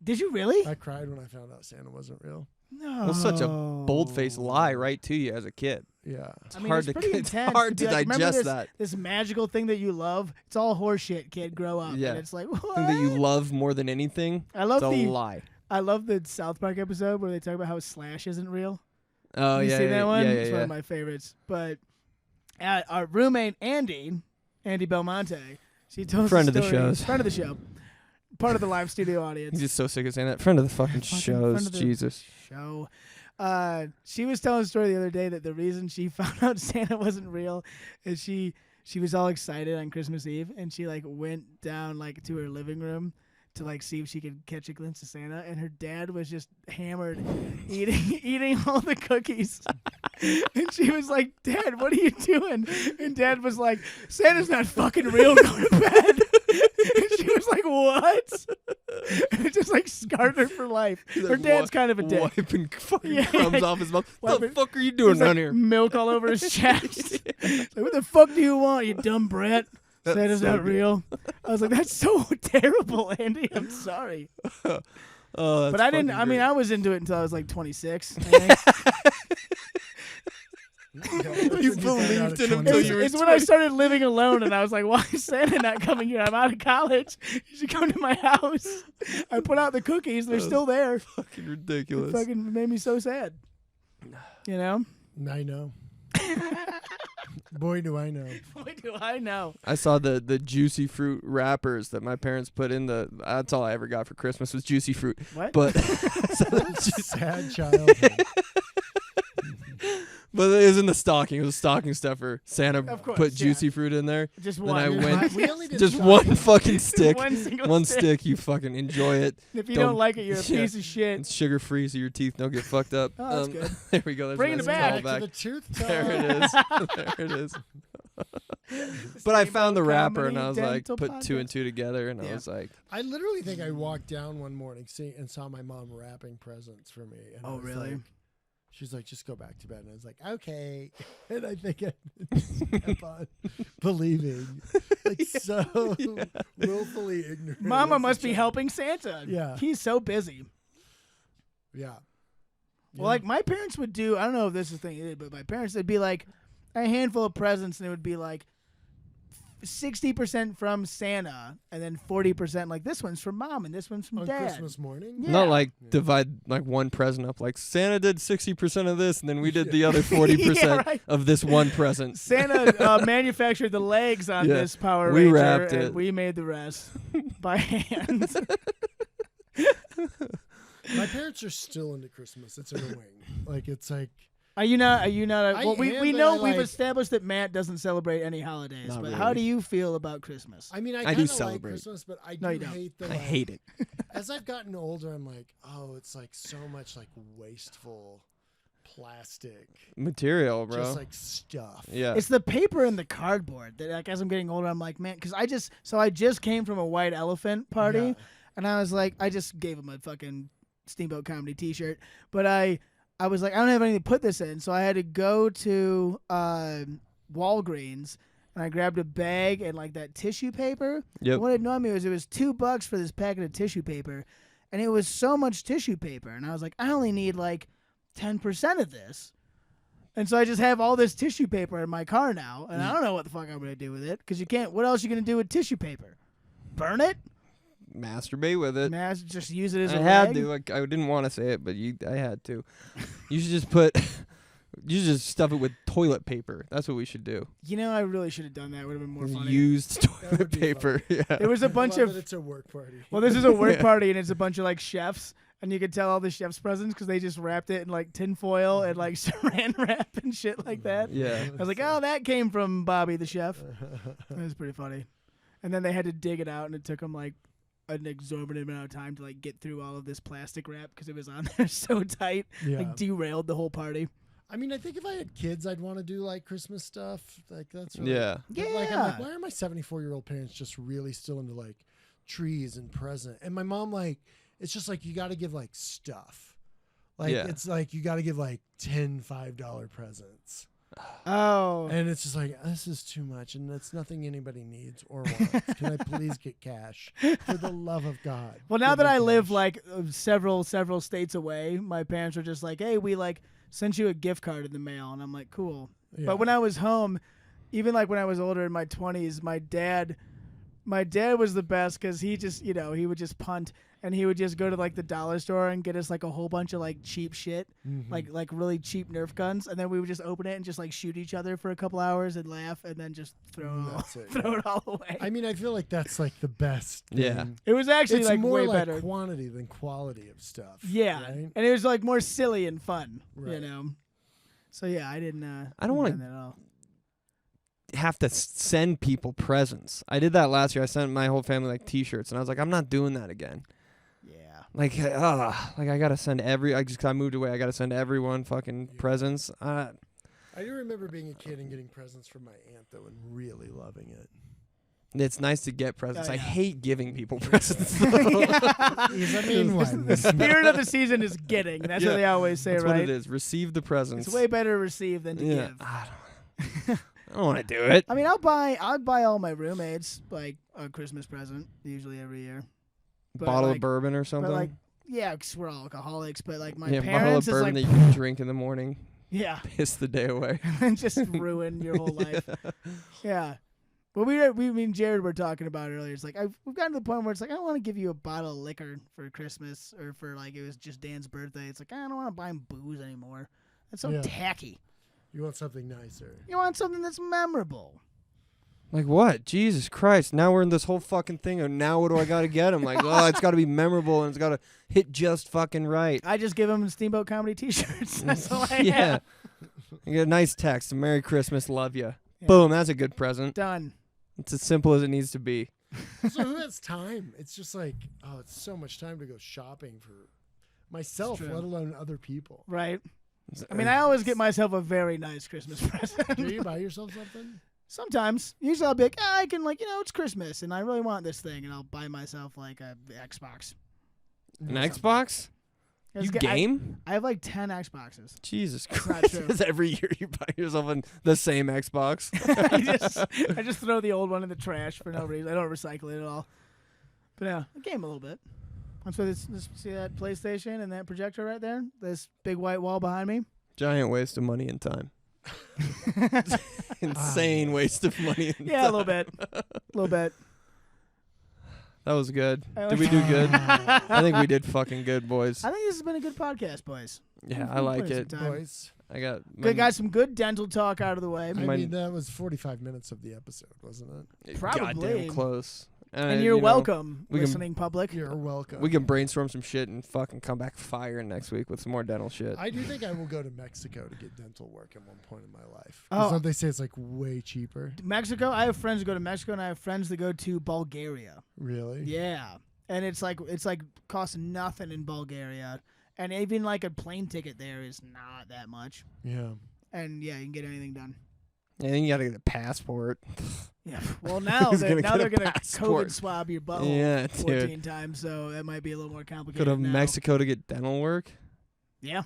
[SPEAKER 3] Did you really?
[SPEAKER 4] I cried when I found out Santa wasn't real.
[SPEAKER 3] No.
[SPEAKER 2] Well, such a bold-faced lie right to you as a kid.
[SPEAKER 4] Yeah.
[SPEAKER 2] It's
[SPEAKER 3] I mean,
[SPEAKER 2] hard
[SPEAKER 3] it's
[SPEAKER 2] to
[SPEAKER 3] pretty
[SPEAKER 2] it's
[SPEAKER 3] intense
[SPEAKER 2] hard
[SPEAKER 3] to
[SPEAKER 2] to
[SPEAKER 3] be like, remember
[SPEAKER 2] digest
[SPEAKER 3] this,
[SPEAKER 2] that.
[SPEAKER 3] This magical thing that you love. It's all horseshit, kid. Grow up.
[SPEAKER 2] Yeah.
[SPEAKER 3] And it's like, what?
[SPEAKER 2] Thing that you love more than anything.
[SPEAKER 3] I love
[SPEAKER 2] It's a
[SPEAKER 3] the
[SPEAKER 2] lie.
[SPEAKER 3] I love the South Park episode where they talk about how Slash isn't real.
[SPEAKER 2] Oh
[SPEAKER 3] you
[SPEAKER 2] yeah,
[SPEAKER 3] seen that one?
[SPEAKER 2] yeah,
[SPEAKER 3] It's one
[SPEAKER 2] yeah.
[SPEAKER 3] of my favorites. But our roommate Andy Belmonte, she told us
[SPEAKER 2] Friend
[SPEAKER 3] a
[SPEAKER 2] of the
[SPEAKER 3] story-
[SPEAKER 2] shows.
[SPEAKER 3] friend of the show, part of the live studio audience.
[SPEAKER 2] He's just so sick of saying that. Friend of the fucking
[SPEAKER 3] Fucking
[SPEAKER 2] shows.
[SPEAKER 3] friend of the
[SPEAKER 2] Jesus.
[SPEAKER 3] Show. She was telling a story the other day that the reason she found out Santa wasn't real is she was all excited on Christmas Eve and she like went down like to her living room to like see if she could catch a glimpse of Santa, and her dad was just hammered eating all the cookies. And she was like, "Dad, what are you doing?" And Dad was like, "Santa's not fucking real, go to bed." And she was like, "What?" And it just like scarred her for life.
[SPEAKER 2] He's
[SPEAKER 3] Her
[SPEAKER 2] like,
[SPEAKER 3] dad's kind of a dick.
[SPEAKER 2] Wiping fucking
[SPEAKER 3] Yeah,
[SPEAKER 2] crumbs
[SPEAKER 3] like,
[SPEAKER 2] off his mouth. What the
[SPEAKER 3] wiping-
[SPEAKER 2] fuck are you doing
[SPEAKER 3] There's,
[SPEAKER 2] down
[SPEAKER 3] like,
[SPEAKER 2] here?
[SPEAKER 3] milk all over his chest. Like, what the fuck do you want, you dumb brat?
[SPEAKER 2] That's
[SPEAKER 3] Santa's
[SPEAKER 2] so
[SPEAKER 3] not
[SPEAKER 2] good.
[SPEAKER 3] real. I was like, that's so terrible, Andy. I'm sorry.
[SPEAKER 2] Oh,
[SPEAKER 3] But
[SPEAKER 2] that's
[SPEAKER 3] I didn't,
[SPEAKER 2] fucking
[SPEAKER 3] I mean,
[SPEAKER 2] great.
[SPEAKER 3] I was into it until I was like 26. I think.
[SPEAKER 2] You believed in him till you were
[SPEAKER 3] It's when I started living alone and I was like, why is Santa not coming here? I'm out of college. You should come to my house. I put out the cookies. They're still there.
[SPEAKER 2] fucking
[SPEAKER 3] It
[SPEAKER 2] ridiculous.
[SPEAKER 3] fucking made me so sad. You know?
[SPEAKER 4] I know. Boy, do I know.
[SPEAKER 3] Boy, do I know.
[SPEAKER 2] I saw the juicy fruit wrappers that my parents put in the. That's all I ever got for Christmas was juicy fruit.
[SPEAKER 3] What?
[SPEAKER 2] But
[SPEAKER 4] Sad childhood.
[SPEAKER 2] but it was in the stocking. It was a stocking stuffer. Santa
[SPEAKER 3] Of course,
[SPEAKER 2] put
[SPEAKER 3] yeah.
[SPEAKER 2] juicy fruit in there.
[SPEAKER 3] Just
[SPEAKER 2] Then
[SPEAKER 3] one.
[SPEAKER 2] I went-
[SPEAKER 4] We only did
[SPEAKER 2] Just
[SPEAKER 4] stocking.
[SPEAKER 2] one fucking stick.
[SPEAKER 3] One single
[SPEAKER 2] One
[SPEAKER 3] stick.
[SPEAKER 2] stick. You fucking enjoy it.
[SPEAKER 3] If you
[SPEAKER 2] Don't-
[SPEAKER 3] don't like it, you're a
[SPEAKER 2] Yeah.
[SPEAKER 3] piece of shit.
[SPEAKER 2] It's sugar free, so your teeth don't get fucked up.
[SPEAKER 3] Oh, that's good.
[SPEAKER 2] There we go. There's
[SPEAKER 3] Bringing
[SPEAKER 2] a
[SPEAKER 3] it
[SPEAKER 2] nice
[SPEAKER 3] back.
[SPEAKER 4] Back to
[SPEAKER 2] callback.
[SPEAKER 4] the truth
[SPEAKER 2] There
[SPEAKER 4] teller.
[SPEAKER 2] it is. There it is. But I found the wrapper and I was like, put two and two together, and I
[SPEAKER 3] Yeah.
[SPEAKER 2] was like,
[SPEAKER 4] I literally think I walked down one morning and saw my mom wrapping presents for me. And I
[SPEAKER 3] Oh,
[SPEAKER 4] was
[SPEAKER 3] really?
[SPEAKER 4] like- she's like, just go back to bed. And I was like, okay. And I think I kept on believing. Like, so willfully ignorant.
[SPEAKER 3] Mama
[SPEAKER 4] as a
[SPEAKER 3] must be
[SPEAKER 4] child.
[SPEAKER 3] helping Santa.
[SPEAKER 4] Yeah.
[SPEAKER 3] He's so busy.
[SPEAKER 4] Yeah.
[SPEAKER 3] Well, like my parents would do, I don't know if this is the thing you did, but my parents, they'd be like a handful of presents and it would be like 60% from Santa and then 40% like this one's from mom and this one's from
[SPEAKER 4] on
[SPEAKER 3] dad.
[SPEAKER 4] Christmas morning.
[SPEAKER 3] Yeah.
[SPEAKER 2] not like divide like one present up. Like Santa did 60% of this, and then we did the other 40%
[SPEAKER 3] Yeah, right.
[SPEAKER 2] of this one present.
[SPEAKER 3] Santa manufactured the legs on
[SPEAKER 2] Yeah.
[SPEAKER 3] this Power
[SPEAKER 2] We
[SPEAKER 3] Ranger
[SPEAKER 2] wrapped
[SPEAKER 3] and
[SPEAKER 2] it.
[SPEAKER 3] we made the rest by hand.
[SPEAKER 4] My parents are still into Christmas. It's annoying. Like, it's like,
[SPEAKER 3] Are you not?
[SPEAKER 4] I
[SPEAKER 3] Well, we
[SPEAKER 4] am, but
[SPEAKER 3] know
[SPEAKER 4] I
[SPEAKER 3] we've
[SPEAKER 4] like-
[SPEAKER 3] established that Matt doesn't celebrate any holidays.
[SPEAKER 2] Not
[SPEAKER 3] But how
[SPEAKER 2] really.
[SPEAKER 3] do you feel about Christmas?
[SPEAKER 4] I mean, I
[SPEAKER 2] I
[SPEAKER 4] kind
[SPEAKER 2] do
[SPEAKER 4] of like
[SPEAKER 2] celebrate.
[SPEAKER 4] Christmas, but I
[SPEAKER 3] No,
[SPEAKER 4] do
[SPEAKER 3] you don't.
[SPEAKER 4] hate the.
[SPEAKER 2] I
[SPEAKER 4] like,
[SPEAKER 2] hate it.
[SPEAKER 4] As I've gotten older, I'm like, oh, it's like so much like wasteful plastic,
[SPEAKER 2] Material, bro.
[SPEAKER 4] just like stuff.
[SPEAKER 2] yeah.
[SPEAKER 3] It's the paper and the cardboard that, like, as I'm getting older, I'm like, man, because I just came from a white elephant party,
[SPEAKER 4] Yeah.
[SPEAKER 3] and I was like, I just gave him a fucking Steamboat comedy T-shirt, but I was like, I don't have anything to put this in, so I had to go to Walgreens. And I grabbed a bag and like that tissue paper.
[SPEAKER 2] Yep.
[SPEAKER 3] And what annoyed me was it was $2 for this packet of tissue paper, and it was so much tissue paper. And I was like, I only need like 10% of this. And so I just have all this tissue paper in my car now, and I don't know what the fuck I'm going to do with it, because you can't. What else are you going to do with tissue paper? Burn it?
[SPEAKER 2] Masturbate with it.
[SPEAKER 3] Just use it as
[SPEAKER 2] I
[SPEAKER 3] a
[SPEAKER 2] had
[SPEAKER 3] rag?
[SPEAKER 2] to. Like, I didn't want to say it, but I had to. You should just put. You should just stuff it with toilet paper. That's what we should do.
[SPEAKER 3] You know, I really should have done that. It would have been more funny.
[SPEAKER 2] Used
[SPEAKER 4] That would
[SPEAKER 2] toilet
[SPEAKER 4] be
[SPEAKER 2] paper. Yeah.
[SPEAKER 3] There was a bunch
[SPEAKER 4] I love
[SPEAKER 3] of.
[SPEAKER 4] that it's a work party.
[SPEAKER 3] Well, this is a work
[SPEAKER 2] Yeah.
[SPEAKER 3] party, and it's a bunch of like chefs, and you could tell all the chefs' presents because they just wrapped it in like tinfoil and like saran wrap and shit like that.
[SPEAKER 2] Yeah.
[SPEAKER 3] I was like, oh, that came from Bobby the chef. It was pretty funny. And then they had to dig it out, and it took them like an exorbitant amount of time to like get through all of this plastic wrap because it was on there so tight,
[SPEAKER 4] Yeah.
[SPEAKER 3] like derailed the whole party.
[SPEAKER 4] I mean, I think if I had kids, I'd want to do like Christmas stuff. Like that's really,
[SPEAKER 2] Yeah.
[SPEAKER 4] But, like, I'm like, why are my 74-year-old parents just really still into like trees and present? And my mom, like, it's just like you got to give like stuff. Like
[SPEAKER 2] Yeah.
[SPEAKER 4] it's like you got to give like 10 $5 presents.
[SPEAKER 3] Oh,
[SPEAKER 4] And it's just like, this is too much, and that's nothing anybody needs or wants. Can I please get cash? For the love of God.
[SPEAKER 3] well, now
[SPEAKER 4] give
[SPEAKER 3] that
[SPEAKER 4] me
[SPEAKER 3] I live
[SPEAKER 4] cash.
[SPEAKER 3] like several states away, my parents are just like, hey, we like sent you a gift card in the mail, and I'm like, cool.
[SPEAKER 4] Yeah.
[SPEAKER 3] But when I was home, even like when I was older in my 20s, my dad was the best because he just, he would just punt, and he would just go to like the dollar store and get us like a whole bunch of like cheap shit,
[SPEAKER 4] Mhm.
[SPEAKER 3] like really cheap Nerf guns, and then we would just open it and just like shoot each other for a couple hours and laugh, and then just
[SPEAKER 4] That's it,
[SPEAKER 3] throw it all away.
[SPEAKER 4] I mean, I feel like that's like the best.
[SPEAKER 2] Yeah.
[SPEAKER 4] thing.
[SPEAKER 3] It was actually
[SPEAKER 4] It's
[SPEAKER 3] like
[SPEAKER 4] more
[SPEAKER 3] way
[SPEAKER 4] like
[SPEAKER 3] better.
[SPEAKER 4] quantity than quality of stuff.
[SPEAKER 3] Yeah,
[SPEAKER 4] right?
[SPEAKER 3] and it was like more silly and fun,
[SPEAKER 4] Right.
[SPEAKER 3] So yeah, I didn't.
[SPEAKER 2] I don't wanna-
[SPEAKER 3] done that at all.
[SPEAKER 2] Have to send people presents. I did that last year. I sent my whole family like T-shirts, and I was like, I'm not doing that again.
[SPEAKER 3] Yeah.
[SPEAKER 2] Like, I gotta send I moved away. I gotta send everyone fucking presents.
[SPEAKER 4] I do remember being a kid and getting presents from my aunt though, and really loving it.
[SPEAKER 2] It's nice to get presents.
[SPEAKER 3] Oh,
[SPEAKER 2] I
[SPEAKER 3] yeah.
[SPEAKER 2] hate giving people presents.
[SPEAKER 4] He's a mean one.
[SPEAKER 3] The spirit of the season is getting. That's what
[SPEAKER 2] Yeah.
[SPEAKER 3] they always say,
[SPEAKER 2] That's
[SPEAKER 3] right?
[SPEAKER 2] what it is. Receive the presents.
[SPEAKER 3] It's way better to receive than to
[SPEAKER 2] yeah.
[SPEAKER 3] give.
[SPEAKER 2] I don't want to do it.
[SPEAKER 3] I mean, I'd buy all my roommates like a Christmas present, usually every year. But
[SPEAKER 2] Bottle
[SPEAKER 3] like,
[SPEAKER 2] of bourbon or
[SPEAKER 3] But
[SPEAKER 2] something.
[SPEAKER 3] like, yeah, 'cause we're all alcoholics. But like my
[SPEAKER 2] yeah, bottle of
[SPEAKER 3] parents is
[SPEAKER 2] bourbon
[SPEAKER 3] like,
[SPEAKER 2] that you can drink in the morning.
[SPEAKER 3] yeah,
[SPEAKER 2] Piss the day away.
[SPEAKER 3] and just ruin your whole life. Yeah. Well, me and Jared were talking about it earlier. It's like we've gotten to the point where it's like I don't want to give you a bottle of liquor for Christmas or for like it was just Dan's birthday. It's like I don't want to buy him booze anymore. That's so
[SPEAKER 4] Yeah.
[SPEAKER 3] tacky.
[SPEAKER 4] You want something nicer.
[SPEAKER 3] You want something that's memorable.
[SPEAKER 2] Like what? Jesus Christ! Now we're in this whole fucking thing, and now what do I got to get him? Like, oh, it's got to be memorable, and it's got to hit just fucking right.
[SPEAKER 3] I just give him Steamboat comedy T-shirts. That's all I
[SPEAKER 2] yeah.
[SPEAKER 3] have.
[SPEAKER 2] You get a nice text. Merry Christmas, love ya.
[SPEAKER 3] Yeah.
[SPEAKER 2] Boom. That's a good present.
[SPEAKER 3] Done.
[SPEAKER 2] It's as simple as it needs to be.
[SPEAKER 4] So who has time? It's just like, oh, it's so much time to go shopping for myself,
[SPEAKER 3] true.
[SPEAKER 4] let alone other people.
[SPEAKER 3] Right. I mean, I always get myself a very nice Christmas present.
[SPEAKER 4] Do you buy yourself something?
[SPEAKER 3] Sometimes. Usually I'll be like, I can, like, it's Christmas, and I really want this thing, and I'll buy myself, like, a Xbox.
[SPEAKER 2] An Xbox? You game?
[SPEAKER 3] I have, like, 10 Xboxes.
[SPEAKER 2] Jesus
[SPEAKER 3] not
[SPEAKER 2] Christ!
[SPEAKER 3] true.
[SPEAKER 2] Because every year you buy yourself the same Xbox.
[SPEAKER 3] I just throw the old one in the trash for no reason. I don't recycle it at all. But, yeah, I game a little bit. That's why see that PlayStation and that projector right there? This big white wall behind me?
[SPEAKER 2] Giant waste of money and time. Insane waste of money and
[SPEAKER 3] Yeah, a little bit. A little bit.
[SPEAKER 2] That was good.
[SPEAKER 3] I
[SPEAKER 2] Did we do good? I think we did fucking good, boys.
[SPEAKER 3] I think this has been a good podcast, boys.
[SPEAKER 2] Yeah, I like
[SPEAKER 3] Put in
[SPEAKER 2] it.
[SPEAKER 3] some time.
[SPEAKER 4] Boys.
[SPEAKER 2] I got
[SPEAKER 3] Good, got some good dental talk out of the way.
[SPEAKER 4] I
[SPEAKER 2] My-
[SPEAKER 4] mean, that was 45 minutes of the episode, wasn't it?
[SPEAKER 3] Probably.
[SPEAKER 2] goddamn close.
[SPEAKER 3] And you're welcome,
[SPEAKER 2] we can-
[SPEAKER 3] listening public.
[SPEAKER 4] You're welcome.
[SPEAKER 2] We can brainstorm some shit and fucking come back fire next week with some more dental shit.
[SPEAKER 4] I do think I will go to Mexico to get dental work at one point in my life. 'Cause
[SPEAKER 3] Oh.
[SPEAKER 4] don't they say it's like way cheaper?
[SPEAKER 3] Mexico, I have friends who go to Mexico, and I have friends that go to Bulgaria.
[SPEAKER 4] Really?
[SPEAKER 3] Yeah. And it's like costs nothing in Bulgaria. And even like a plane ticket there is not that much.
[SPEAKER 4] Yeah.
[SPEAKER 3] And yeah, you can get anything done.
[SPEAKER 2] And then you gotta get a passport.
[SPEAKER 3] Yeah. Well, now
[SPEAKER 2] Who's
[SPEAKER 3] they're
[SPEAKER 2] gonna get a
[SPEAKER 3] going to
[SPEAKER 2] passport?
[SPEAKER 3] COVID swab your butthole
[SPEAKER 2] Yeah, dude.
[SPEAKER 3] 14 times, so that might be a little more complicated.
[SPEAKER 2] Go to
[SPEAKER 3] now.
[SPEAKER 2] Mexico to get dental work.
[SPEAKER 3] Yeah.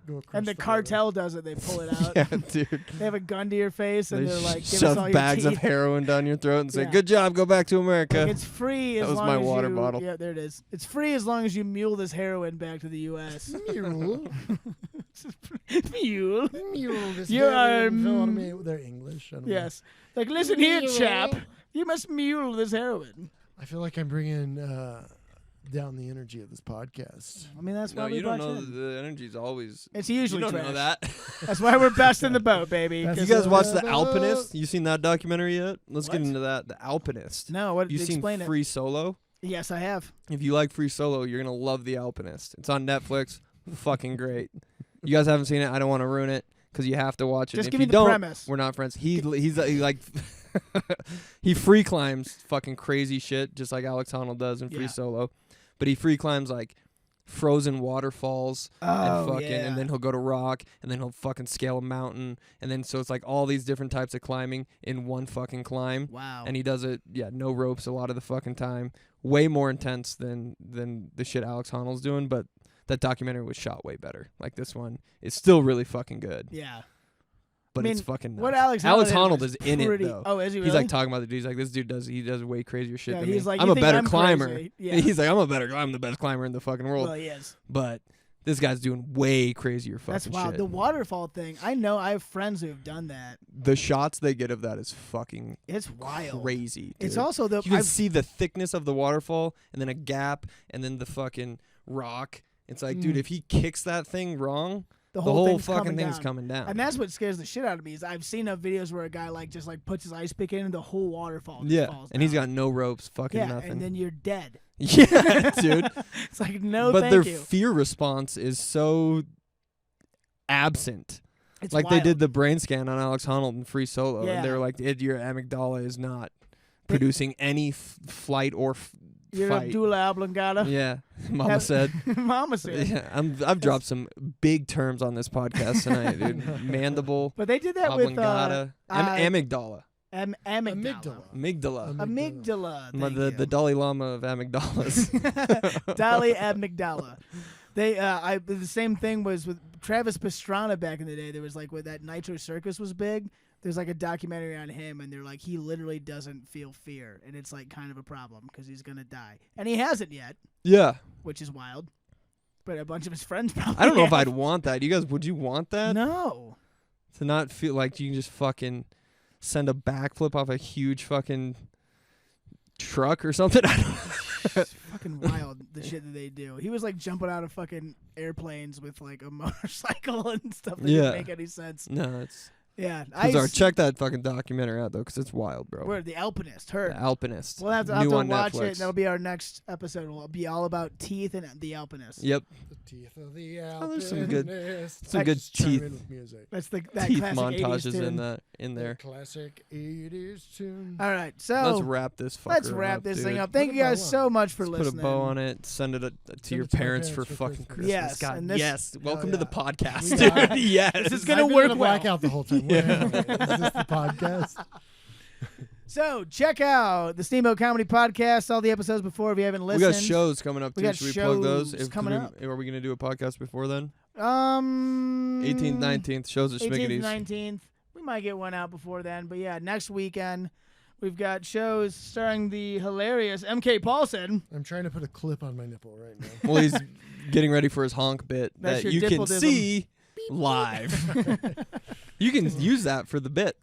[SPEAKER 4] Go across
[SPEAKER 3] And the
[SPEAKER 4] border.
[SPEAKER 3] cartel does it. They pull it out.
[SPEAKER 2] Yeah, dude.
[SPEAKER 3] They have a gun to your face, and
[SPEAKER 2] They
[SPEAKER 3] they're like, give us
[SPEAKER 2] shove
[SPEAKER 3] all your
[SPEAKER 2] bags of
[SPEAKER 3] teeth.
[SPEAKER 2] heroin down your throat and say,
[SPEAKER 3] Yeah.
[SPEAKER 2] "Good job, go back to America."
[SPEAKER 3] Like, it's free as
[SPEAKER 2] That was
[SPEAKER 3] long
[SPEAKER 2] my
[SPEAKER 3] as
[SPEAKER 2] water
[SPEAKER 3] you,
[SPEAKER 2] bottle.
[SPEAKER 3] Yeah, there it is. It's free as long as you mule this heroin back to the U.S.
[SPEAKER 4] Mule.
[SPEAKER 3] Mule.
[SPEAKER 4] Mule this
[SPEAKER 3] You are,
[SPEAKER 4] heroin for me. They're English. I don't know.
[SPEAKER 3] Yes. Like, listen here, chap. You must mule this heroin.
[SPEAKER 4] I feel like I'm bringing down the energy of this podcast.
[SPEAKER 3] I mean, that's why
[SPEAKER 2] No,
[SPEAKER 3] we
[SPEAKER 2] you don't
[SPEAKER 3] brought
[SPEAKER 2] know.
[SPEAKER 3] in.
[SPEAKER 2] The energy's always.
[SPEAKER 3] It's
[SPEAKER 2] You
[SPEAKER 3] usually
[SPEAKER 2] don't
[SPEAKER 3] trash.
[SPEAKER 2] know that.
[SPEAKER 3] That's why we're best in the boat, baby.
[SPEAKER 4] That's
[SPEAKER 2] You
[SPEAKER 3] 'Cause,
[SPEAKER 2] guys watch The
[SPEAKER 4] Uh,
[SPEAKER 2] Alpinist? You seen that documentary yet? Let's
[SPEAKER 3] What?
[SPEAKER 2] get into that. The Alpinist.
[SPEAKER 3] No, what?
[SPEAKER 2] You seen
[SPEAKER 3] Explain it.
[SPEAKER 2] Free Solo?
[SPEAKER 3] Yes, I have.
[SPEAKER 2] If you like Free Solo, you're gonna love The Alpinist. It's on Netflix. Fucking great. You guys haven't seen it. I don't want to ruin it because you have to watch it.
[SPEAKER 3] Just
[SPEAKER 2] If
[SPEAKER 3] give
[SPEAKER 2] you
[SPEAKER 3] me the
[SPEAKER 2] don't,
[SPEAKER 3] premise.
[SPEAKER 2] we're not friends. He like he free climbs fucking crazy shit just like Alex Honnold does in Free
[SPEAKER 3] Yeah.
[SPEAKER 2] Solo, but he free climbs like frozen waterfalls and fucking,
[SPEAKER 3] yeah.
[SPEAKER 2] and then he'll go to rock, and then he'll fucking scale a mountain, and then so it's like all these different types of climbing in one fucking climb.
[SPEAKER 3] Wow.
[SPEAKER 2] And he does it, no ropes a lot of the fucking time. Way more intense than the shit Alex Honnold's doing, but that documentary was shot way better. Like this one is still really fucking good,
[SPEAKER 3] Yeah.
[SPEAKER 2] but
[SPEAKER 3] I mean,
[SPEAKER 2] it's fucking nuts.
[SPEAKER 3] what Alex
[SPEAKER 2] Honnold
[SPEAKER 3] was
[SPEAKER 2] is in it
[SPEAKER 3] pretty-
[SPEAKER 2] though.
[SPEAKER 3] Oh, is he really?
[SPEAKER 2] He's like talking about the dude. He's like, this dude does way crazier shit
[SPEAKER 3] Yeah,
[SPEAKER 2] than
[SPEAKER 3] he's
[SPEAKER 2] me.
[SPEAKER 3] like,
[SPEAKER 2] I'm
[SPEAKER 3] "You
[SPEAKER 2] a
[SPEAKER 3] think
[SPEAKER 2] better
[SPEAKER 3] I'm
[SPEAKER 2] climber.
[SPEAKER 3] crazy?" Yeah.
[SPEAKER 2] He's like, I'm the best climber in the fucking world.
[SPEAKER 3] Well, he is.
[SPEAKER 2] But this guy's doing way crazier fucking
[SPEAKER 3] That's wild.
[SPEAKER 2] shit.
[SPEAKER 3] The waterfall thing. I know. I have friends who have done that.
[SPEAKER 2] The shots they get of that is fucking
[SPEAKER 3] It's wild.
[SPEAKER 2] crazy.
[SPEAKER 3] It's
[SPEAKER 2] dude.
[SPEAKER 3] also the.
[SPEAKER 2] You can
[SPEAKER 3] I've-
[SPEAKER 2] see the thickness of the waterfall, and then a gap, and then the fucking rock. It's like, dude, if he kicks that thing wrong,
[SPEAKER 3] the
[SPEAKER 2] the
[SPEAKER 3] whole
[SPEAKER 2] whole
[SPEAKER 3] thing's
[SPEAKER 2] fucking
[SPEAKER 3] coming
[SPEAKER 2] thing's
[SPEAKER 3] down.
[SPEAKER 2] coming down.
[SPEAKER 3] And that's what scares the shit out of me. Is I've seen videos where a guy like just like puts his ice pick in and the whole waterfall just
[SPEAKER 2] yeah,
[SPEAKER 3] falls
[SPEAKER 2] and he's
[SPEAKER 3] down.
[SPEAKER 2] got no ropes, fucking
[SPEAKER 3] yeah,
[SPEAKER 2] nothing.
[SPEAKER 3] and then you're dead.
[SPEAKER 2] yeah, dude.
[SPEAKER 3] It's like no,
[SPEAKER 2] But
[SPEAKER 3] thank
[SPEAKER 2] their
[SPEAKER 3] you.
[SPEAKER 2] fear response is so absent.
[SPEAKER 3] It's
[SPEAKER 2] Like
[SPEAKER 3] wild.
[SPEAKER 2] they did the brain scan on Alex Honnold in Free Solo,
[SPEAKER 3] Yeah.
[SPEAKER 2] and they were like, your amygdala is not producing any flight or
[SPEAKER 3] Your
[SPEAKER 2] fight.
[SPEAKER 3] Abdullah oblongata.
[SPEAKER 2] Yeah, Mama
[SPEAKER 3] Have-
[SPEAKER 2] said.
[SPEAKER 3] Mama said.
[SPEAKER 2] Yeah, I've dropped some big terms on this podcast tonight, dude. Mandible,
[SPEAKER 3] But they did that with
[SPEAKER 2] oblongata,
[SPEAKER 3] amygdala.
[SPEAKER 2] amygdala,
[SPEAKER 4] Amygdala.
[SPEAKER 2] amygdala.
[SPEAKER 3] Amygdala. Thank
[SPEAKER 2] The
[SPEAKER 3] you.
[SPEAKER 2] Dalai Lama of amygdalas.
[SPEAKER 3] Dali amygdala. They the same thing was with Travis Pastrana back in the day. There was like when that Nitro Circus was big. There's like a documentary on him, and they're like he literally doesn't feel fear, and it's like kind of a problem because he's gonna die, and he hasn't yet,
[SPEAKER 2] Yeah,
[SPEAKER 3] which is wild. But a bunch of his friends probably.
[SPEAKER 2] I don't know if
[SPEAKER 3] have.
[SPEAKER 2] I'd want that. You guys, would you want that?
[SPEAKER 3] No.
[SPEAKER 2] To not feel like you can just fucking send a backflip off a huge fucking truck or something. I don't
[SPEAKER 3] It's fucking wild the shit that they do. He was like jumping out of fucking airplanes with like a motorcycle and stuff that
[SPEAKER 2] Yeah.
[SPEAKER 3] didn't make any sense.
[SPEAKER 2] No, it's
[SPEAKER 3] Yeah,
[SPEAKER 2] bizarre. Check that fucking documentary out though, because it's wild, bro.
[SPEAKER 3] We're the Alpinist.
[SPEAKER 2] The
[SPEAKER 3] Heard.
[SPEAKER 2] Alpinist.
[SPEAKER 3] We'll have to
[SPEAKER 2] New on
[SPEAKER 3] watch it.
[SPEAKER 2] Netflix.
[SPEAKER 3] And that'll be our next episode. It'll be all about teeth and the Alpinist.
[SPEAKER 2] Yep.
[SPEAKER 4] The teeth of the
[SPEAKER 2] Oh, there's some good-
[SPEAKER 4] Alpinist.
[SPEAKER 2] some good
[SPEAKER 4] Just chime
[SPEAKER 2] teeth.
[SPEAKER 4] in with music.
[SPEAKER 3] That's that
[SPEAKER 2] Teeth
[SPEAKER 3] classic 80s
[SPEAKER 2] montages
[SPEAKER 3] tune.
[SPEAKER 2] in
[SPEAKER 4] The
[SPEAKER 2] there.
[SPEAKER 4] classic 80s tune.
[SPEAKER 3] All right,
[SPEAKER 2] Let's
[SPEAKER 3] so
[SPEAKER 2] wrap this fucker
[SPEAKER 3] let's wrap
[SPEAKER 2] up,
[SPEAKER 3] this
[SPEAKER 2] dude.
[SPEAKER 3] thing up.
[SPEAKER 4] Put
[SPEAKER 3] Thank
[SPEAKER 4] a
[SPEAKER 3] you guys
[SPEAKER 4] bow on
[SPEAKER 3] so much for
[SPEAKER 2] Let's
[SPEAKER 3] listening.
[SPEAKER 2] put a bow on it. Send it to your
[SPEAKER 4] it to my
[SPEAKER 2] parents for
[SPEAKER 4] parents for
[SPEAKER 2] fucking
[SPEAKER 4] Christmas.
[SPEAKER 2] Christmas.
[SPEAKER 3] Yes,
[SPEAKER 2] God,
[SPEAKER 3] and this-
[SPEAKER 2] yes. Welcome to
[SPEAKER 4] yeah.
[SPEAKER 2] the podcast,
[SPEAKER 4] We
[SPEAKER 2] dude.
[SPEAKER 4] got it.
[SPEAKER 2] yes.
[SPEAKER 3] This is gonna
[SPEAKER 4] I've been
[SPEAKER 3] work
[SPEAKER 4] in a
[SPEAKER 3] well.
[SPEAKER 4] blackout the whole time. Wait, is this the podcast?
[SPEAKER 3] So check out the Steamboat Comedy Podcast. All the episodes before if you haven't
[SPEAKER 2] We
[SPEAKER 3] listened.
[SPEAKER 2] got shows coming up
[SPEAKER 3] We
[SPEAKER 2] too.
[SPEAKER 3] got
[SPEAKER 2] Should we plug those?
[SPEAKER 3] shows coming up.
[SPEAKER 2] Are we gonna do a podcast before then?
[SPEAKER 3] 18th,
[SPEAKER 2] 18th, 19th shows at
[SPEAKER 3] 18th,
[SPEAKER 2] Schmiggity's.
[SPEAKER 3] 19th. We might get one out before then, but yeah, next weekend we've got shows starring the hilarious MK Paulson.
[SPEAKER 4] I'm trying to put a clip on my nipple right now.
[SPEAKER 2] Well, he's getting ready for his honk bit
[SPEAKER 3] That's
[SPEAKER 2] that
[SPEAKER 3] your
[SPEAKER 2] you can
[SPEAKER 3] dipple-dism.
[SPEAKER 2] see live. You can use that for the bit.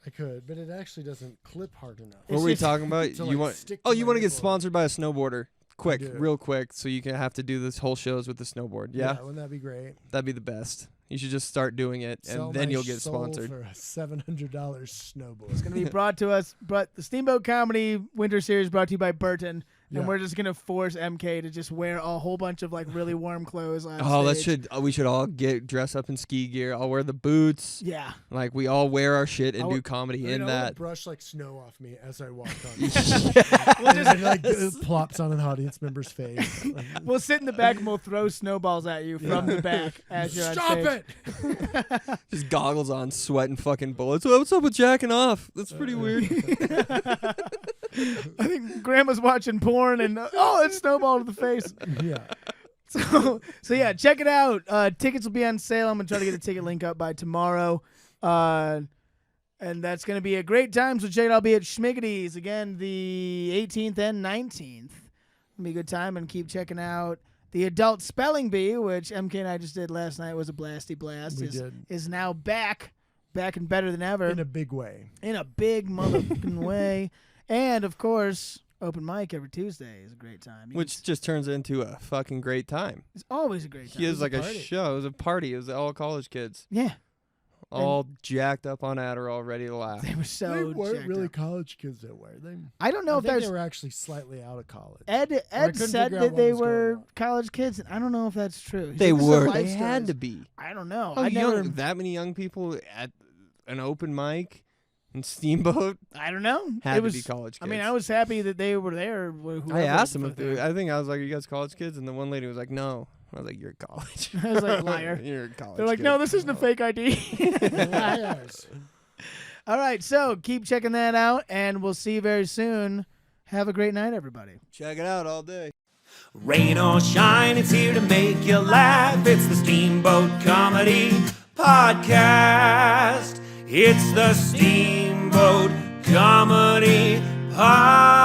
[SPEAKER 4] I could, but it actually doesn't clip hard enough.
[SPEAKER 2] What were we
[SPEAKER 3] just-
[SPEAKER 2] talking about?
[SPEAKER 4] to,
[SPEAKER 2] You
[SPEAKER 4] like,
[SPEAKER 2] want?
[SPEAKER 4] stick
[SPEAKER 2] Oh,
[SPEAKER 4] to
[SPEAKER 2] you
[SPEAKER 4] my
[SPEAKER 2] want to get
[SPEAKER 4] nipple.
[SPEAKER 2] sponsored by a snowboarder? Quick,
[SPEAKER 4] do.
[SPEAKER 2] real quick, so you can have to do this whole shows with the snowboard. Yeah,
[SPEAKER 4] Wouldn't that be great?
[SPEAKER 2] that'd be the best. You should just start doing it,
[SPEAKER 4] Sell
[SPEAKER 2] and then
[SPEAKER 4] my
[SPEAKER 2] you'll get
[SPEAKER 4] soul
[SPEAKER 2] sponsored.
[SPEAKER 4] for a $700 snowboard.
[SPEAKER 3] It's going to be brought to us, but the Steamboat Comedy Winter Series brought to you by Burton.
[SPEAKER 4] Yeah.
[SPEAKER 3] And we're just going to force MK to just wear a whole bunch of like really warm clothes on
[SPEAKER 2] Oh, that
[SPEAKER 3] stage.
[SPEAKER 2] should. We should all dress up in ski gear. I'll wear the boots.
[SPEAKER 3] Yeah.
[SPEAKER 2] Like we all wear our shit and
[SPEAKER 3] I'll-
[SPEAKER 2] do comedy
[SPEAKER 4] I mean,
[SPEAKER 2] in
[SPEAKER 4] I wanna
[SPEAKER 2] that.
[SPEAKER 4] brush like snow off me as I walk on. It like plops on an audience member's face. Like,
[SPEAKER 3] We'll sit in the back and we'll throw snowballs at you from the back as you're on
[SPEAKER 4] Stop
[SPEAKER 3] stage.
[SPEAKER 4] it!
[SPEAKER 2] Just goggles on, sweating fucking bullets. What's up with jacking off? That's pretty weird.
[SPEAKER 3] I think Grandma's watching porn and it's snowball to the face.
[SPEAKER 4] Yeah.
[SPEAKER 3] So yeah, check it out. Tickets will be on sale. I'm gonna try to get a ticket link up by tomorrow. And that's gonna be a great time. So check it out. I'll be at Schmiggity's again the 18th and 19th. It'll be a good time, and keep checking out The adult spelling bee, which MK and I just did last night, was a blasty blast.
[SPEAKER 4] We did.
[SPEAKER 3] Is now back and better than ever.
[SPEAKER 4] In a big way.
[SPEAKER 3] In a big motherfucking way. And, of course, open mic every Tuesday is a great time.
[SPEAKER 2] Which just turns into a fucking great time.
[SPEAKER 3] It's always a great time.
[SPEAKER 2] He is like a
[SPEAKER 4] party.
[SPEAKER 2] show. It was a party. It was all college kids.
[SPEAKER 3] Yeah.
[SPEAKER 2] All jacked up on Adderall, ready to laugh.
[SPEAKER 3] They were so
[SPEAKER 4] They weren't
[SPEAKER 3] jacked
[SPEAKER 4] really
[SPEAKER 3] up.
[SPEAKER 4] college kids that way.
[SPEAKER 3] I don't know
[SPEAKER 4] I
[SPEAKER 3] if
[SPEAKER 4] think
[SPEAKER 3] there's...
[SPEAKER 4] they were actually slightly out of college.
[SPEAKER 3] Ed
[SPEAKER 4] couldn't
[SPEAKER 3] said
[SPEAKER 4] figure out
[SPEAKER 3] that
[SPEAKER 4] what
[SPEAKER 3] they
[SPEAKER 4] was going
[SPEAKER 3] were
[SPEAKER 4] on.
[SPEAKER 3] college kids, and I don't know if that's true. He
[SPEAKER 2] They
[SPEAKER 3] said this is
[SPEAKER 2] were.
[SPEAKER 3] life
[SPEAKER 2] They had
[SPEAKER 3] stories.
[SPEAKER 2] to be.
[SPEAKER 3] I don't know.
[SPEAKER 2] Oh,
[SPEAKER 3] I never...
[SPEAKER 2] that many young people at an open mic in Steamboat
[SPEAKER 3] I don't know.
[SPEAKER 2] had
[SPEAKER 3] It was,
[SPEAKER 2] to be college kids.
[SPEAKER 3] I mean, I was happy that they were there.
[SPEAKER 2] I asked them if they. I think I was like, "Are you guys college kids?" And the one lady was like, "No." I was like, "You're college."
[SPEAKER 3] I was like, liar.
[SPEAKER 2] You're a college.
[SPEAKER 3] They're like,
[SPEAKER 2] kid.
[SPEAKER 3] no, this isn't a fake ID.
[SPEAKER 4] Liars.
[SPEAKER 3] All right, so keep checking that out, and we'll see you very soon. Have a great night, everybody.
[SPEAKER 2] Check it out all day.
[SPEAKER 1] Rain or shine, it's here to make you laugh. It's the Steamboat Comedy Podcast. It's the Steamboat Comedy Podcast.